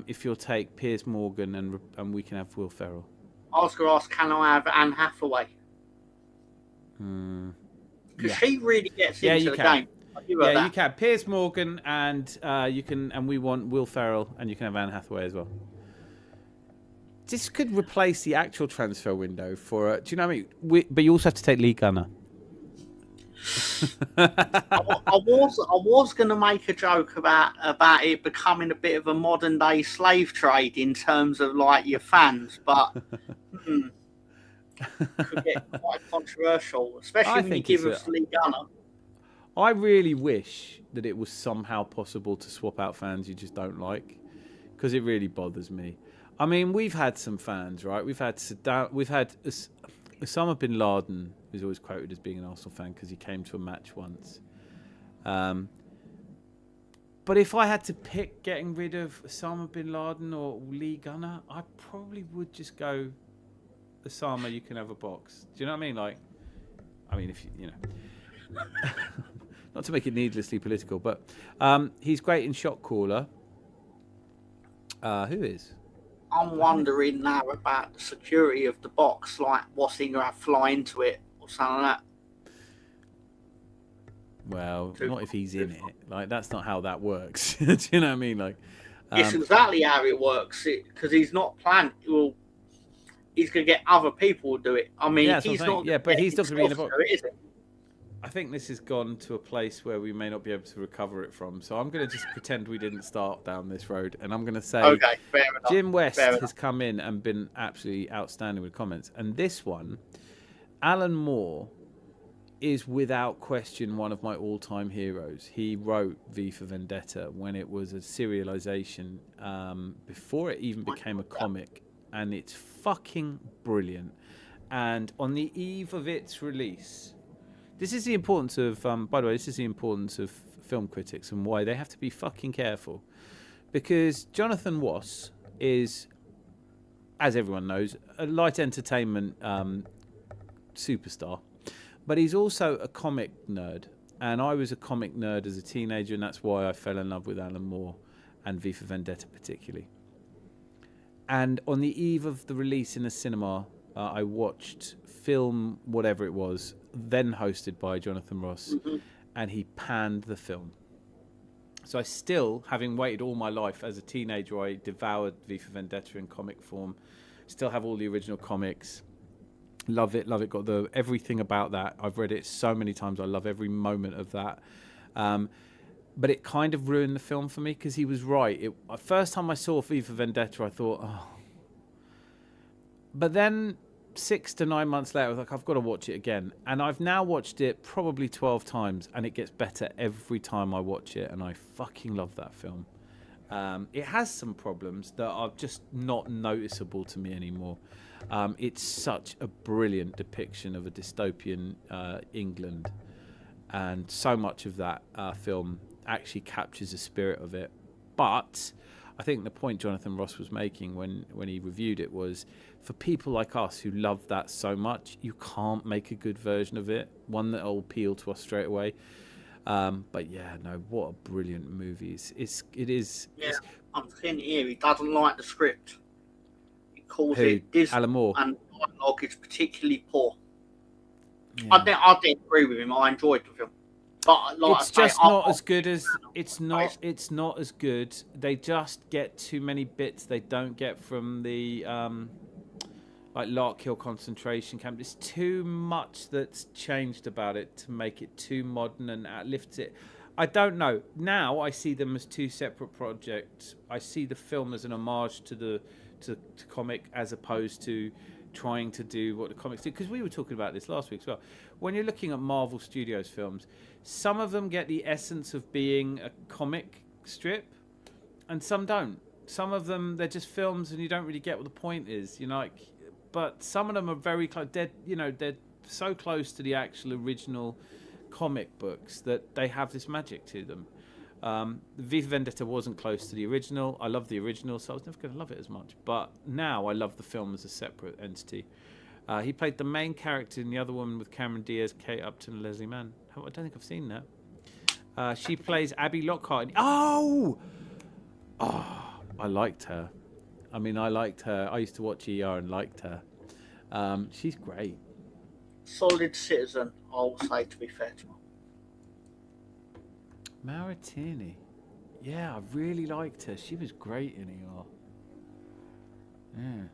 if you'll take Piers Morgan and we can have Will Ferrell. I was going to ask, can I have Anne Hathaway? Because she really gets into the game. Yeah, you can. Piers Morgan and we want Will Ferrell and you can have Anne Hathaway as well. This could replace the actual transfer window for. Do you know what I mean? But you also have to take Lee Gunner. I was going to make a joke about it becoming a bit of a modern day slave trade in terms of like your fans, but could get quite controversial, especially when you give us Lee Gunner. I really wish that it was somehow possible to swap out fans you just don't like, because it really bothers me. I mean, we've had some fans, right? We've had Osama bin Laden, who's always quoted as being an Arsenal fan because he came to a match once. But if I had to pick getting rid of Osama bin Laden or Lee Gunner, I probably would just go, Osama, you can have a box. Do you know what I mean? Like, I mean, if you know. not to make it needlessly political, but he's great in Shot Caller. Who is? I'm wondering now about the security of the box, like what's he gonna fly into it or something like that. Well, not if he's in it. Like, that's not how that works. Do you know what I mean? Like, it's exactly how it works. Because he's not planned. Well, he's gonna get other people to do it. I mean, he's not. Yeah, but he's not gonna be in the box. Is it? I think this has gone to a place where we may not be able to recover it from. So I'm going to just pretend we didn't start down this road, and I'm going to say, okay, fair enough. Jim West has come in and been absolutely outstanding with comments, and this one, Alan Moore, is without question one of my all-time heroes. He wrote V for Vendetta when it was a serialization, before it even became a comic, and it's fucking brilliant. And on the eve of its release, this is the importance of, by the way, this is the importance of film critics and why they have to be fucking careful. Because Jonathan Ross is, as everyone knows, a light entertainment superstar. But he's also a comic nerd. And I was a comic nerd as a teenager, and that's why I fell in love with Alan Moore and V for Vendetta particularly. And on the eve of the release in the cinema, I watched film, whatever it was, then hosted by Jonathan Ross, and he panned the film. So I still, having waited all my life as a teenager, I devoured V for Vendetta in comic form. Still have all the original comics. Love it. Got everything about that. I've read it so many times. I love every moment of that. But it kind of ruined the film for me because he was right. First time I saw V for Vendetta, I thought, oh. But then 6 to 9 months later, I was like, I've got to watch it again. And I've now watched it probably 12 times, and it gets better every time I watch it. And I fucking love that film. It has some problems that are just not noticeable to me anymore. It's such a brilliant depiction of a dystopian England. And so much of that film actually captures the spirit of it. But I think the point Jonathan Ross was making when he reviewed it was, for people like us who love that so much, you can't make a good version of it, one that will appeal to us straight away. But yeah, no, what a brilliant movie. It is. Yeah, I'm seeing here, he doesn't like the script. He calls Who? it Disney, Alan Moore. and dialogue is particularly poor. Yeah. I didn't agree with him. I enjoyed the film. But like It's just not as good as it's not as good. They just get too many bits they don't get from the like Larkhill concentration camp. There's too much that's changed about it to make it too modern and lifts it. I don't know. Now I see them as two separate projects. I see the film as an homage to comic as opposed to trying to do what the comics do. Because we were talking about this last week as well. When you're looking at Marvel Studios films, some of them get the essence of being a comic strip, and some don't. Some of them, they're just films, and you don't really get what the point is. You know, like, but some of them are very close. They're so close to the actual original comic books that they have this magic to them. V for Vendetta wasn't close to the original. I love the original, so I was never going to love it as much. But now I love the film as a separate entity. He played the main character in The Other Woman with Cameron Diaz, Kate Upton, and Leslie Mann. I don't think I've seen that. She plays Abby Lockhart. Oh, I liked her. I mean, I liked her. I used to watch ER and liked her. She's great. Solid citizen, I'll say, to be fair to her. Mara Tierney. Yeah, I really liked her. She was great in ER. Yeah.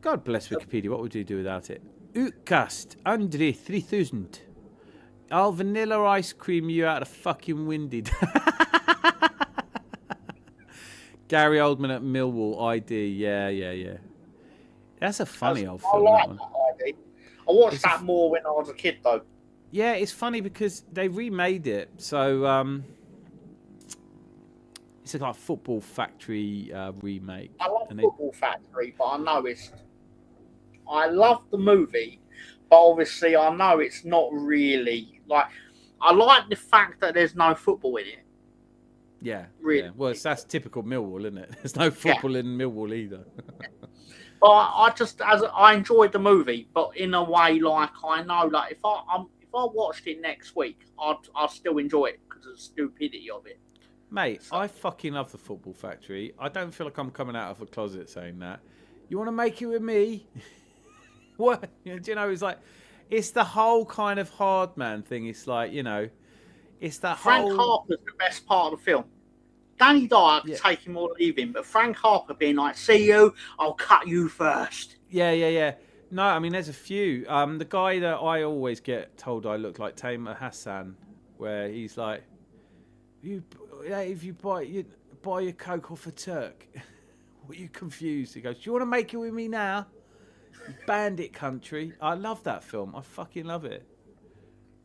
God bless Wikipedia. What would you do without it? Ootcast, Andre 3000. I'll vanilla ice cream you out of fucking winded. Gary Oldman at Millwall, ID. Yeah. That's a funny old film. I like that ID. I watched that more when I was a kid, though. Yeah, it's funny because they remade it. So it's like a Football Factory remake. I love Football Factory, but I love the movie, but obviously I know it's not really like. I like the fact that there's no football in it. Yeah, really. Yeah. Well, that's typical Millwall, isn't it? There's no football in Millwall either. But I enjoyed the movie, but in a way, like I know, like if I watched it next week, I'd still enjoy it because of the stupidity of it. Mate, I fucking love the Football Factory. I don't feel like I'm coming out of a closet saying that. You want to make it with me? What? Do you know, it's like, it's the whole kind of hard man thing. It's like, you know, it's that Frank Harper's the best part of the film. Danny Dyer could take him or leave him, but Frank Harper being like, see you, I'll cut you first. Yeah. No, I mean, there's a few. The guy that I always get told I look like Tamer Hassan, where he's like, if you buy your Coke off a Turk, what are you confused? He goes, do you want to make it with me now? Bandit country. I love that film. I fucking love it.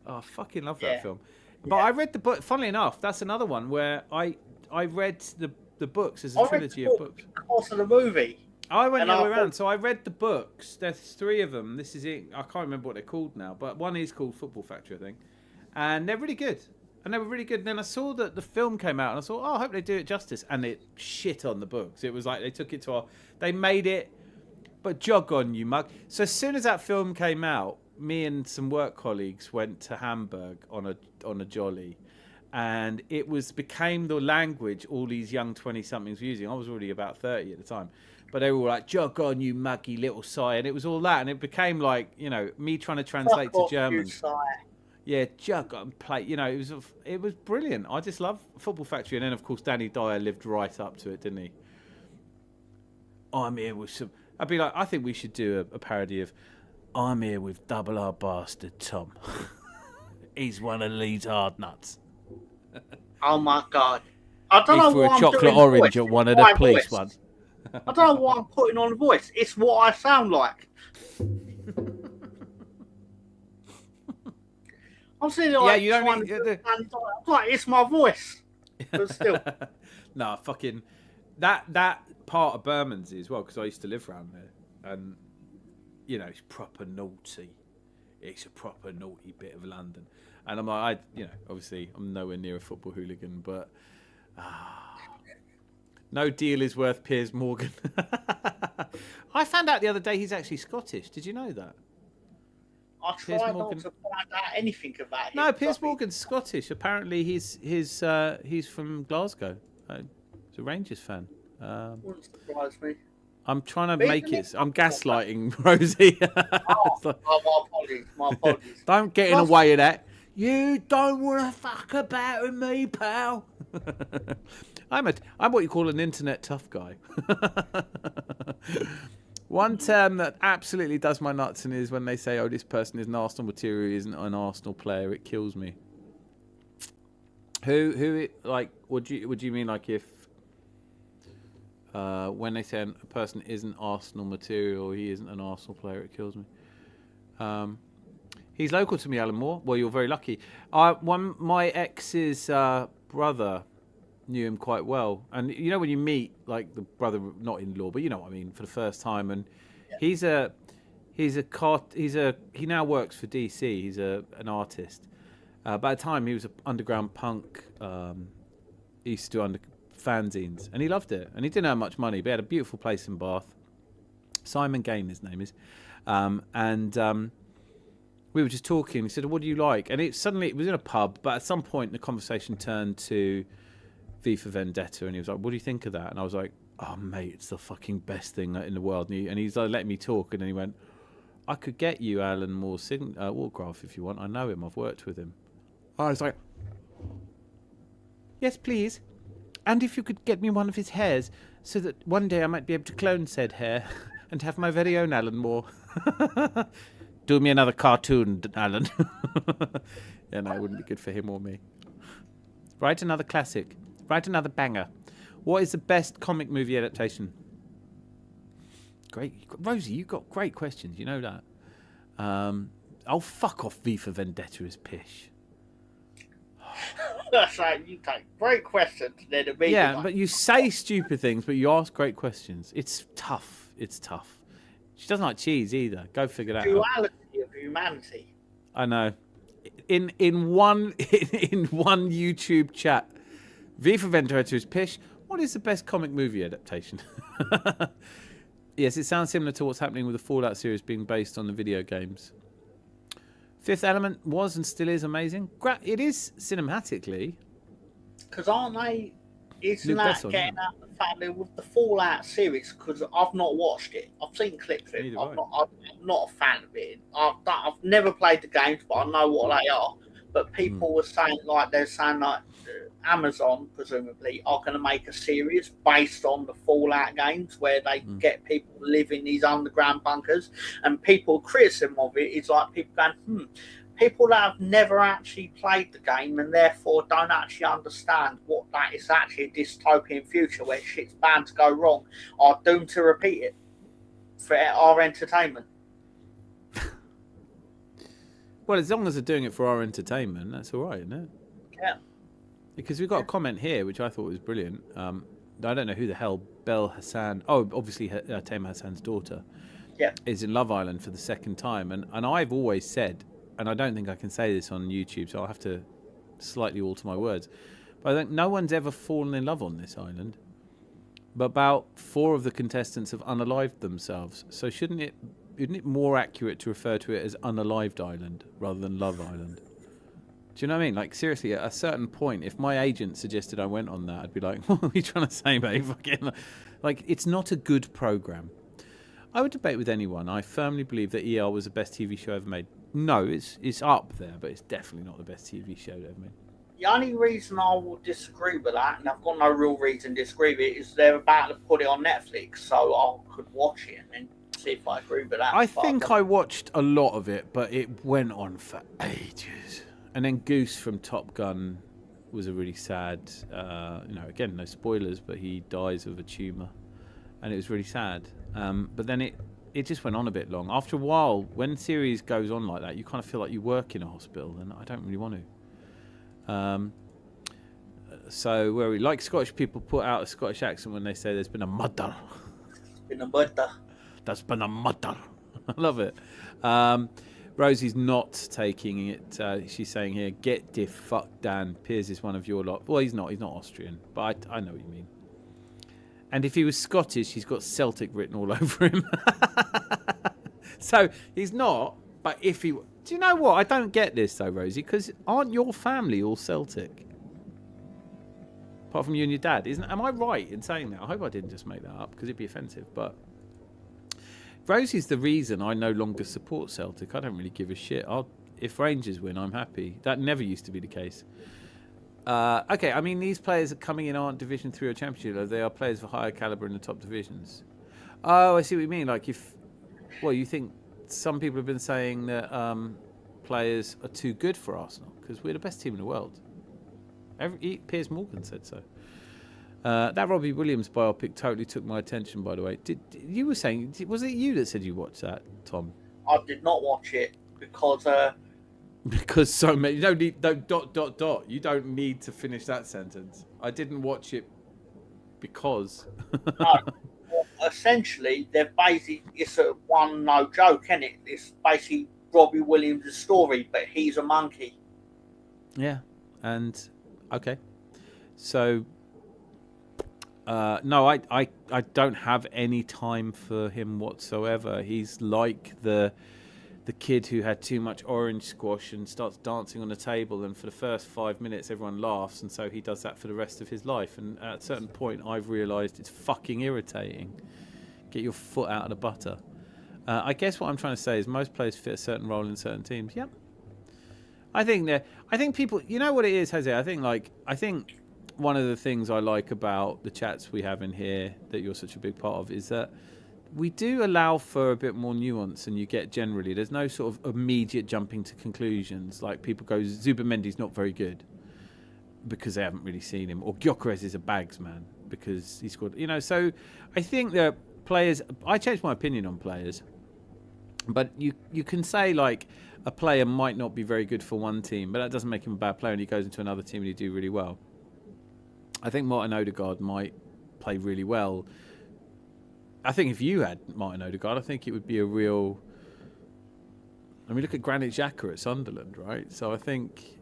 Oh, I fucking love that film. But I read the book. Funnily enough, that's another one where I read the books as a trilogy of books. Because of the movie. I went the other way around. So I read the books. There's 3 of them. This is it. I can't remember what they're called now, but one is called Football Factory, I think. And they're really good. And then I saw that the film came out, and I thought, oh, I hope they do it justice. And it shit on the books. It was like they took it to they made it, but jog on, you mug. So as soon as that film came out, me and some work colleagues went to Hamburg on a jolly, and it became the language all these young 20-somethings were using. I was already about 30 at the time. But they were all like, jog on, you muggy little sigh. And it was all that. And it became like, you know, me trying to translate to German. Yeah, jug on, play. You know, it was brilliant. I just love Football Factory. And then, of course, Danny Dyer lived right up to it, didn't he? I'm here with some... I'd be like, I think we should do a parody of I'm here with double R bastard Tom. He's one of these hard nuts. Oh, my God. I don't know why I'm chocolate doing orange voice. at one of the police ones. I don't know why I'm putting on a voice. It's what I sound like. I'm sitting there like, you don't need, like, it's my voice. But still. No, fucking... That part of Bermondsey as well, because I used to live around there. And, you know, it's proper naughty. It's a proper naughty bit of London. And I'm like, obviously, I'm nowhere near a football hooligan, but... no deal is worth Piers Morgan. I found out the other day he's actually Scottish. Did you know that? I try not to find out anything about him. No, Piers Morgan's Scottish. Apparently, he's from Glasgow. He's a Rangers fan. Wouldn't surprise me. I'm trying to make it. I'm gaslighting Rosie. My apologies. Don't get in the way of that. You don't want to fuck about with me, pal. I'm what you call an internet tough guy. One term that absolutely does my nuts in is when they say, "Oh, this person is an Arsenal material, he isn't an Arsenal player." It kills me. Would you mean like if when they say a person isn't Arsenal material, he isn't an Arsenal player, it kills me. He's local to me, Alan Moore. Well, you're very lucky. My ex's brother knew him quite well, and you know when you meet like the brother, not in law, but you know what I mean, for the first time, and he now works for DC. He's an artist. By the time he was an underground punk, he used to do fanzines, and he loved it, and he didn't have much money, but he had a beautiful place in Bath. Simon Gain, his name is, we were just talking. He said, "What do you like?" And it was in a pub, but at some point the conversation turned to V for Vendetta, and he was like, "What do you think of that?" And I was like, "Oh, mate, it's the fucking best thing in the world." And he's like, letting me talk, and then he went, "I could get you Alan Moore's autograph if you want. I know him. I've worked with him." I was like, "Yes, please. And if you could get me one of his hairs, so that one day I might be able to clone said hair and have my very own Alan Moore." Do me another cartoon, Alan. Yeah, no, it wouldn't be good for him or me. Write another classic. Write another banger. What is the best comic movie adaptation? Great. Rosie, you've got great questions. You know that. Oh, fuck off. V for Vendetta is pish. That's right. You take great questions. Then yeah, but you say stupid things, but you ask great questions. It's tough. It's tough. She doesn't like cheese either. Go figure that out. Duality of humanity. I know. In one YouTube chat, V for Vendetta is pish. What is the best comic movie adaptation? Yes, it sounds similar to what's happening with the Fallout series being based on the video games. Fifth Element was and still is amazing. It is cinematically. Because aren't they? Isn't Luke that Besson, getting yeah. at the fact that with the Fallout series? Because I've not watched it. I've seen clips of it. Neither have I. I'm not a fan of it. I've never played the games, but I know what they are. But people were saying they're saying Amazon presumably are going to make a series based on the Fallout games where they get people live in these underground bunkers, and people criticism of it is like people going, people that have never actually played the game and therefore don't actually understand what that is actually a dystopian future where shit's bound to go wrong are doomed to repeat it for our entertainment. Well, as long as they're doing it for our entertainment, that's all right, isn't it? Yeah. Because we've got a comment here, which I thought was brilliant. I don't know who the hell Bel Hassan... Oh, obviously Tamer Hassan's daughter. Yeah. Is in Love Island for the second time. And I've always said, and I don't think I can say this on YouTube, so I'll have to slightly alter my words, but I think no one's ever fallen in love on this island. But about 4 of the contestants have unalived themselves. So isn't it more accurate to refer to it as Unalived Island rather than Love Island? Do you know what I mean? Like, seriously, at a certain point, if my agent suggested I went on that, I'd be like, what are you trying to say, mate? Fucking, like, it's not a good programme. I would debate with anyone. I firmly believe that ER was the best TV show ever made. No, it's up there, but it's definitely not the best TV show ever made. The only reason I will disagree with that, and I've got no real reason to disagree with it, is they're about to put it on Netflix, so I could watch it and then see if I agree with that. I think I watched a lot of it, but it went on for ages. And then Goose from Top Gun was a really sad, again, no spoilers, but he dies of a tumour. And it was really sad. But then it just went on a bit long. After a while, when series goes on like that, you kind of feel like you work in a hospital, and I don't really want to. So where we like Scottish people put out a Scottish accent when they say there's been a murder. Been a murder. That's been a murder. I love it. Rosie's not taking it. She's saying here, get the fuck down. Piers is one of your lot. Well, he's not. He's not Austrian, but I know what you mean. And if he was Scottish, he's got Celtic written all over him. So he's not. But if he... Do you know what? I don't get this, though, Rosie, because aren't your family all Celtic? Apart from you and your dad. Am I right in saying that? I hope I didn't just make that up, because it'd be offensive. But Rosie's the reason I no longer support Celtic. I don't really give a shit. If Rangers win, I'm happy. That never used to be the case. Okay, I mean, these players are coming in aren't Division 3 or Championship. They are players of higher calibre in the top divisions. Oh, I see what you mean. Like, you think some people have been saying that players are too good for Arsenal because we're the best team in the world. Piers Morgan said so. That Robbie Williams biopic totally took my attention, by the way. You were saying, was it you that said you watched that, Tom? I did not watch it because... Because so many... You don't need... You don't need to finish that sentence. I didn't watch it because... No. Well, essentially, it's a one no joke, isn't it? It's basically Robbie Williams' story, but he's a monkey. Yeah. And... Okay. So... no, I don't have any time for him whatsoever. He's like the kid who had too much orange squash and starts dancing on the table, and for the first 5 minutes everyone laughs, and so he does that for the rest of his life. And at a certain point I've realised it's fucking irritating. Get your foot out of the butter. I guess what I'm trying to say is most players fit a certain role in certain teams. Yep. I think people, you know what it is, Jose? I think one of the things I like about the chats we have in here that you're such a big part of is that we do allow for a bit more nuance than you get generally. There's no sort of immediate jumping to conclusions. Like people go, Zubamendi's not very good because they haven't really seen him. Or Gyökeres is a bags man because he scored. So I think that players... I changed my opinion on players. But you can say, like, a player might not be very good for one team, but that doesn't make him a bad player and he goes into another team and he do really well. I think Martin Odegaard might play really well. I think if you had Martin Odegaard, I think it would be a real... I mean, look at Granit Xhaka at Sunderland, right? So I think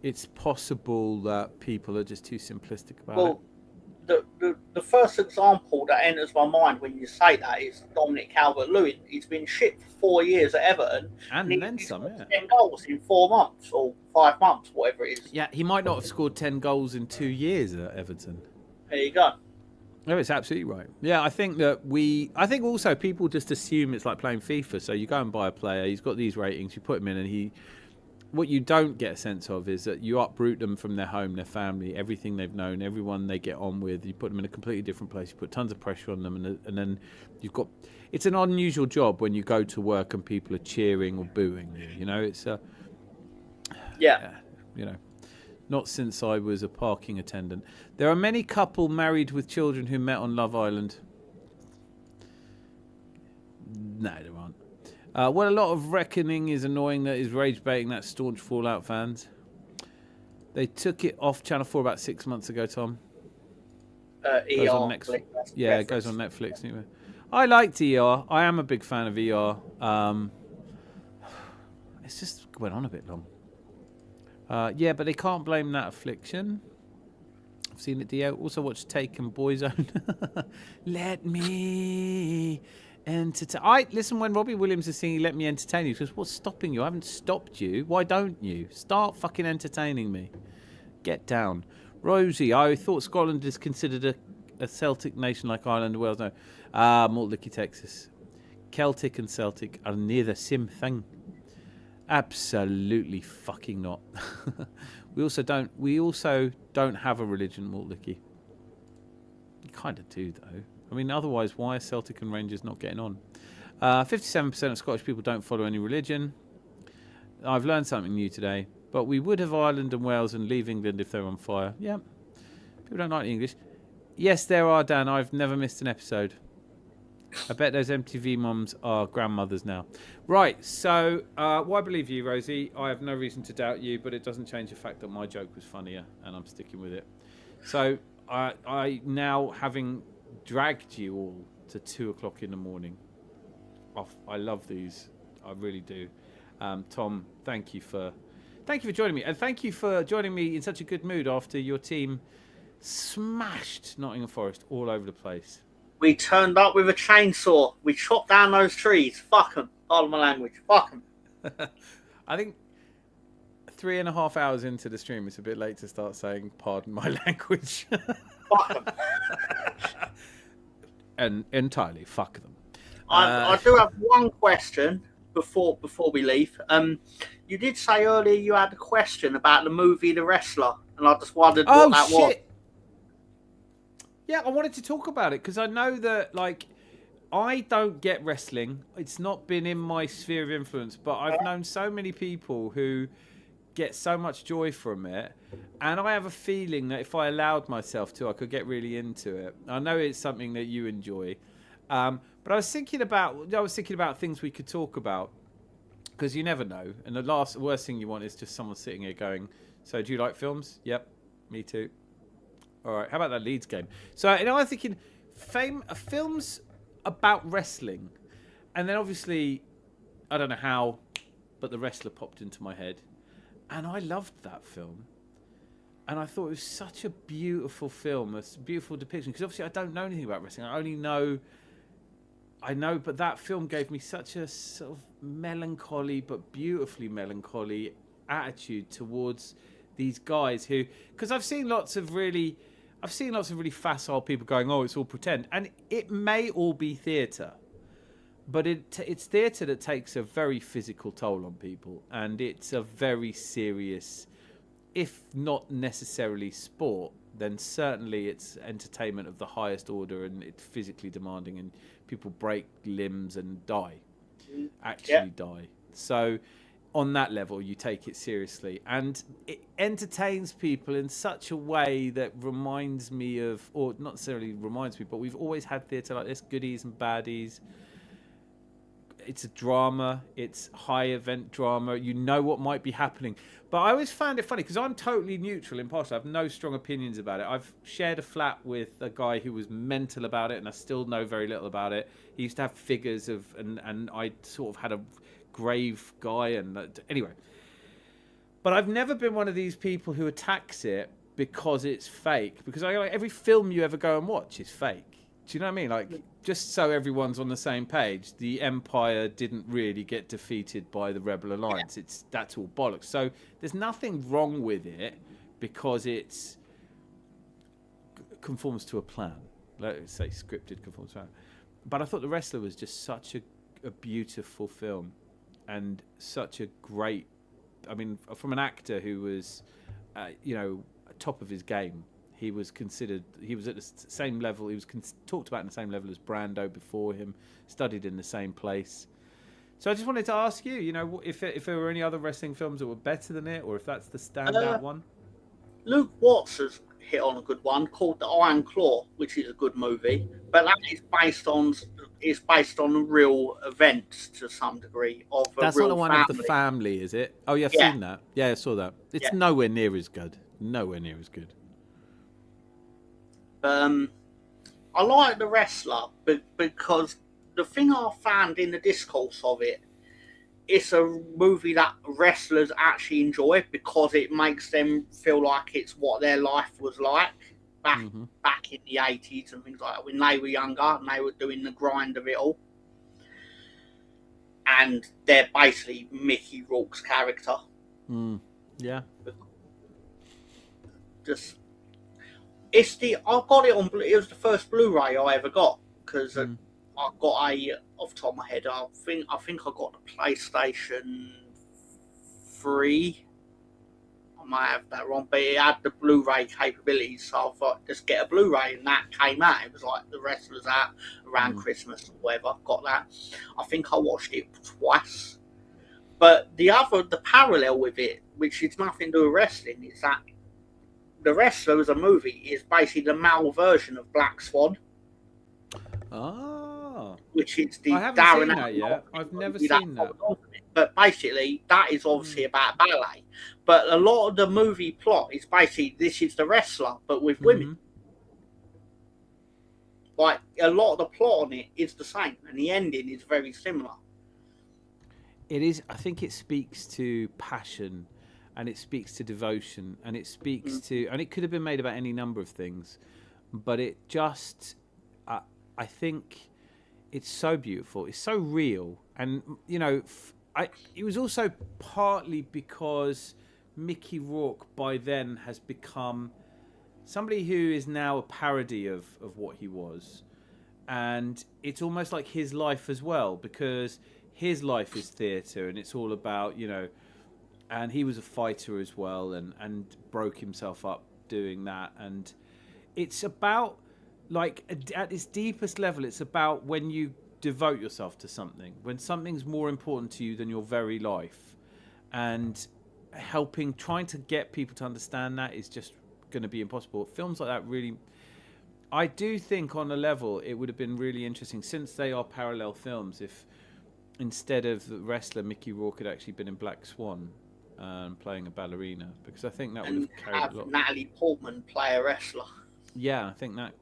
it's possible that people are just too simplistic about it. Well, the first example that enters my mind when you say that is Dominic Calvert-Lewin. He's been shit for 4 years at Everton, And then he's some, got yeah. 10 goals in 4 months or 5 months, whatever it is. Yeah, he might not have scored 10 goals in 2 years at Everton. There you go. No, it's absolutely right. Yeah, I think also people just assume it's like playing FIFA. So you go and buy a player, he's got these ratings, you put him in, and what you don't get a sense of is that you uproot them from their home, their family, everything they've known, everyone they get on with. You put them in a completely different place. You put tons of pressure on them, and then you've got. It's an unusual job when you go to work and people are cheering or booing you. You know, it's Yeah. you know. Not since I was a parking attendant. There are many couple married with children who met on Love Island. No, there aren't. Well, a lot of reckoning is annoying that is rage baiting that staunch Fallout fans. They took it off Channel 4 about 6 months ago, Tom. ER. It goes on Netflix. Anyway. I liked ER. I am a big fan of ER. It's just went on a bit long. Yeah, but they can't blame that affliction. I've seen it, Dio. Also watched Taken Boyzone. Let me entertain. Listen, when Robbie Williams is singing Let Me Entertain You, he goes, what's stopping you? I haven't stopped you. Why don't you? Start fucking entertaining me. Get down. Rosie, I thought Scotland is considered a Celtic nation like Ireland and Wales. No. Mortlake, Texas. Celtic and Celtic are near the same thing. Absolutely fucking not. We also don't have a religion, Mortlake. You kind of do, though. I mean, otherwise, why are Celtic and Rangers not getting on? 57% of Scottish people don't follow any religion. I've learned something new today. But we would have Ireland and Wales and leave England if they're on fire. Yeah. People don't like English. Yes, there are, Dan. I've never missed an episode. I bet those MTV moms are grandmothers now. Right, so why believe you, Rosie? I have no reason to doubt you, but it doesn't change the fact that my joke was funnier, and I'm sticking with it. So I now, having dragged you all to 2 o'clock in the morning, I love these. I really do. Tom, thank you for joining me, and thank you for joining me in such a good mood after your team smashed Nottingham Forest all over the place. We turned up with a chainsaw. We chopped down those trees. Fuck them. Pardon my language. Fuck them. I think 3.5 hours into the stream, it's a bit late to start saying pardon my language. Fuck them. And entirely fuck them. I do have one question before we leave. You did say earlier you had a question about the movie The Wrestler, and I just wondered what that was. Yeah, I wanted to talk about it because I know that, like, I don't get wrestling. It's not been in my sphere of influence, but I've known so many people who get so much joy from it. And I have a feeling that if I allowed myself to, I could get really into it. I know it's something that you enjoy. But I was thinking about things we could talk about because you never know. And the worst thing you want is just someone sitting here going, so do you like films? Yep, me too. All right, how about that Leeds game? So, I was thinking, films about wrestling. And then obviously, I don't know how, but The Wrestler popped into my head. And I loved that film. And I thought it was such a beautiful film, a beautiful depiction. Because obviously I don't know anything about wrestling. I know, but that film gave me such a sort of melancholy, but beautifully melancholy attitude towards these guys who, because I've seen lots of really facile people going, oh, it's all pretend. And it may all be theatre, but it's theatre that takes a very physical toll on people. And it's a very serious, if not necessarily sport, then certainly it's entertainment of the highest order, and it's physically demanding, and people break limbs and die. Die. So on that level, you take it seriously, and it entertains people in such a way that reminds me of, or not necessarily reminds me, but we've always had theatre like this, goodies and baddies. It's a drama, it's high event drama, you know what might be happening. But I always found it funny because I'm totally neutral, impartial. I have no strong opinions about it. I've shared a flat with a guy who was mental about it, and I still know very little about it. He used to have figures of, and I sort of had a grave guy, and anyway. But I've never been one of these people who attacks it because it's fake. Because every film you ever go and watch is fake. Do you know what I mean? Like, just so everyone's on the same page, the Empire didn't really get defeated by the Rebel Alliance. That's all bollocks. So there's nothing wrong with it because it's conforms to a plan. Let's say scripted conforms to a plan. But I thought The Wrestler was just such a beautiful film and such a great. I mean, from an actor who was, top of his game. He was considered. He was at the same level. He was talked about in the same level as Brando before him. Studied in the same place. So I just wanted to ask you, if there were any other wrestling films that were better than it, or if that's the standout one. Luke Watts has hit on a good one called The Iron Claw, which is a good movie, but that is based on real events to some degree of a That's real not the one family. of the family, is it? Oh, yeah, I've seen that. Yeah, I saw that. It's nowhere near as good. Nowhere near as good. I like The Wrestler because the thing I found in the discourse of it, it's a movie that wrestlers actually enjoy because it makes them feel like it's what their life was like back in the 80s and things like that, when they were younger and they were doing the grind of it all. And they're basically Mickey Rourke's character. Yeah. I got it on. It was the first Blu-ray I ever got because I got off the top of my head. I think I got the PlayStation 3. I might have that wrong, but it had the Blu-ray capabilities. So I thought, just get a Blu-ray, and that came out. It was like The Wrestler's out around Christmas or whatever. Got that. I think I watched it twice. But the parallel with it, which is nothing to do with wrestling, is that The Wrestler as a movie is basically the male version of Black Swan. Oh. Which is the I haven't seen that yet. I've never seen that. But basically, that is obviously about ballet. But a lot of the movie plot is basically this is The Wrestler, but with women. Like, a lot of the plot on it is the same, and the ending is very similar. It is. I think it speaks to passion, and it speaks to devotion, and it speaks to, and it could have been made about any number of things, but it just, I think it's so beautiful. It's so real. And, it was also partly because Mickey Rourke by then has become somebody who is now a parody of what he was. And it's almost like his life as well, because his life is theatre and it's all about, and he was a fighter as well and broke himself up doing that. And it's about, like, at its deepest level, it's about when you devote yourself to something, when something's more important to you than your very life, and trying to get people to understand that is just going to be impossible. Films like that really, I do think on a level it would have been really interesting, since they are parallel films, if instead of The Wrestler, Mickey Rourke had actually been in Black Swan playing a ballerina, because I think that would have carried a lot. Natalie Portman play a wrestler. Yeah, I think that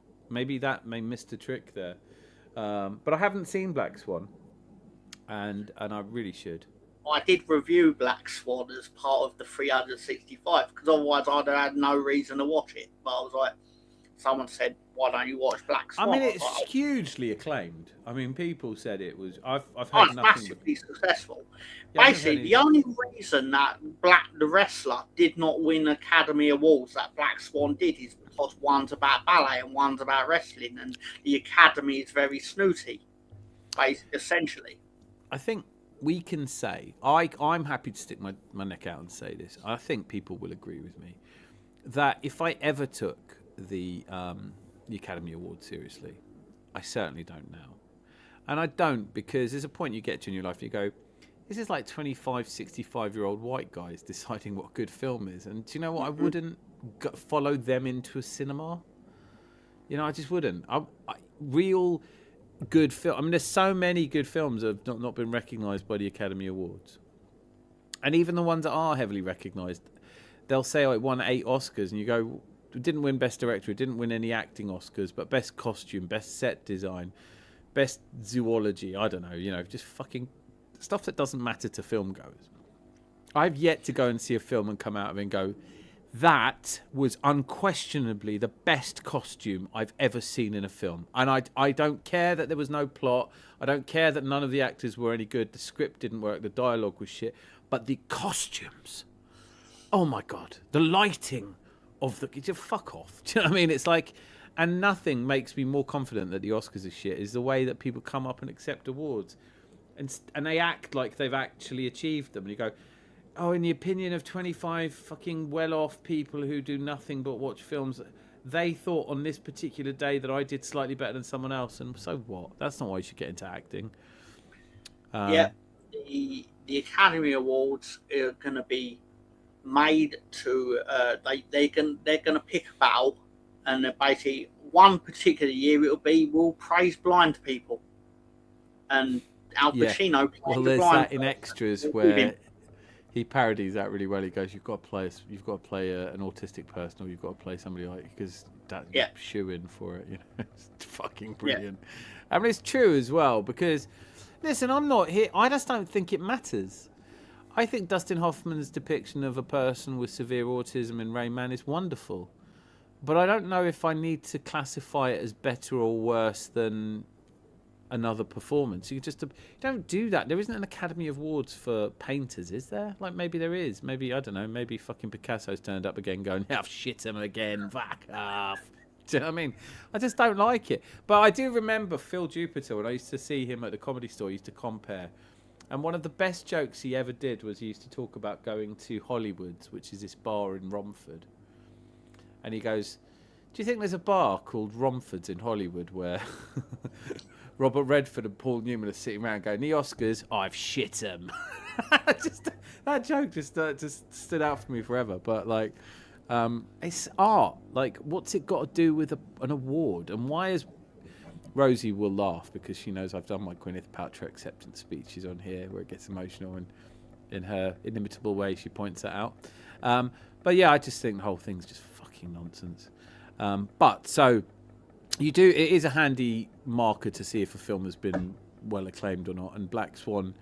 may miss the trick there. But I haven't seen Black Swan, and I really should. I did review Black Swan as part of the 365, because otherwise I'd have had no reason to watch it. But I was like, someone said, why don't you watch Black Swan? I mean, it's hugely acclaimed. I mean, people said it was. I've heard it's nothing. Massively successful. Yeah, basically, the only reason that The Wrestler did not win Academy Awards that Black Swan did is because one's about ballet and one's about wrestling, and the Academy is very snooty, essentially. I think we can say, I'm happy to stick my neck out and say this. I think people will agree with me that if I ever took the Academy Award seriously, I certainly don't now. And I don't, because there's a point you get to in your life, you go, this is like 25, 65-year-old white guys deciding what a good film is. And do you know what? I wouldn't follow them into a cinema. I just wouldn't. Real good film. I mean, there's so many good films that have not been recognised by the Academy Awards. And even the ones that are heavily recognised, they'll say, it won 8 Oscars. And you go, it didn't win Best Director, it didn't win any acting Oscars, but Best Costume, Best Set Design, Best Zoology, I don't know, just fucking stuff that doesn't matter to film goers. I've yet to go and see a film and come out of it and go, That was unquestionably the best costume I've ever seen in a film. And I don't care that there was no plot. I don't care that none of the actors were any good. The script didn't work. The dialogue was shit. But the costumes, oh my God, the lighting of the... Just fuck off. Do you know what I mean? It's like... And nothing makes me more confident that the Oscars are shit is the way that people come up and accept awards. And they act like they've actually achieved them. And you go... Oh, in the opinion of 25 fucking well-off people who do nothing but watch films, they thought on this particular day that I did slightly better than someone else. And so what? That's not why you should get into acting. Yeah, the Academy Awards are going to be made to they're going to pick a battle, and basically one particular year we'll praise blind people, and Al Pacino plays well, there's blind that in Extras where he parodies that really well. He goes, "You've got to play an autistic person, or you've got to play somebody like because that's shoe in for it." You know, it's fucking brilliant. I mean, it's true as well because, listen, I'm not here. I just don't think it matters. I think Dustin Hoffman's depiction of a person with severe autism in Rain Man is wonderful, but I don't know if I need to classify it as better or worse than another performance. You don't do that. There isn't an Academy Awards for painters, is there? Like maybe there is. Maybe I don't know. Maybe fucking Picasso's turned up again, going, "I've shit him again. Fuck off." Do you know what I mean? I just don't like it. But I do remember Phil Jupiter when I used to see him at the Comedy Store. He used to compare, and one of the best jokes he ever did was he used to talk about going to Hollywood's, which is this bar in Romford, and he goes, "Do you think there's a bar called Romford's in Hollywood where?" Robert Redford and Paul Newman are sitting around going, "The Oscars, I've shit them." That joke just stood out for me forever. But like, it's art. Like, what's it got to do with an award? And why is Rosie will laugh because she knows I've done my Gwyneth Paltrow acceptance speeches on here where it gets emotional, and in her inimitable way she points that out. But yeah, I just think the whole thing's just fucking nonsense. But so. It is a handy marker to see if a film has been well acclaimed or not. And Black Swan,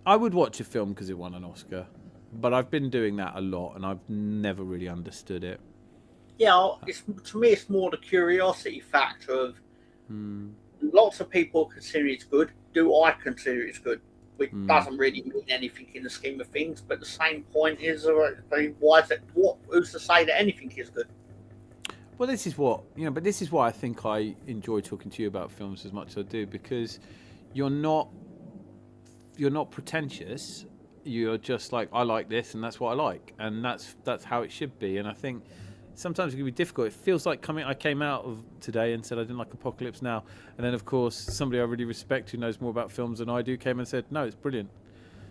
I would watch a film because it won an Oscar, but I've been doing that a lot and I've never really understood it. Yeah, to me, it's more the curiosity factor of lots of people consider it's good. Do I consider it's good? Which doesn't really mean anything in the scheme of things. But the same point is, why is it? Who's to say that anything is good? Well, this is what, but this is why I think I enjoy talking to you about films as much as I do, because you're not pretentious. You're just like, I like this and that's what I like. And that's how it should be. And I think sometimes it can be difficult. It feels like I came out of today and said I didn't like Apocalypse Now. And then, of course, somebody I really respect who knows more about films than I do came and said, no, it's brilliant.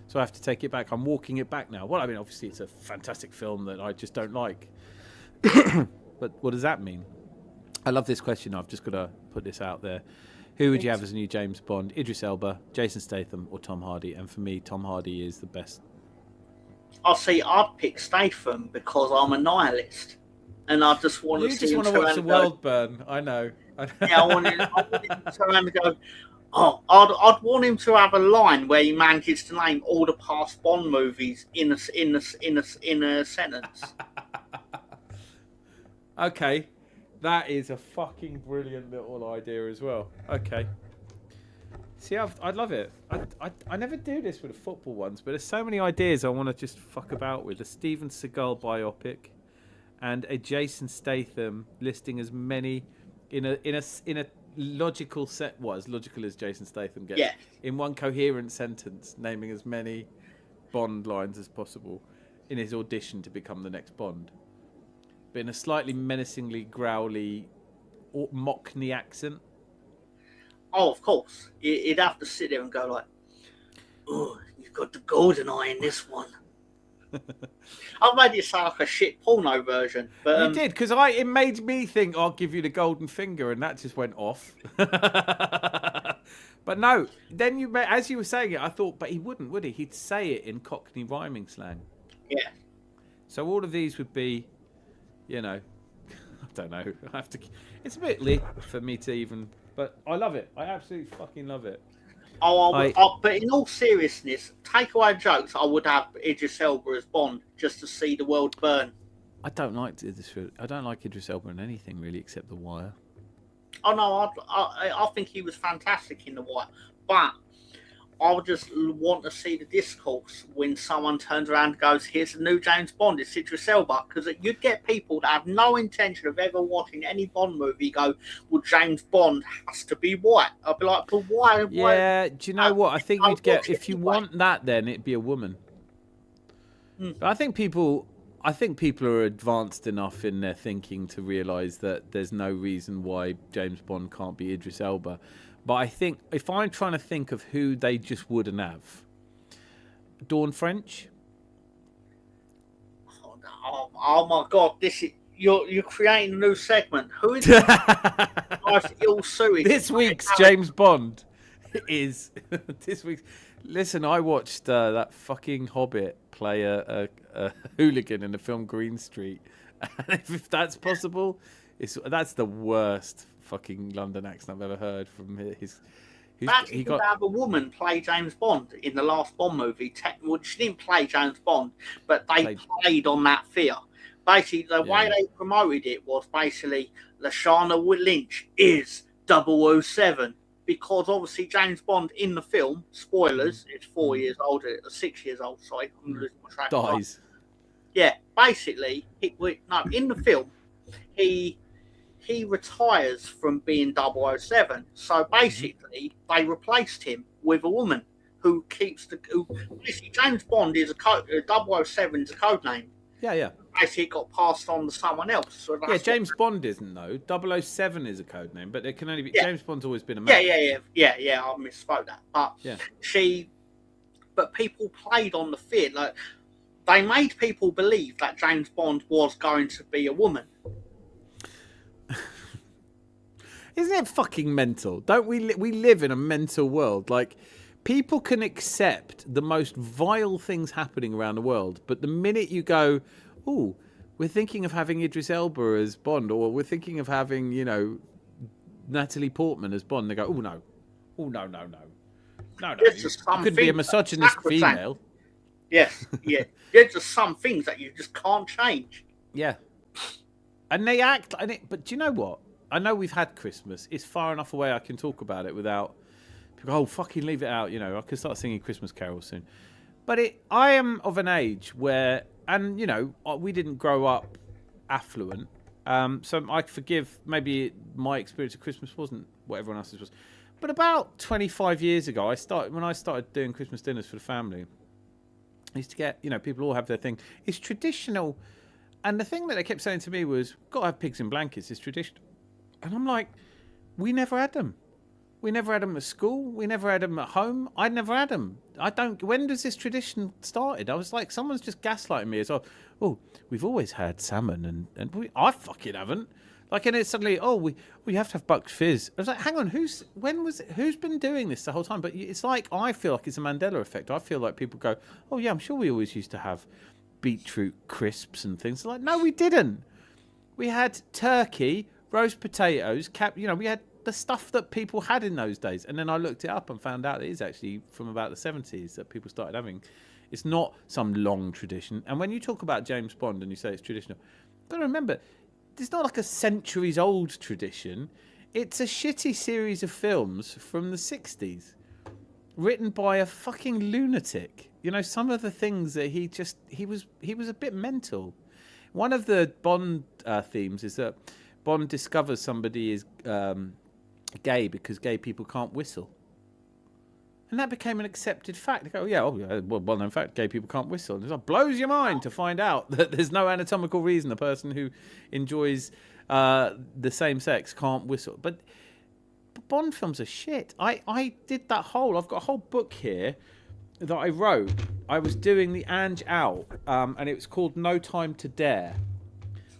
So I have to take it back. I'm walking it back now. Well, I mean, obviously it's a fantastic film that I just don't like. But what does that mean? I love this question. I've just got to put this out there. Who would you have as a new James Bond? Idris Elba, Jason Statham, or Tom Hardy? And for me, Tom Hardy is the best. I'd pick Statham because I'm a nihilist. And I just want to see him turn around. You just want to watch the world burn. I know. Yeah, I want him to turn around and go, oh, I'd want him to have a line where he manages to name all the past Bond movies in a sentence. Okay, that is a fucking brilliant little idea as well. Okay. See, I'd love it. I never do this with the football ones, but there's so many ideas I want to just fuck about with. A Steven Seagal biopic, and a Jason Statham listing as many in a logical set. What, as logical as Jason Statham gets? Yeah. In one coherent sentence, naming as many Bond lines as possible in his audition to become the next Bond. But in a slightly menacingly growly Mockney accent. Oh, of course. He'd have to sit there and go like, "Oh, you've got the golden eye in this one." I've made it sound like a shit porno version. But you did, because it made me think, I'll give you the golden finger, and that just went off. But no, then as you were saying it, I thought, but he wouldn't, would he? He'd say it in Cockney rhyming slang. Yeah. So all of these would be, I don't know. It's a bit lit for me to even, but I love it. I absolutely fucking love it. But in all seriousness, take away jokes, I would have Idris Elba as Bond just to see the world burn. I don't like Idris Elba in anything really except The Wire. Oh no, I think he was fantastic in The Wire, but I would just want to see the discourse when someone turns around and goes, "Here's a new James Bond, it's Idris Elba," because you'd get people that have no intention of ever watching any Bond movie go, "Well, James Bond has to be white." I'd be like, "But why?" Yeah, do you know what? I think you'd get, if you want that, then it'd be a woman. But I think people are advanced enough in their thinking to realise that there's no reason why James Bond can't be Idris Elba. But I think if I'm trying to think of who they just wouldn't have, Dawn French. Oh my God! You're creating a new segment. Who is the most ill-suited? This week's James Bond is this week's. Listen, I watched that fucking Hobbit play a hooligan in the film Green Street. And if that's possible, that's the worst fucking London accent I've ever heard from his. He got to have a woman play James Bond in the last Bond movie. Well, she didn't play James Bond, but they played on that fear. Basically, the way they promoted it was basically Lashana Lynch is 007. Because obviously James Bond in the film, spoilers, it's 4 years old, 6 years old, sorry, I'm losing my track. Dies. Yeah, basically, in the film, he retires from being 007. So basically, they replaced him with a woman who basically James Bond is 007 is a code name. Yeah. Basically, it got passed on to someone else. So James Bond isn't though. 007 is a code name, but it can only be. Yeah. James Bond's always been a man. Yeah. I misspoke that, but but people played on the fear. Like they made people believe that James Bond was going to be a woman. Isn't it fucking mental? Don't we live in a mental world? Like, people can accept the most vile things happening around the world, but the minute you go, "Oh, we're thinking of having Idris Elba as Bond, or we're thinking of having, Natalie Portman as Bond," they go, "Oh no, no. You could be a misogynist female." Yes, yeah. There's just some things that you just can't change. Yeah, and they act, but do you know what? I know we've had Christmas. It's far enough away I can talk about it without people go, "Oh, fucking leave it out." I can start singing Christmas carols soon. But I am of an age where, and we didn't grow up affluent, so I forgive maybe my experience of Christmas wasn't what everyone else's was. But about 25 years ago, when I started doing Christmas dinners for the family, I used to get, people all have their thing. It's traditional. And the thing that they kept saying to me was, "Got to have pigs in blankets, it's traditional." And I'm like, we never had them. We never had them at school. We never had them at home. I never had them. When does this tradition started? I was like, someone's just gaslighting me as well. "Oh, we've always had salmon and I fucking haven't." Like, and it's suddenly, "Oh, we have to have Bucks Fizz." I was like, hang on, who's been doing this the whole time? But it's like, I feel like it's a Mandela effect. I feel like people go, "Oh yeah, I'm sure we always used to have beetroot crisps and things." Like, no, we didn't. We had turkey, roast potatoes, we had the stuff that people had in those days. And then I looked it up and found out it is actually from about the 70s that people started having. It's not some long tradition. And when you talk about James Bond and you say it's traditional, you've got to remember, it's not like a centuries-old tradition. It's a shitty series of films from the 60s, written by a fucking lunatic. Some of the things that he was a bit mental. One of the Bond themes is that Bond discovers somebody is gay because gay people can't whistle. And that became an accepted fact. They go, well-known fact, gay people can't whistle. And it blows your mind to find out that there's no anatomical reason a person who enjoys the same sex can't whistle. But Bond films are shit. I did that I've got a whole book here that I wrote. I was doing the Ange out, and it was called No Time to Dare.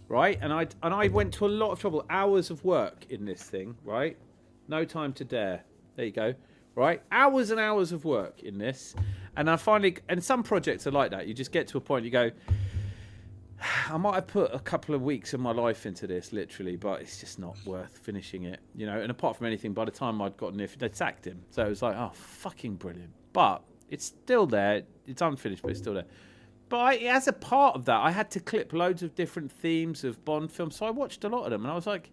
Right, and I went to a lot of trouble, hours of work in this thing. Right, No Time to Dare. There you go. Right, hours and hours of work in this, and and some projects are like that. You just get to a point, you go, I might have put a couple of weeks of my life into this, literally, but it's just not worth finishing it, And apart from anything, by the time I'd gotten it, they'd sacked him, so it was like, oh, fucking brilliant. But it's still there. It's unfinished, but it's still there. But as a part of that, I had to clip loads of different themes of Bond films. So I watched a lot of them, and I was like,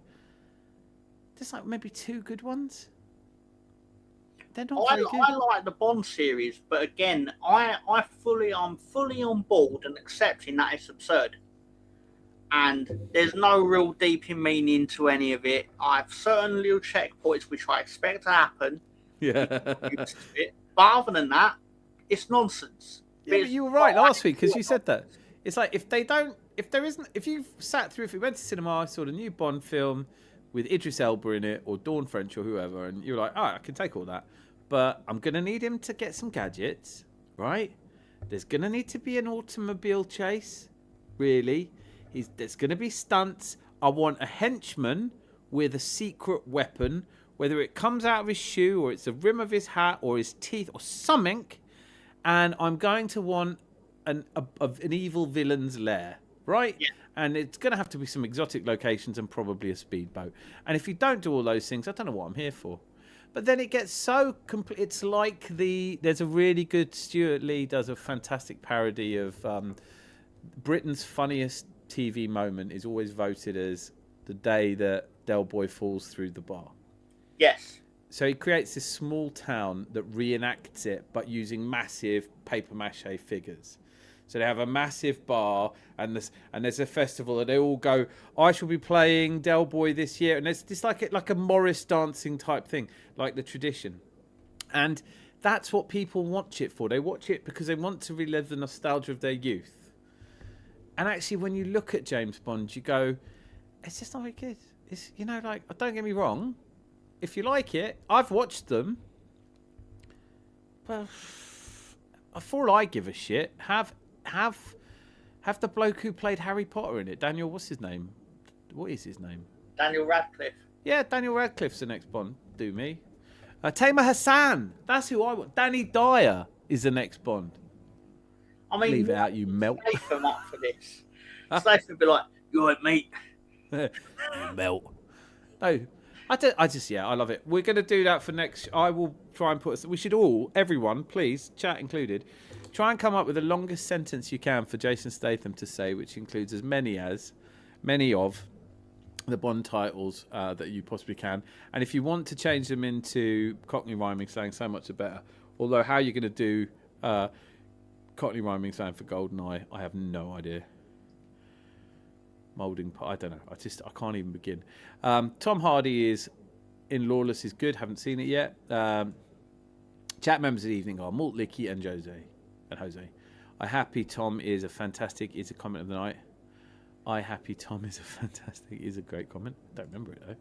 there's like maybe 2 good ones. They're not very good. I like the Bond series, but again, I'm fully on board and accepting that it's absurd. And there's no real deep in meaning to any of it. I have certain little checkpoints which I expect to happen. Yeah. But other than that, it's nonsense. Yeah, but you were right last week because you said that. It's like if you've sat through, if we went to cinema, I saw the new Bond film with Idris Elba in it or Dawn French or whoever, and you're like, oh, I can take all that. But I'm going to need him to get some gadgets, right? There's going to need to be an automobile chase, really. There's going to be stunts. I want a henchman with a secret weapon, whether it comes out of his shoe or it's the rim of his hat or his teeth or something. And I'm going to want an evil villain's lair, right? Yeah. And it's going to have to be some exotic locations and probably a speedboat. And if you don't do all those things, I don't know what I'm here for. But then it gets so complete. It's like there's a really good, Stuart Lee does a fantastic parody of Britain's funniest TV moment is always voted as the day that Del Boy falls through the bar. Yes. So he creates this small town that reenacts it, but using massive paper mache figures. So they have a massive bar, and there's a festival, and they all go, I shall be playing Del Boy this year. And it's like a Morris dancing type thing, like the tradition. And that's what people watch it for. They watch it because they want to relive the nostalgia of their youth. And actually, when you look at James Bond, you go, it's just not very good. It's, like, don't get me wrong. If you like it, I've watched them. Well, for all I give a shit, have the bloke who played Harry Potter in it, Daniel, what's his name? What is his name? Daniel Radcliffe. Yeah, Daniel Radcliffe's the next Bond. Do me. Tamer Hassan. That's who I want. Danny Dyer is the next Bond. I mean, leave it out, you melt. Statham up for this. Statham would be like, "You right, mate?" You melt. No, I love it. We're going to do that for next. I will try and put. We should all, everyone, please, chat included, try and come up with the longest sentence you can for Jason Statham to say, which includes as many of the Bond titles that you possibly can. And if you want to change them into Cockney rhyming slang, so much the better. Although how you're going to do Cockney rhyming slang for GoldenEye, I have no idea. Moulding pot, I don't know. I can't even begin. Tom Hardy is in Lawless is good. Haven't seen it yet. Chat members of the evening are Malt Licky and Jose. I happy Tom is a fantastic. Is a comment of the night. I happy Tom is a fantastic. Is a great comment. Don't remember it though.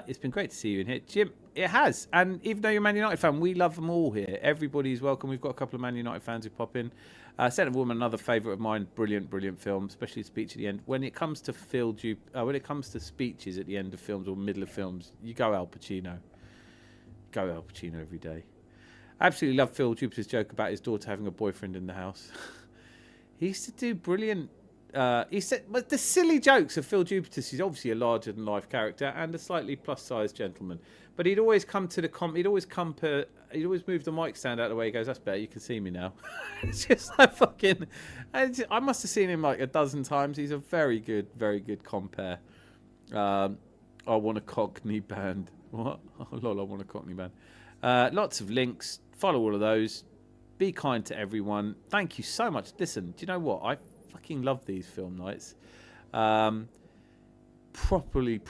It's been great to see you in here, Jim. It has, and even though you're a Man United fan, we love them all here. Everybody's welcome. We've got a couple of Man United fans who pop in. Scent of Woman, another favourite of mine. Brilliant film, especially the speech at the end. When it comes to when it comes to speeches at the end of films or middle of films, you go Al Pacino. Go Al Pacino every day. Absolutely love Phil Jupiter's joke about his daughter having a boyfriend in the house. He used to do brilliant. He said, but the silly jokes of Phil Jupiter. He's obviously a larger than life character and a slightly plus sized gentleman. But he'd always come to the he'd always move the mic stand out of the way. He goes, "That's better. You can see me now." It's just like fucking. I must have seen him like a dozen times. He's a very good compere. I want a Cockney band. What? Oh lol, I want a Cockney band. Lots of links. Follow all of those. Be kind to everyone. Thank you so much. Listen, do you know what? I fucking love these film nights. Properly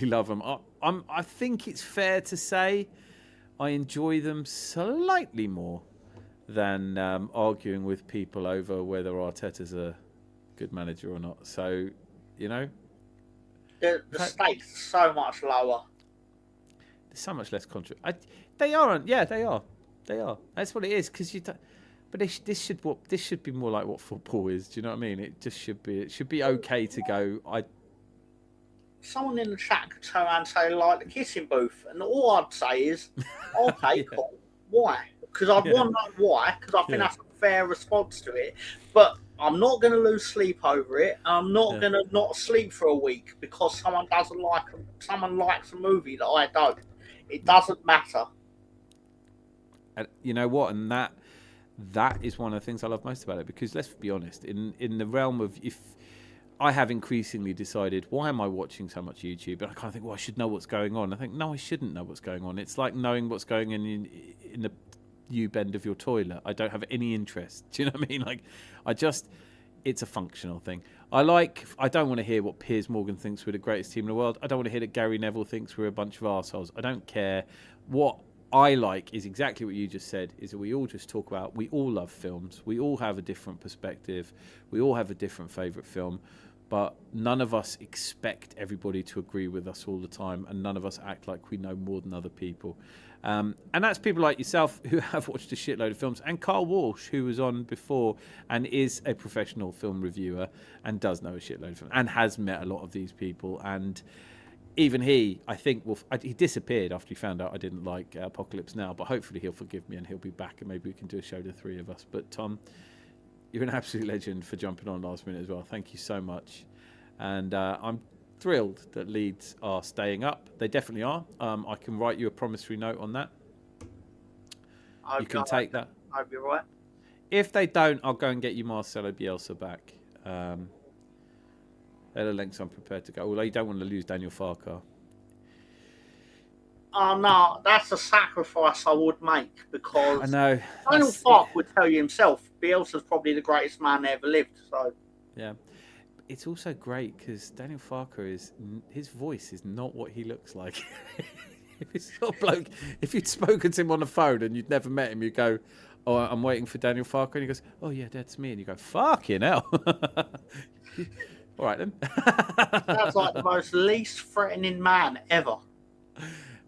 love them. I think it's fair to say I enjoy them slightly more than arguing with people over whether Arteta's a good manager or not. So, the stakes are so much lower. There's so much less controversy. They aren't. Yeah, they are. They are. That's what it is. Because but this should be more like what football is. Do you know what I mean? It just should be. It should be okay to go. Someone in the chat could turn around and say, like the kissing booth, and all I'd say is, okay, cool. Why? Because I'd want to know why. Because I think that's a fair response to it. But I'm not going to lose sleep over it. I'm not going to not sleep for a week because someone likes a movie that I don't. It doesn't matter. And you know what? And that is one of the things I love most about it, because let's be honest, in the realm of, if I have increasingly decided, why am I watching so much YouTube? And I kind of think, well, I should know what's going on. I think, no, I shouldn't know what's going on. It's like knowing what's going in the U-bend of your toilet. I don't have any interest. Do you know what I mean? Like, it's a functional thing. I don't want to hear what Piers Morgan thinks we're the greatest team in the world. I don't want to hear that Gary Neville thinks we're a bunch of arseholes. I don't care. What I like is exactly what you just said, is that we all just talk about, we all love films. We all have a different perspective. We all have a different favourite film. But none of us expect everybody to agree with us all the time, and none of us act like we know more than other people. And that's people like yourself who have watched a shitload of films, and Carl Walsh, who was on before and is a professional film reviewer and does know a shitload of films and has met a lot of these people. And even he, I think, he disappeared after he found out I didn't like Apocalypse Now, but hopefully he'll forgive me and he'll be back, and maybe we can do a show, the three of us. But Tom, you're an absolute legend for jumping on last minute as well. Thank you so much. And I'm thrilled that Leeds are staying up. They definitely are. I can write you a promissory note on that. You can take that. I'd be right. If they don't, I'll go and get you Marcelo Bielsa back. They're the lengths I'm prepared to go. Although you don't want to lose Daniel Farquhar. Oh, no, that's a sacrifice I would make, because I know. Daniel Farquhar would tell you himself, Bielsa's probably the greatest man that ever lived. So yeah. It's also great because Daniel Farquhar his voice is not what he looks like. If it's not bloke, if you'd spoken to him on the phone and you'd never met him, you go, "Oh, I'm waiting for Daniel Farquhar," and he goes, "Oh yeah, that's me," and you go, "Fucking hell." All right then. Sounds like the most least threatening man ever.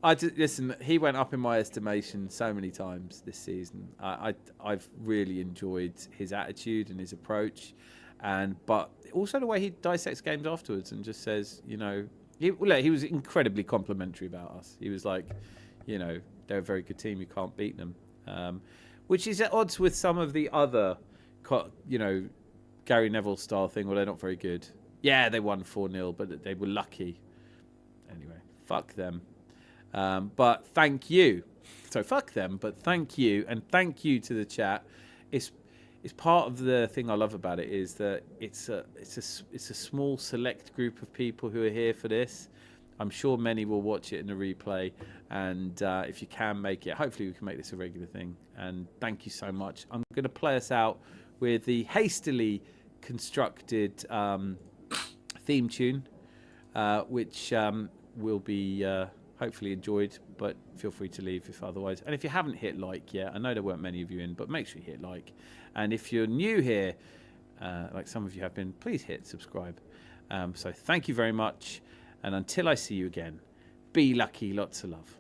Listen, he went up in my estimation so many times this season. I've really enjoyed his attitude and his approach, but also the way he dissects games afterwards and just says, you know, he was incredibly complimentary about us. He was like, you know, they're a very good team. You can't beat them, which is at odds with some of the other, you know, Gary Neville style thing. Well, they're not very good. Yeah, they won 4-0, but they were lucky. Anyway, fuck them. But thank you. So fuck them, but thank you, and thank you to the chat. It's part of the thing I love about it is that it's a small select group of people who are here for this. I'm sure many will watch it in the replay, and if you can make it, hopefully we can make this a regular thing. And thank you so much. I'm going to play us out with the hastily constructed theme tune, which will be hopefully enjoyed, but feel free to leave if otherwise. And if you haven't hit like yet, I know there weren't many of you in, but make sure you hit like. And if you're new here, like some of you have been, please hit subscribe. So thank you very much. And until I see you again, be lucky, lots of love.